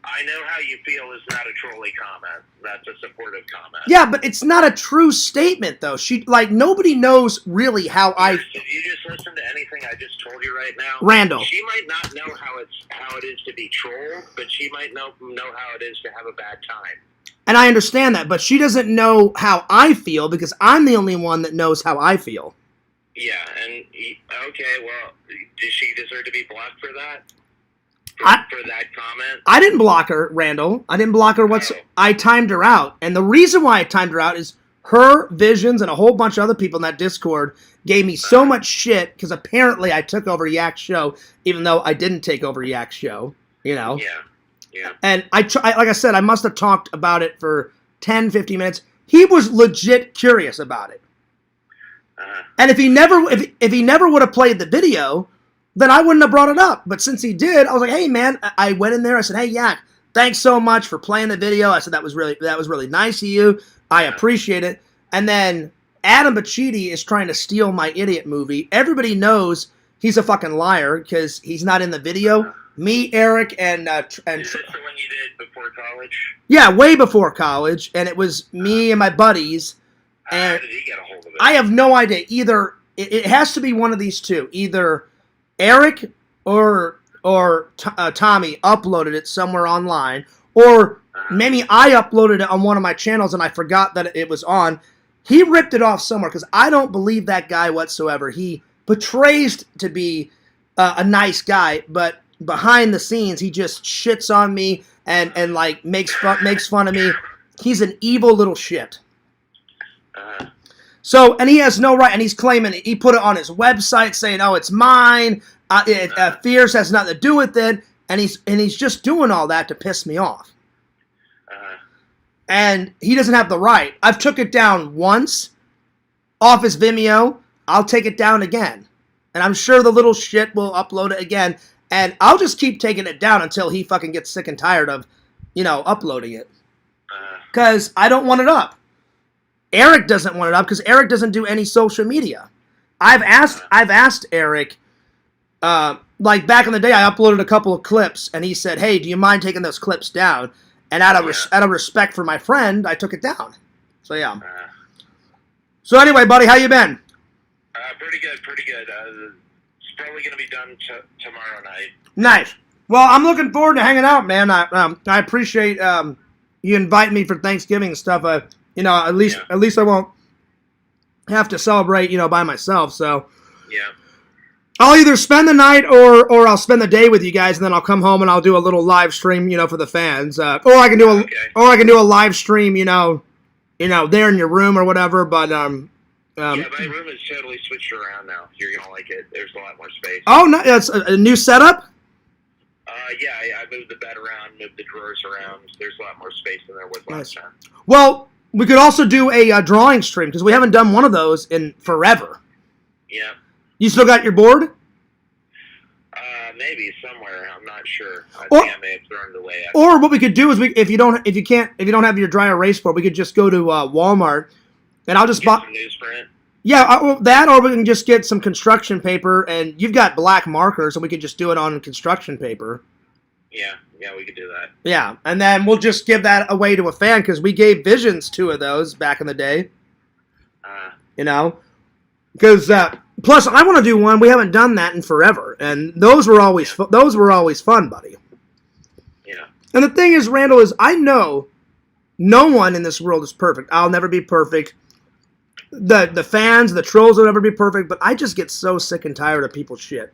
I know how you feel is not a trolly comment. That's a supportive comment. Yeah, but it's not a true statement, though. Nobody knows really how I... Did you just listen to anything I just told you right now? Randall. She might not know how it is to be trolled, but she might know how it is to have a bad time. And I understand that, but she doesn't know how I feel because I'm the only one that knows how I feel. Yeah, and okay, well, does she deserve to be blocked for that? For that comment? I didn't block her, Randall. I didn't block her. I timed her out. And the reason why I timed her out is her visions and a whole bunch of other people in that Discord gave me so much shit because apparently I took over Yak's show, even though I didn't take over Yak's show, Yeah. And like I said, I must have talked about it for 10, 15 minutes. He was legit curious about it. And if he never would have played the video, then I wouldn't have brought it up. But since he did, I was like, hey, man, I went in there. I said, hey, Yak, thanks so much for playing the video. I said, that was really nice of you. I appreciate it. And then Adam Bacchidi is trying to steal my idiot movie. Everybody knows he's a fucking liar because he's not in the video. Me, Eric, and... Is this the one you did before college? Yeah, way before college. And it was me and my buddies. How did he get a hold of it? I have no idea. Either... It has to be one of these two. Either... Eric or or Tommy uploaded it somewhere online, or maybe I uploaded it on one of my channels and I forgot that it was on. He ripped it off somewhere because I don't believe that guy whatsoever. He portrays to be a nice guy, but behind the scenes he just shits on me and like makes fun of me. He's an evil little shit. So, and he has no right, and he's claiming he put it on his website saying, "Oh, it's mine. Fierce has nothing to do with it," and he's just doing all that to piss me off. And he doesn't have the right. I've took it down once off his Vimeo. I'll take it down again, and I'm sure the little shit will upload it again, and I'll just keep taking it down until he fucking gets sick and tired of, uploading it, because I don't want it up. Eric doesn't want it up because Eric doesn't do any social media. I've asked Eric, like back in the day, I uploaded a couple of clips, and he said, "Hey, do you mind taking those clips down?" And out of respect for my friend, I took it down. So yeah. So anyway, buddy, how you been? Pretty good. It's probably gonna be done tomorrow night. Nice. Well, I'm looking forward to hanging out, man. I appreciate you inviting me for Thanksgiving and stuff. At least I won't have to celebrate, by myself. So yeah, I'll either spend the night or I'll spend the day with you guys, and then I'll come home and I'll do a little live stream, for the fans. Or I can do a live stream, there in your room or whatever. But yeah, my room is totally switched around now. You're gonna like it. There's a lot more space. Oh, no, it's a new setup. Yeah, I moved the bed around, moved the drawers around. There's a lot more space than there was last time. Well, we could also do a drawing stream because we haven't done one of those in forever. Yeah. You still got your board? Maybe somewhere. I'm not sure. I think I may have thrown it away. Or what we could do is if you don't have your dry erase board, we could just go to Walmart and I'll just buy some newsprint. Yeah, that, or we can just get some construction paper, and you've got black markers, and we could just do it on construction paper. Yeah, we could do that. Yeah, and then we'll just give that away to a fan, because we gave Visions 2 of those back in the day. Because plus I want to do one. We haven't done that in forever, and those were always fun, buddy. Yeah. And the thing is, Randall, is I know no one in this world is perfect. I'll never be perfect. The fans, the trolls will never be perfect, but I just get so sick and tired of people's shit.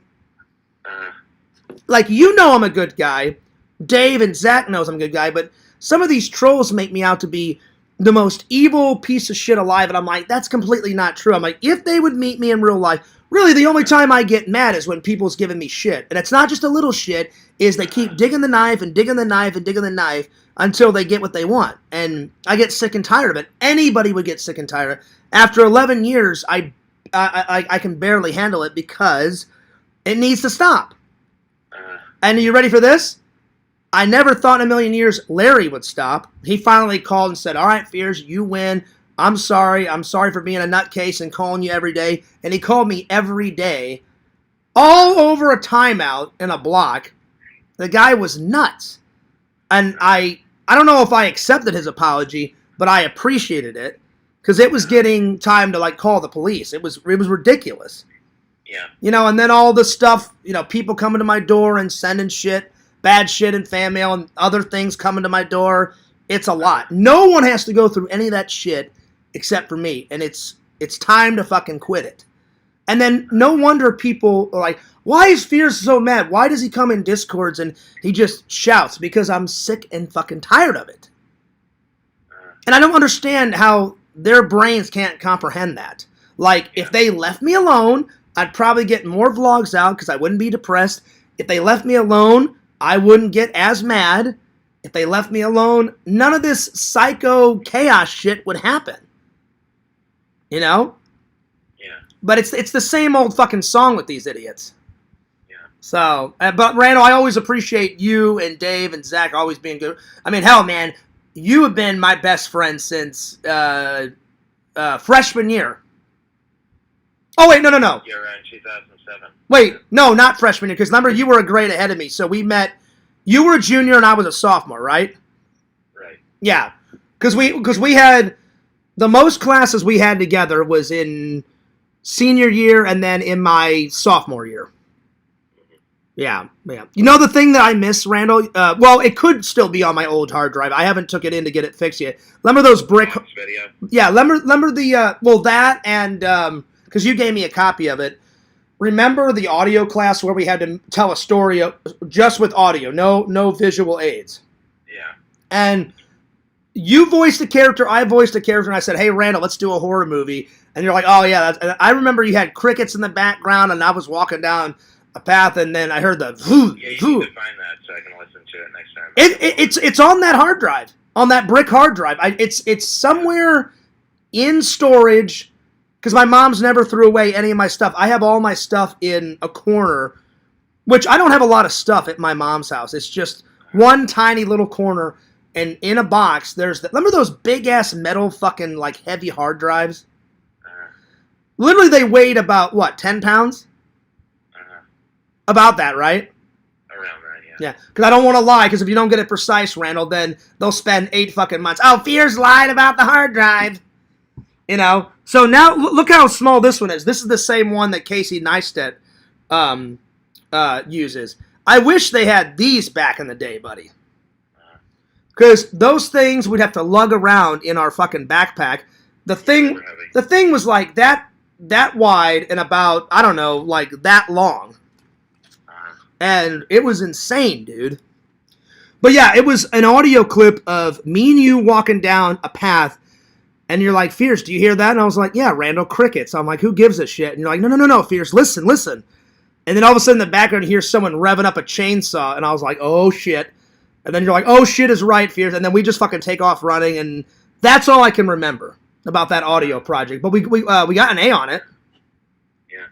Like, I'm a good guy. Dave and Zach knows I'm a good guy, but some of these trolls make me out to be the most evil piece of shit alive, and I'm like, that's completely not true. I'm like, if they would meet me in real life, really the only time I get mad is when people's giving me shit. And it's not just a little shit, is they keep digging the knife and digging the knife and digging the knife until they get what they want. And I get sick and tired of it. Anybody would get sick and tired of it. After 11 years, I can barely handle it because it needs to stop. And are you ready for this? I never thought in a million years Larry would stop. He finally called and said, "All right, Fears, you win. I'm sorry. I'm sorry for being a nutcase and calling you every day." And he called me every day, all over a timeout in a block. The guy was nuts. And I don't know if I accepted his apology, but I appreciated it. Because it was getting time to, call the police. It was ridiculous. Yeah. And then all the stuff, people coming to my door and sending shit, bad shit in fan mail and other things coming to my door. It's a lot. No one has to go through any of that shit except for me. And it's time to fucking quit it. And then no wonder people are like, why is Fears so mad? Why does he come in Discords and he just shouts? Because I'm sick and fucking tired of it. And I don't understand how their brains can't comprehend that. Like, if they left me alone, I'd probably get more vlogs out because I wouldn't be depressed. If they left me alone, I wouldn't get as mad. If they left me alone, none of this psycho chaos shit would happen. Yeah. But it's the same old fucking song with these idiots. Yeah. So, but Randall, I always appreciate you and Dave and Zach always being good. I mean, hell, man, you have been my best friend since freshman year. Oh, wait, no. You're around 2007. Wait, no, not freshman year, because remember, you were a grade ahead of me, so we met, you were a junior and I was a sophomore, right? Right. Yeah, because we had, the most classes we had together was in senior year and then in my sophomore year. Yeah. You know the thing that I miss, Randall? Well, it could still be on my old hard drive. I haven't took it in to get it fixed yet. Remember those brick... Video. Yeah, remember the... well, that and... because you gave me a copy of it. Remember the audio class where we had to tell a story just with audio, no visual aids? Yeah. And you voiced a character, I voiced a character, and I said, hey, Randall, let's do a horror movie. And you're like, oh, yeah. I remember you had crickets in the background, and I was walking down a path, and then I heard the... Yeah, you need to find that so I can listen to it next time. It's on that hard drive, on that brick hard drive. It's somewhere in storage... Because my mom's never threw away any of my stuff. I have all my stuff in a corner, which I don't have a lot of stuff at my mom's house. It's just one tiny little corner, and in a box, remember those big-ass metal fucking, like, heavy hard drives? Literally, they weighed about, what, 10 pounds? About that, right? Around that, yeah. Yeah, because I don't want to lie, because if you don't get it precise, Randall, then they'll spend 8 fucking months. Oh, Fears lied about the hard drive. You know, so now look how small this one is. This is the same one that Casey Neistat uses. I wish they had these back in the day, buddy. Because those things we'd have to lug around in our fucking backpack. The thing was like that wide and about, I don't know, like that long. And it was insane, dude. But yeah, it was an audio clip of me and you walking down a path. And you're like, Fierce, do you hear that? And I was like, yeah, Randall, crickets. I'm like, who gives a shit? And you're like, no, Fierce, listen. And then all of a sudden in the background you hear someone revving up a chainsaw. And I was like, oh, shit. And then you're like, oh, shit is right, Fierce. And then we just fucking take off running. And that's all I can remember about that audio project. But we got an A on it. Yeah.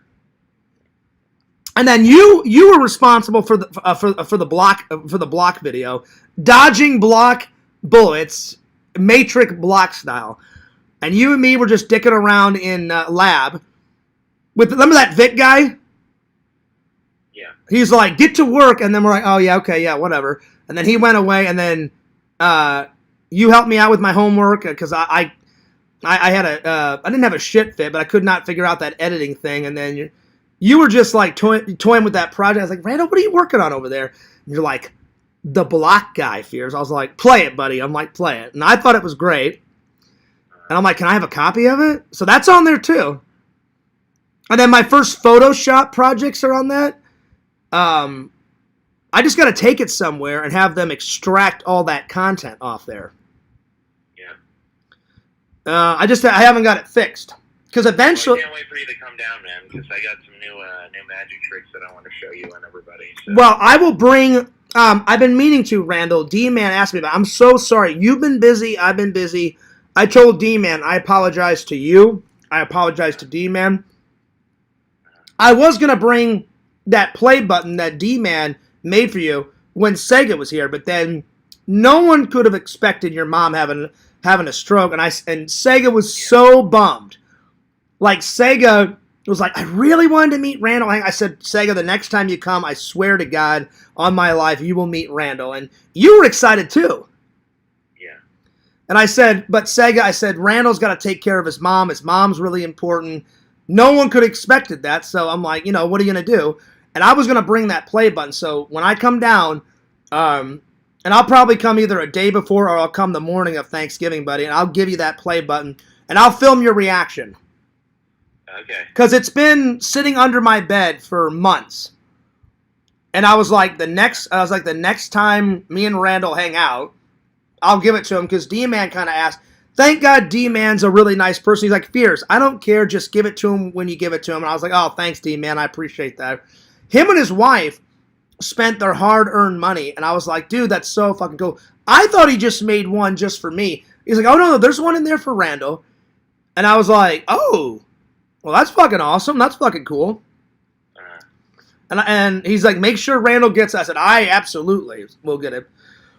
And then you were responsible for the block video. Dodging block bullets, matrix block style. And you and me were just dicking around in lab. Remember that Vic guy? Yeah. He's like, get to work. And then we're like, oh, yeah, okay, yeah, whatever. And then he went away. And then you helped me out with my homework. Because I didn't have a shit fit, but I could not figure out that editing thing. And then you were just like toying with that project. I was like, Randall, what are you working on over there? And you're like, the block guy, Fears. I was like, play it, buddy. I'm like, play it. And I thought it was great. And I'm like, can I have a copy of it? So that's on there too. And then my first Photoshop projects are on that. I just got to take it somewhere and have them extract all that content off there. Yeah. I haven't got it fixed. Because eventually... I can't wait for you to come down, man, because I got some new magic tricks that I want to show you and everybody. So. Well, I will bring... I've been meaning to, Randall. D-Man asked me about it. I'm so sorry. You've been busy. I've been busy. I told D-Man, I apologize to you. I apologize to D-Man. I was going to bring that play button that D-Man made for you when Sega was here, but then no one could have expected your mom having a stroke, and Sega was so bummed. Like, Sega was like, I really wanted to meet Randall. I said, Sega, the next time you come, I swear to God, on my life, you will meet Randall. And you were excited, too. And I said, but Sega, I said, Randall's got to take care of his mom. His mom's really important. No one could have expected that. So I'm like, what are you going to do? And I was going to bring that play button. So when I come down, and I'll probably come either a day before or I'll come the morning of Thanksgiving, buddy, and I'll give you that play button. And I'll film your reaction. Okay. Because it's been sitting under my bed for months. And I was like, the next time me and Randall hang out, I'll give it to him, because D-Man kind of asked. Thank God D-Man's a really nice person. He's like, Fierce, I don't care. Just give it to him when you give it to him. And I was like, oh, thanks, D-Man. I appreciate that. Him and his wife spent their hard-earned money. And I was like, dude, that's so fucking cool. I thought he just made one just for me. He's like, oh, no, there's one in there for Randall. And I was like, oh, well, that's fucking awesome. That's fucking cool. And he's like, make sure Randall gets it. I said, I absolutely will get it.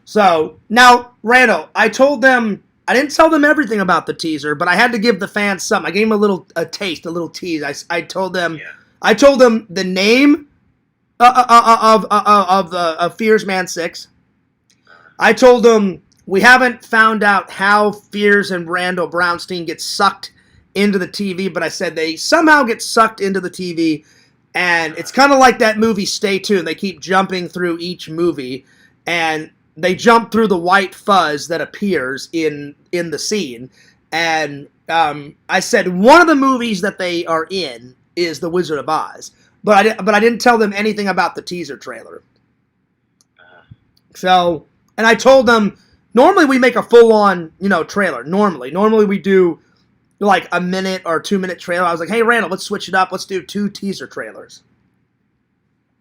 So, now, Randall, I told them, I didn't tell them everything about the teaser, but I had to give the fans something. I gave them a taste, a little tease. I told them the name of Fears Man 6. I told them we haven't found out how Fears and Randall Brownstein get sucked into the TV, but I said they somehow get sucked into the TV, And it's kind of like that movie Stay Tuned. They keep jumping through each movie, and they jump through the white fuzz that appears in the scene. And I said one of the movies that they are in is The Wizard of Oz, but I didn't tell them anything about the teaser trailer. So, and I told them normally we make a full-on trailer. Normally we do like a minute or 2 minute trailer. I was like, hey Randall, let's switch it up. Let's do 2 teaser trailers.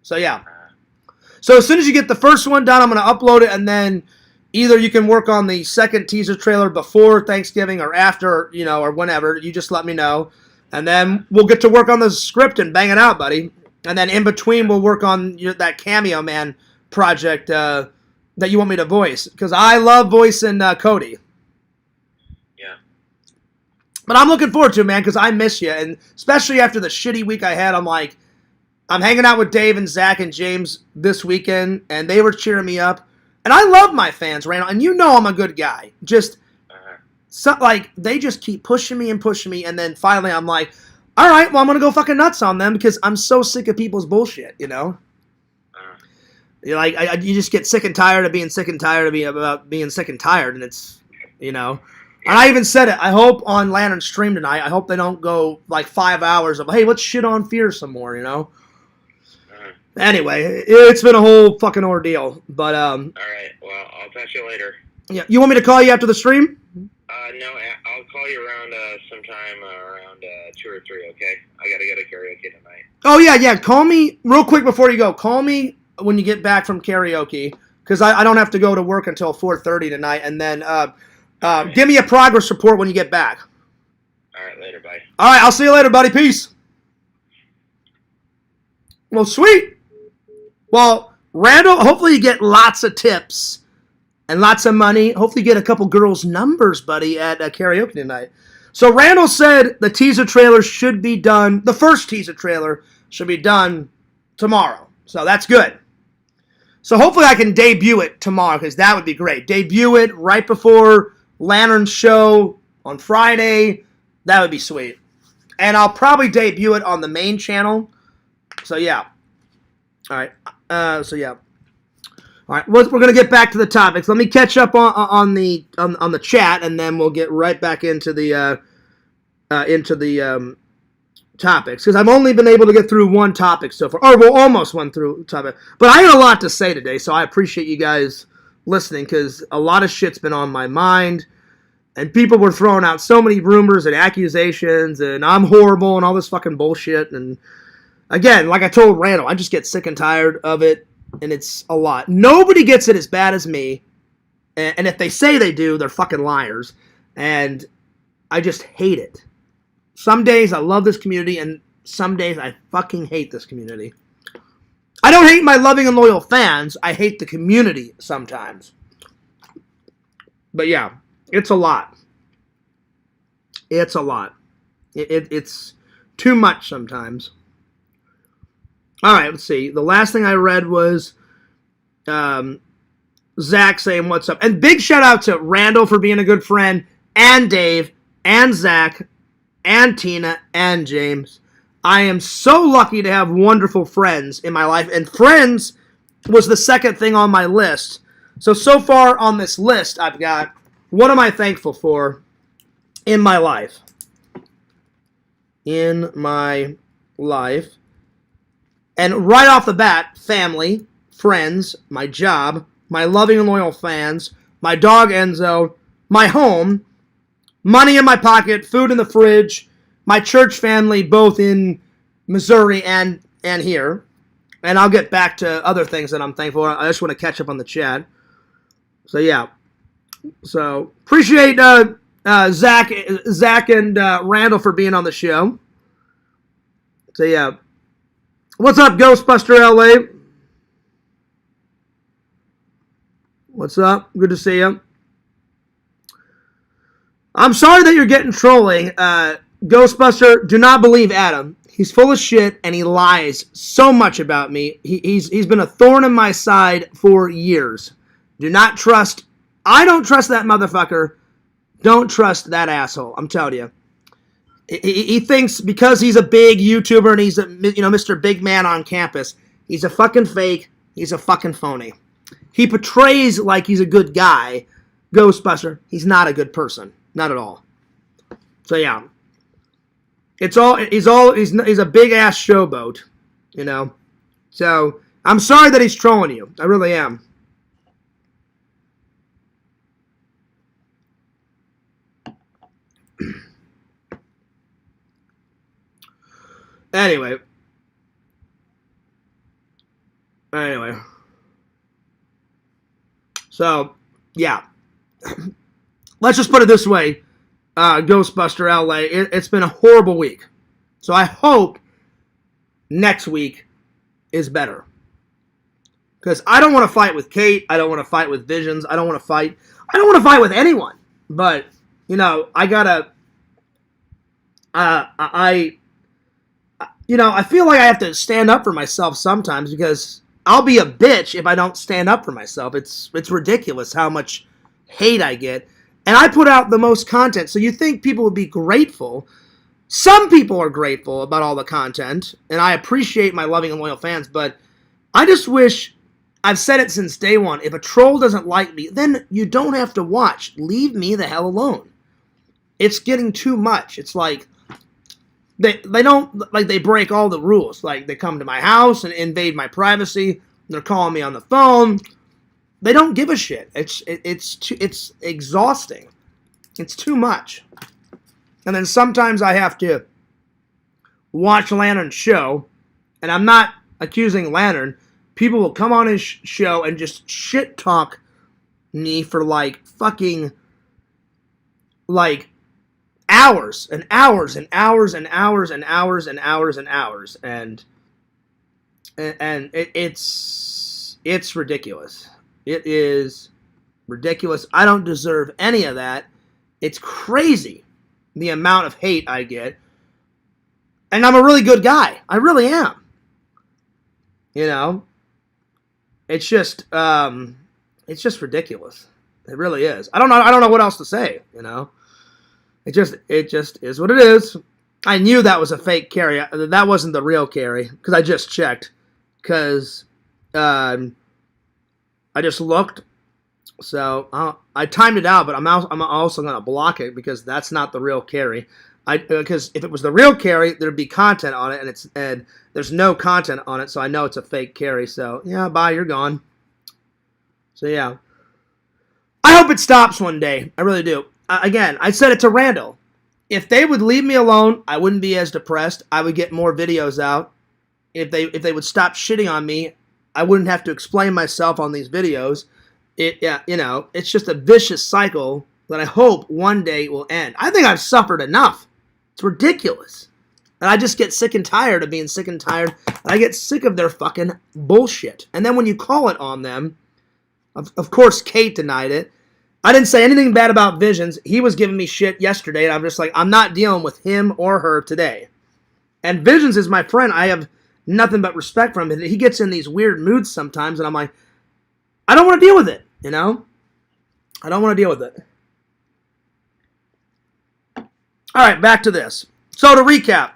So yeah. So as soon as you get the first one done, I'm going to upload it, and then either you can work on the second teaser trailer before Thanksgiving or after, or whenever. You just let me know. And then we'll get to work on the script and bang it out, buddy. And then in between, we'll work on that Cameo Man project that you want me to voice. Because I love voicing Cody. Yeah. But I'm looking forward to it, man, because I miss you. And especially after the shitty week I had, I'm like, I'm hanging out with Dave and Zach and James this weekend, and they were cheering me up. And I love my fans, Randall, and I'm a good guy. Just, they just keep pushing me, and then finally I'm like, all right, well, I'm going to go fucking nuts on them because I'm so sick of people's bullshit, you just get sick and tired of being sick and tired of being sick and tired, and it's, And I even said it, I hope on Lantern's stream tonight, I hope they don't go like 5 hours of, hey, let's shit on Fear some more, Anyway, it's been a whole fucking ordeal, but All right, well, I'll talk to you later. Yeah, you want me to call you after the stream? No, I'll call you around sometime around 2 or 3. Okay, I gotta go to karaoke tonight. Oh yeah. Call me real quick before you go. Call me when you get back from karaoke, because I don't have to go to work until 4:30 tonight, and then give me a progress report when you get back. All right, later, bye. All right, I'll see you later, buddy. Peace. Well, sweet. Well, Randall, hopefully you get lots of tips and lots of money. Hopefully you get a couple girls' numbers, buddy, at karaoke tonight. So Randall said the teaser trailer should be done, the first teaser trailer should be done tomorrow. So that's good. So hopefully I can debut it tomorrow, because that would be great. Debut it right before Lantern's show on Friday. That would be sweet. And I'll probably debut it on the main channel. So yeah. All right. All right. We're gonna get back to the topics. Let me catch up on the chat, and then we'll get right back into the topics, because I've only been able to get through one topic so far. Or well, almost one through topic. But I had a lot to say today, so I appreciate you guys listening, because a lot of shit's been on my mind, and people were throwing out so many rumors and accusations, and I'm horrible and all this fucking bullshit. And again, like I told Randall, I just get sick and tired of it, and it's a lot. Nobody gets it as bad as me, and if they say they do, they're fucking liars, and I just hate it. Some days I love this community, and some days I fucking hate this community. I don't hate my loving and loyal fans, I hate the community sometimes. But yeah, it's a lot. It's a lot. It's too much sometimes. Alright, let's see. The last thing I read was Zach saying what's up. And big shout out to Randall for being a good friend, and Dave, and Zach, and Tina, and James. I am so lucky to have wonderful friends in my life. And friends was the second thing on my list. So far on this list, I've got, what am I thankful for in my life? In my life. And right off the bat, family, friends, my job, my loving and loyal fans, my dog Enzo, my home, money in my pocket, food in the fridge, my church family, both in Missouri and here. And I'll get back to other things that I'm thankful for. I just want to catch up on the chat. So, yeah. So, appreciate Zach and Randall for being on the show. So, yeah. What's up, Ghostbuster LA? What's up? Good to see you. I'm sorry that you're getting trolling. Ghostbuster, do not believe Adam. He's full of shit, and he lies so much about me. He's been a thorn in my side for years. Do not trust. I don't trust that motherfucker. Don't trust that asshole. I'm telling you. He thinks because he's a big YouTuber and he's a, Mr. Big Man on campus, he's a fucking fake. He's a fucking phony. He portrays like he's a good guy. Ghostbuster, he's not a good person. Not at all. So yeah. He's a big ass showboat, So I'm sorry that he's trolling you. I really am. Anyway. So, yeah. Let's just put it this way, Ghostbuster LA. It's been a horrible week. So I hope next week is better. Because I don't want to fight with Kate. I don't want to fight with Visions. I don't want to fight with anyone. But, I gotta... I feel like I have to stand up for myself sometimes because I'll be a bitch if I don't stand up for myself. It's ridiculous how much hate I get. And I put out the most content, so you think people would be grateful. Some people are grateful about all the content, and I appreciate my loving and loyal fans, but I just wish, I've said it since day one, if a troll doesn't like me, then you don't have to watch. Leave me the hell alone. It's getting too much. It's like, they don't, like, they break all the rules. Like, they come to my house and invade my privacy. They're calling me on the phone. They don't give a shit. It's exhausting. It's too much. And then sometimes I have to watch Lantern's show, and I'm not accusing Lantern. People will come on his show and just shit talk me for fucking hours and hours and hours and hours and hours and hours and hours, and it's ridiculous. It is ridiculous. I don't deserve any of that. It's crazy the amount of hate I get, and I'm a really good guy. I really am. It's just ridiculous. It really is. I don't know what else to say. It just is what it is. I knew that was a fake carry. That wasn't the real carry because I just checked. Because I just looked. So I timed it out, but I'm also going to block it because that's not the real carry. Because if it was the real carry, there'd be content on it, and there's no content on it, so I know it's a fake carry. So yeah, bye, you're gone. So yeah, I hope it stops one day. I really do. Again, I said it to Randall. If they would leave me alone, I wouldn't be as depressed. I would get more videos out. If they would stop shitting on me, I wouldn't have to explain myself on these videos. It's just a vicious cycle that I hope one day will end. I think I've suffered enough. It's ridiculous. And I just get sick and tired of being sick and tired. And I get sick of their fucking bullshit. And then when you call it on them, of course Kate denied it. I didn't say anything bad about Visions. He was giving me shit yesterday, and I'm just like, I'm not dealing with him or her today. And Visions is my friend. I have nothing but respect for him. He gets in these weird moods sometimes, and I'm like, I don't want to deal with it, I don't want to deal with it. All right, back to this. So to recap.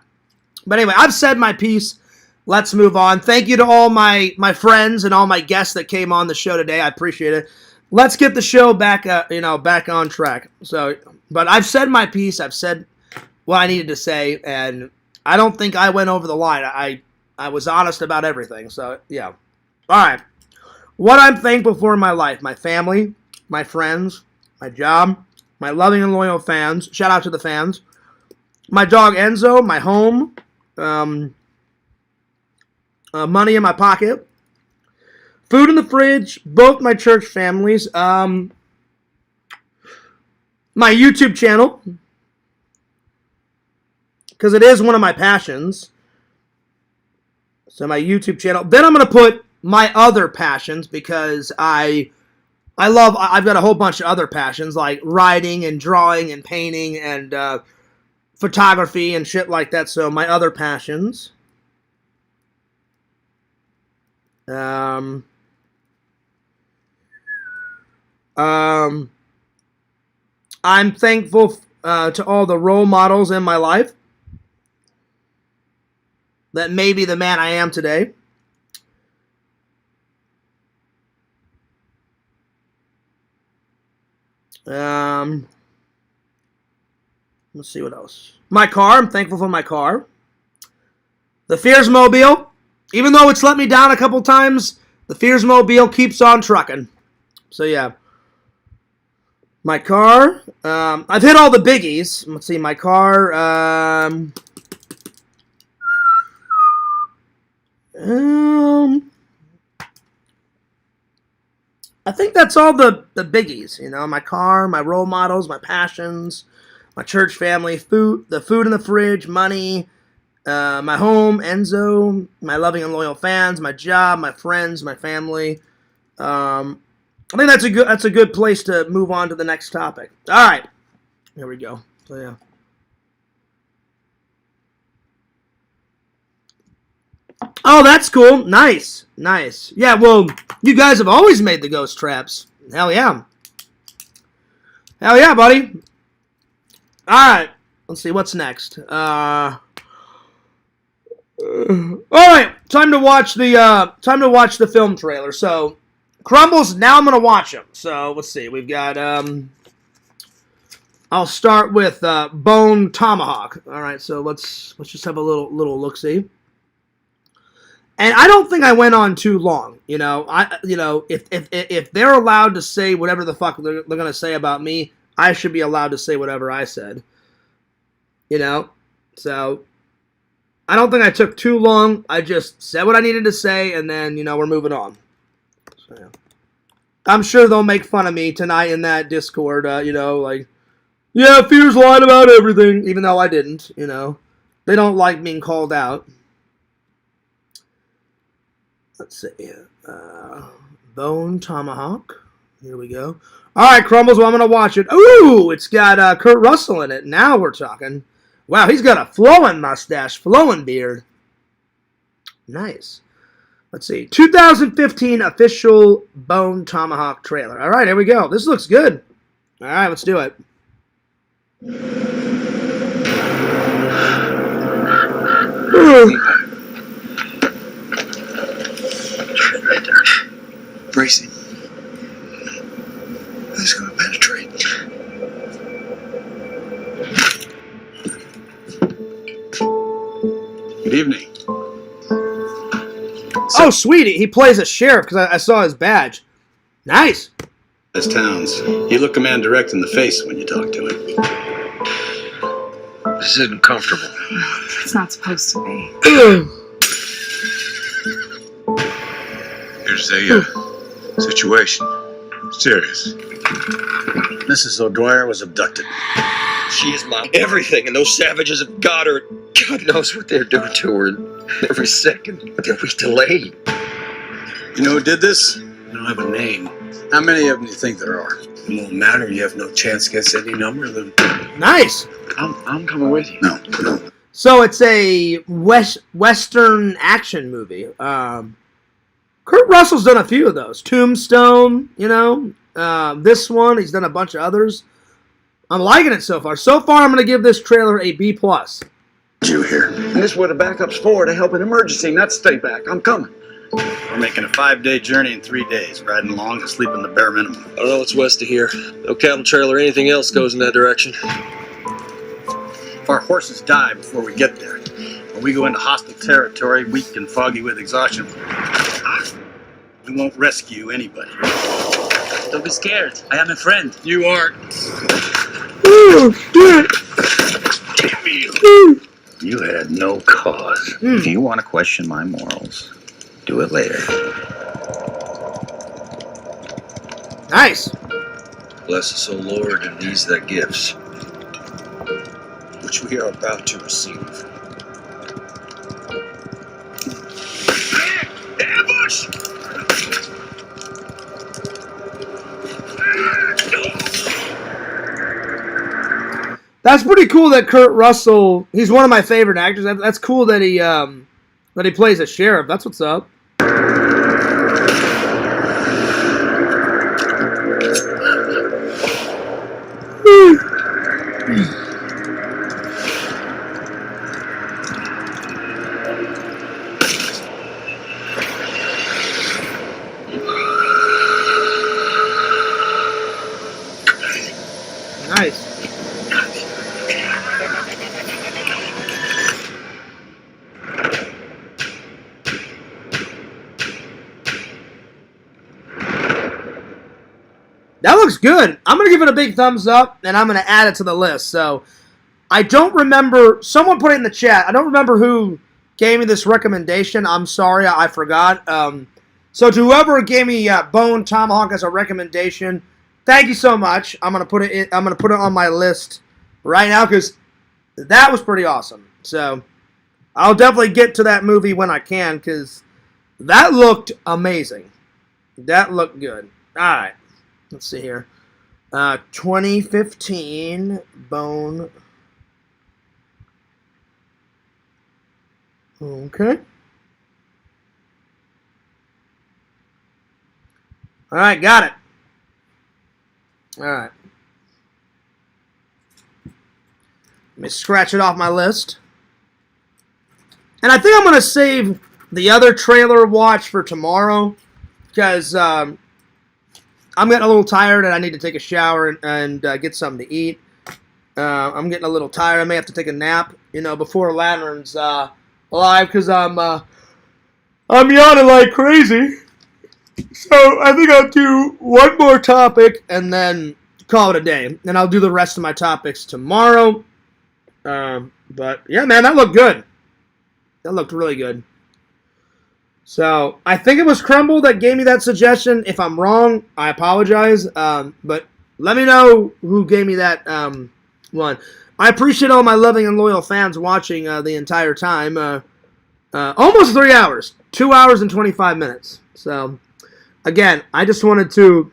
But anyway, I've said my piece. Let's move on. Thank you to all my friends and all my guests that came on the show today. I appreciate it. Let's get the show back on track. So, but I've said my piece. I've said what I needed to say, and I don't think I went over the line. I was honest about everything. So, yeah. All right. What I'm thankful for in my life: my family, my friends, my job, my loving and loyal fans. Shout out to the fans. My dog Enzo, my home, money in my pocket, food in the fridge, both my church families, my YouTube channel, because it is one of my passions. So my YouTube channel. Then I'm going to put my other passions because I've got a whole bunch of other passions like writing and drawing and painting and photography and shit like that. So my other passions. I'm thankful to all the role models in my life. that made me the man I am today. Let's see what else. My car. I'm thankful for my car. The Fears Mobile. Even though it's let me down a couple times, the Fears Mobile keeps on trucking. So, yeah. My car. I've hit all the biggies. Let's see. My car. I think that's all the biggies. You know, my car, my role models, my passions, my church family, the food in the fridge, money, my home, Enzo, my loving and loyal fans, my job, my friends, my family. I think that's a good place to move on to the next topic. All right, here we go. So yeah. Oh, that's cool. Nice. Yeah, well, you guys have always made the ghost traps. Hell yeah. Hell yeah, buddy. All right. Let's see what's next. All right, time to watch the film trailer. So, Crumbles. Now I'm gonna watch them. So let's see. We've got. I'll start with Bone Tomahawk. All right. So let's just have a little look see. And I don't think I went on too long. If they're allowed to say whatever the fuck they're gonna say about me, I should be allowed to say whatever I said. So I don't think I took too long. I just said what I needed to say, and then we're moving on. So, yeah. I'm sure they'll make fun of me tonight in that Discord. Yeah, Fear's lied about everything, even though I didn't. They don't like being called out. Let's see. Bone Tomahawk. Here we go. All right, Crumbles. Well, I'm going to watch it. Ooh, it's got Kurt Russell in it. Now we're talking. Wow, he's got a flowing mustache, flowing beard. Nice. Let's see. 2015 official Bone Tomahawk trailer. All right, here we go. This looks good. All right, let's do it. Right there. Bracing. This is going to penetrate. Good evening. Oh, sweetie. He plays a sheriff because I saw his badge. Nice. As Towns, you look a man direct in the face when you talk to him. This isn't comfortable. It's not supposed to be. Here's a situation. Serious. Mrs. O'Dwyer was abducted. She is my everything, and those savages have got her. God knows what they're doing to her. Every second that we delay. You know who did this? I don't have a name. How many of them do you think there are? It won't matter. You have no chance against any number of them. Nice. I'm coming with you. No. So it's a Western action movie. Kurt Russell's done a few of those. Tombstone, this one. He's done a bunch of others. I'm liking it so far. So far, I'm going to give this trailer a B+. You here? And this is what the backup's for, to help an emergency, not stay back. I'm coming. We're making a 5-day journey in 3 days, riding along and sleeping the bare minimum. I don't know what's west of here. No cattle trailer or anything else goes in that direction. If our horses die before we get there, or we go into hostile territory, weak and foggy with exhaustion, we won't rescue anybody. Don't be scared. I am a friend. You aren't. Damn you. You had no cause. If you want to question my morals, do it later. Nice. Bless us, O Lord, and these thy gifts, which we are about to receive. Ambush! That's pretty cool that Kurt Russell, he's one of my favorite actors. That's cool that he plays a sheriff. That's what's up. Nice. That looks good. I'm going to give it a big thumbs up, and I'm going to add it to the list. So, I don't remember. Someone put it in the chat. I don't remember who gave me this recommendation. I'm sorry. I forgot. So, to whoever gave me Bone Tomahawk as a recommendation, thank you so much. I'm going to put it on my list right now because that was pretty awesome. So, I'll definitely get to that movie when I can because that looked amazing. That looked good. All right. Let's see here. 2015 Bone. Okay. All right, got it. All right. Let me scratch it off my list. And I think I'm going to save the other trailer watch for tomorrow because I'm getting a little tired and I need to take a shower and get something to eat. I'm getting a little tired. I may have to take a nap, before Lantern's live because I'm yawning like crazy. So I think I'll do one more topic and then call it a day. And I'll do the rest of my topics tomorrow. But yeah, man, that looked good. That looked really good. So, I think it was Crumble that gave me that suggestion. If I'm wrong, I apologize. But let me know who gave me that one. I appreciate all my loving and loyal fans watching the entire time. Almost 3 hours. 2 hours and 25 minutes. So, again, I just wanted to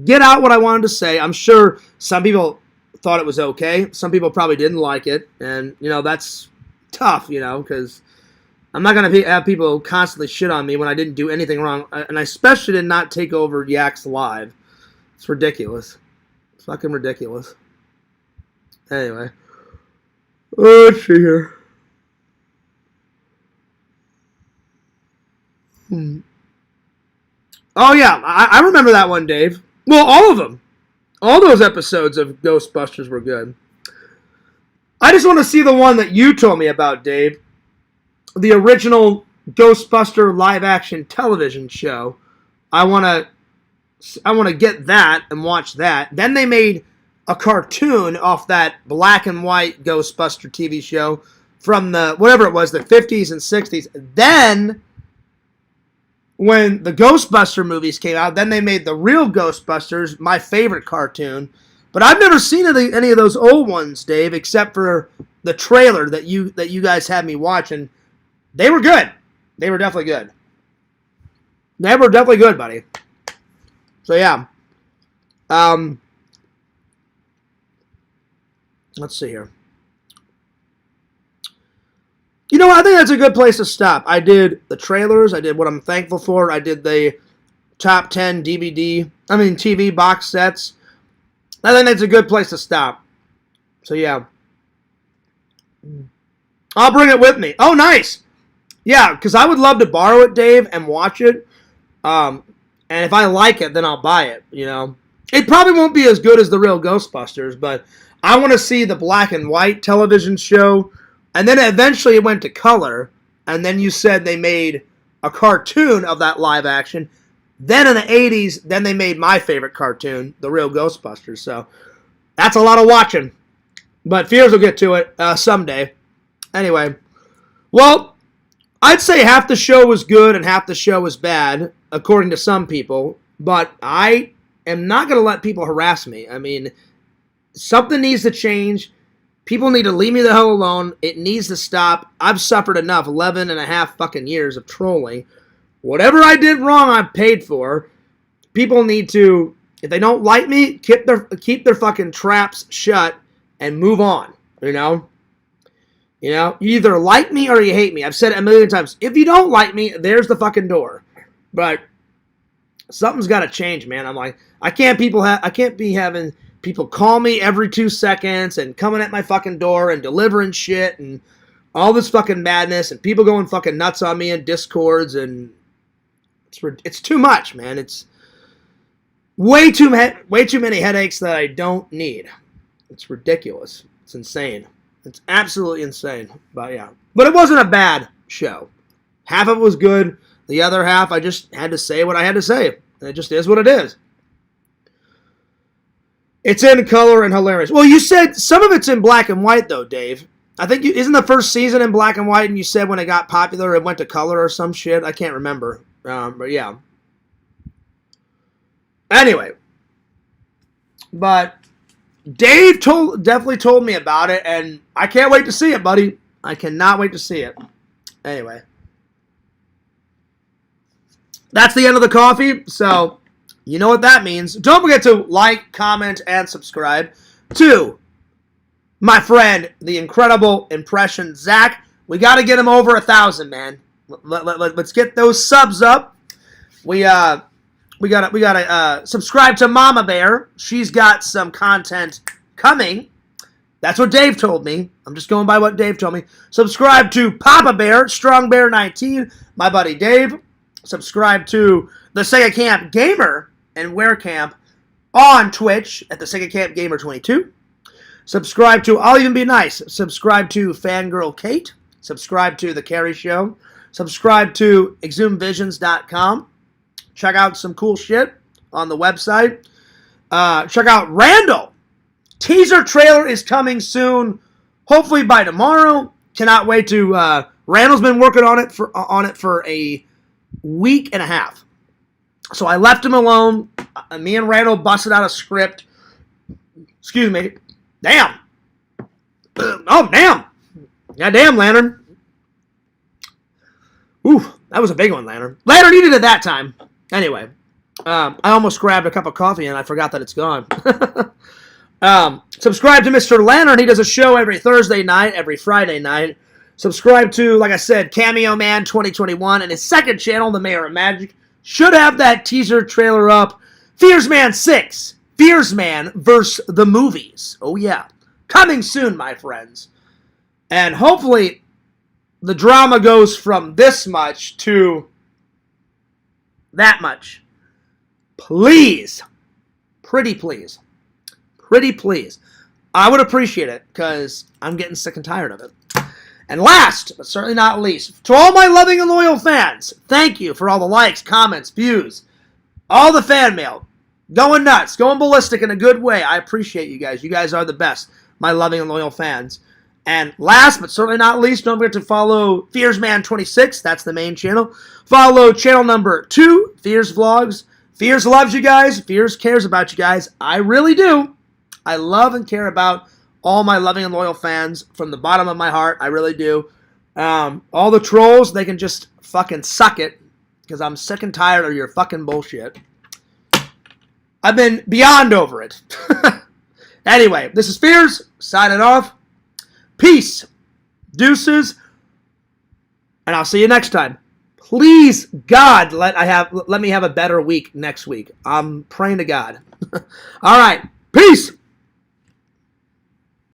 get out what I wanted to say. I'm sure some people thought it was okay. Some people probably didn't like it. And, that's tough, because I'm not going to have people constantly shit on me when I didn't do anything wrong. And I especially did not take over Yak's Live. It's ridiculous. It's fucking ridiculous. Anyway. Let's see here. Oh, yeah. I remember that one, Dave. Well, all of them. All those episodes of Ghostbusters were good. I just want to see the one that you told me about, Dave. The original Ghostbuster live-action television show. I want to get that and watch that. Then they made a cartoon off that black and white Ghostbuster TV show from the, whatever it was, the 50s and 60s. Then, when the Ghostbuster movies came out, then they made the real Ghostbusters, my favorite cartoon. But I've never seen any of those old ones, Dave, except for the trailer that you guys had me watching. They were good. They were definitely good. They were definitely good, buddy. So, yeah. Let's see here. I think that's a good place to stop. I did the trailers. I did what I'm thankful for. I did the top 10 TV box sets. I think that's a good place to stop. So, yeah. I'll bring it with me. Oh, nice. Yeah, because I would love to borrow it, Dave, and watch it. And if I like it, then I'll buy it, It probably won't be as good as the real Ghostbusters, but I want to see the black and white television show. And then eventually it went to color. And then you said they made a cartoon of that live action. Then in the 80s, then they made my favorite cartoon, the real Ghostbusters. So that's a lot of watching. But Fears will get to it someday. Anyway. Well, I'd say half the show was good and half the show was bad, according to some people. But I am not going to let people harass me. I mean, something needs to change. People need to leave me the hell alone. It needs to stop. I've suffered enough 11 and a half fucking years of trolling. Whatever I did wrong, I paid for. People need to, if they don't like me, keep their fucking traps shut and move on, You either like me or you hate me. I've said it a million times. If you don't like me, there's the fucking door. But something's got to change, man. I'm like, I can't be having people call me every 2 seconds and coming at my fucking door and delivering shit and all this fucking madness and people going fucking nuts on me in Discords and it's too much, man. Way too many headaches that I don't need. It's ridiculous. It's insane. It's absolutely insane. But yeah. But it wasn't a bad show. Half of it was good. The other half, I just had to say what I had to say. It just is what it is. It's in color and hilarious. Well, you said some of it's in black and white, though, Dave. I think isn't the first season in black and white, and you said when it got popular, it went to color or some shit. I can't remember. But yeah. Anyway. But Dave definitely told me about it, and I can't wait to see it, buddy. I cannot wait to see it. Anyway. That's the end of the coffee, so you know what that means. Don't forget to like, comment, and subscribe to my friend, the incredible impression Zach. We got to get him over 1,000, man. Let's get those subs up. We gotta subscribe to Mama Bear. She's got some content coming. That's what Dave told me. I'm just going by what Dave told me. Subscribe to Papa Bear, Strong Bear 19, my buddy Dave. Subscribe to the Sega Camp Gamer and Wear Camp on Twitch at the Sega Camp Gamer 22. Subscribe to I'll Even Be Nice. Subscribe to Fangirl Kate. Subscribe to The Carrie Show. Subscribe to exhumevisions.com. Check out some cool shit on the website. Check out Randall. Teaser trailer is coming soon. Hopefully by tomorrow. Cannot wait to. Randall's been working on it for a week and a half. So I left him alone. Me and Randall busted out a script. Excuse me. Damn. Oh, damn. Goddamn, Lantern. Ooh, that was a big one, Lantern. Lantern needed it that time. Anyway, I almost grabbed a cup of coffee and I forgot that it's gone. Subscribe to Mr. Lantern. He does a show every Thursday night, every Friday night. Subscribe to, like I said, Cameo Man 2021 and his second channel, The Mayor of Magic. Should have that teaser trailer up. Fears Man 6. Fears Man versus the movies. Oh, yeah. Coming soon, my friends. And hopefully the drama goes from this much to that much. Please. Pretty please. Pretty please. I would appreciate it because I'm getting sick and tired of it. And last, but certainly not least, to all my loving and loyal fans, thank you for all the likes, comments, views, all the fan mail. Going nuts, going ballistic in a good way. I appreciate you guys. You guys are the best, my loving and loyal fans. And last, but certainly not least, don't forget to follow FearsMan26. That's the main channel. Follow channel number 2, Fears Vlogs. Fears loves you guys. Fears cares about you guys. I really do. I love and care about all my loving and loyal fans from the bottom of my heart. I really do. All the trolls, they can just fucking suck it because I'm sick and tired of your fucking bullshit. I've been beyond over it. Anyway, this is Fears, signing off. Peace, deuces, and I'll see you next time. Please, God, let me have a better week next week. I'm praying to God. All right, peace.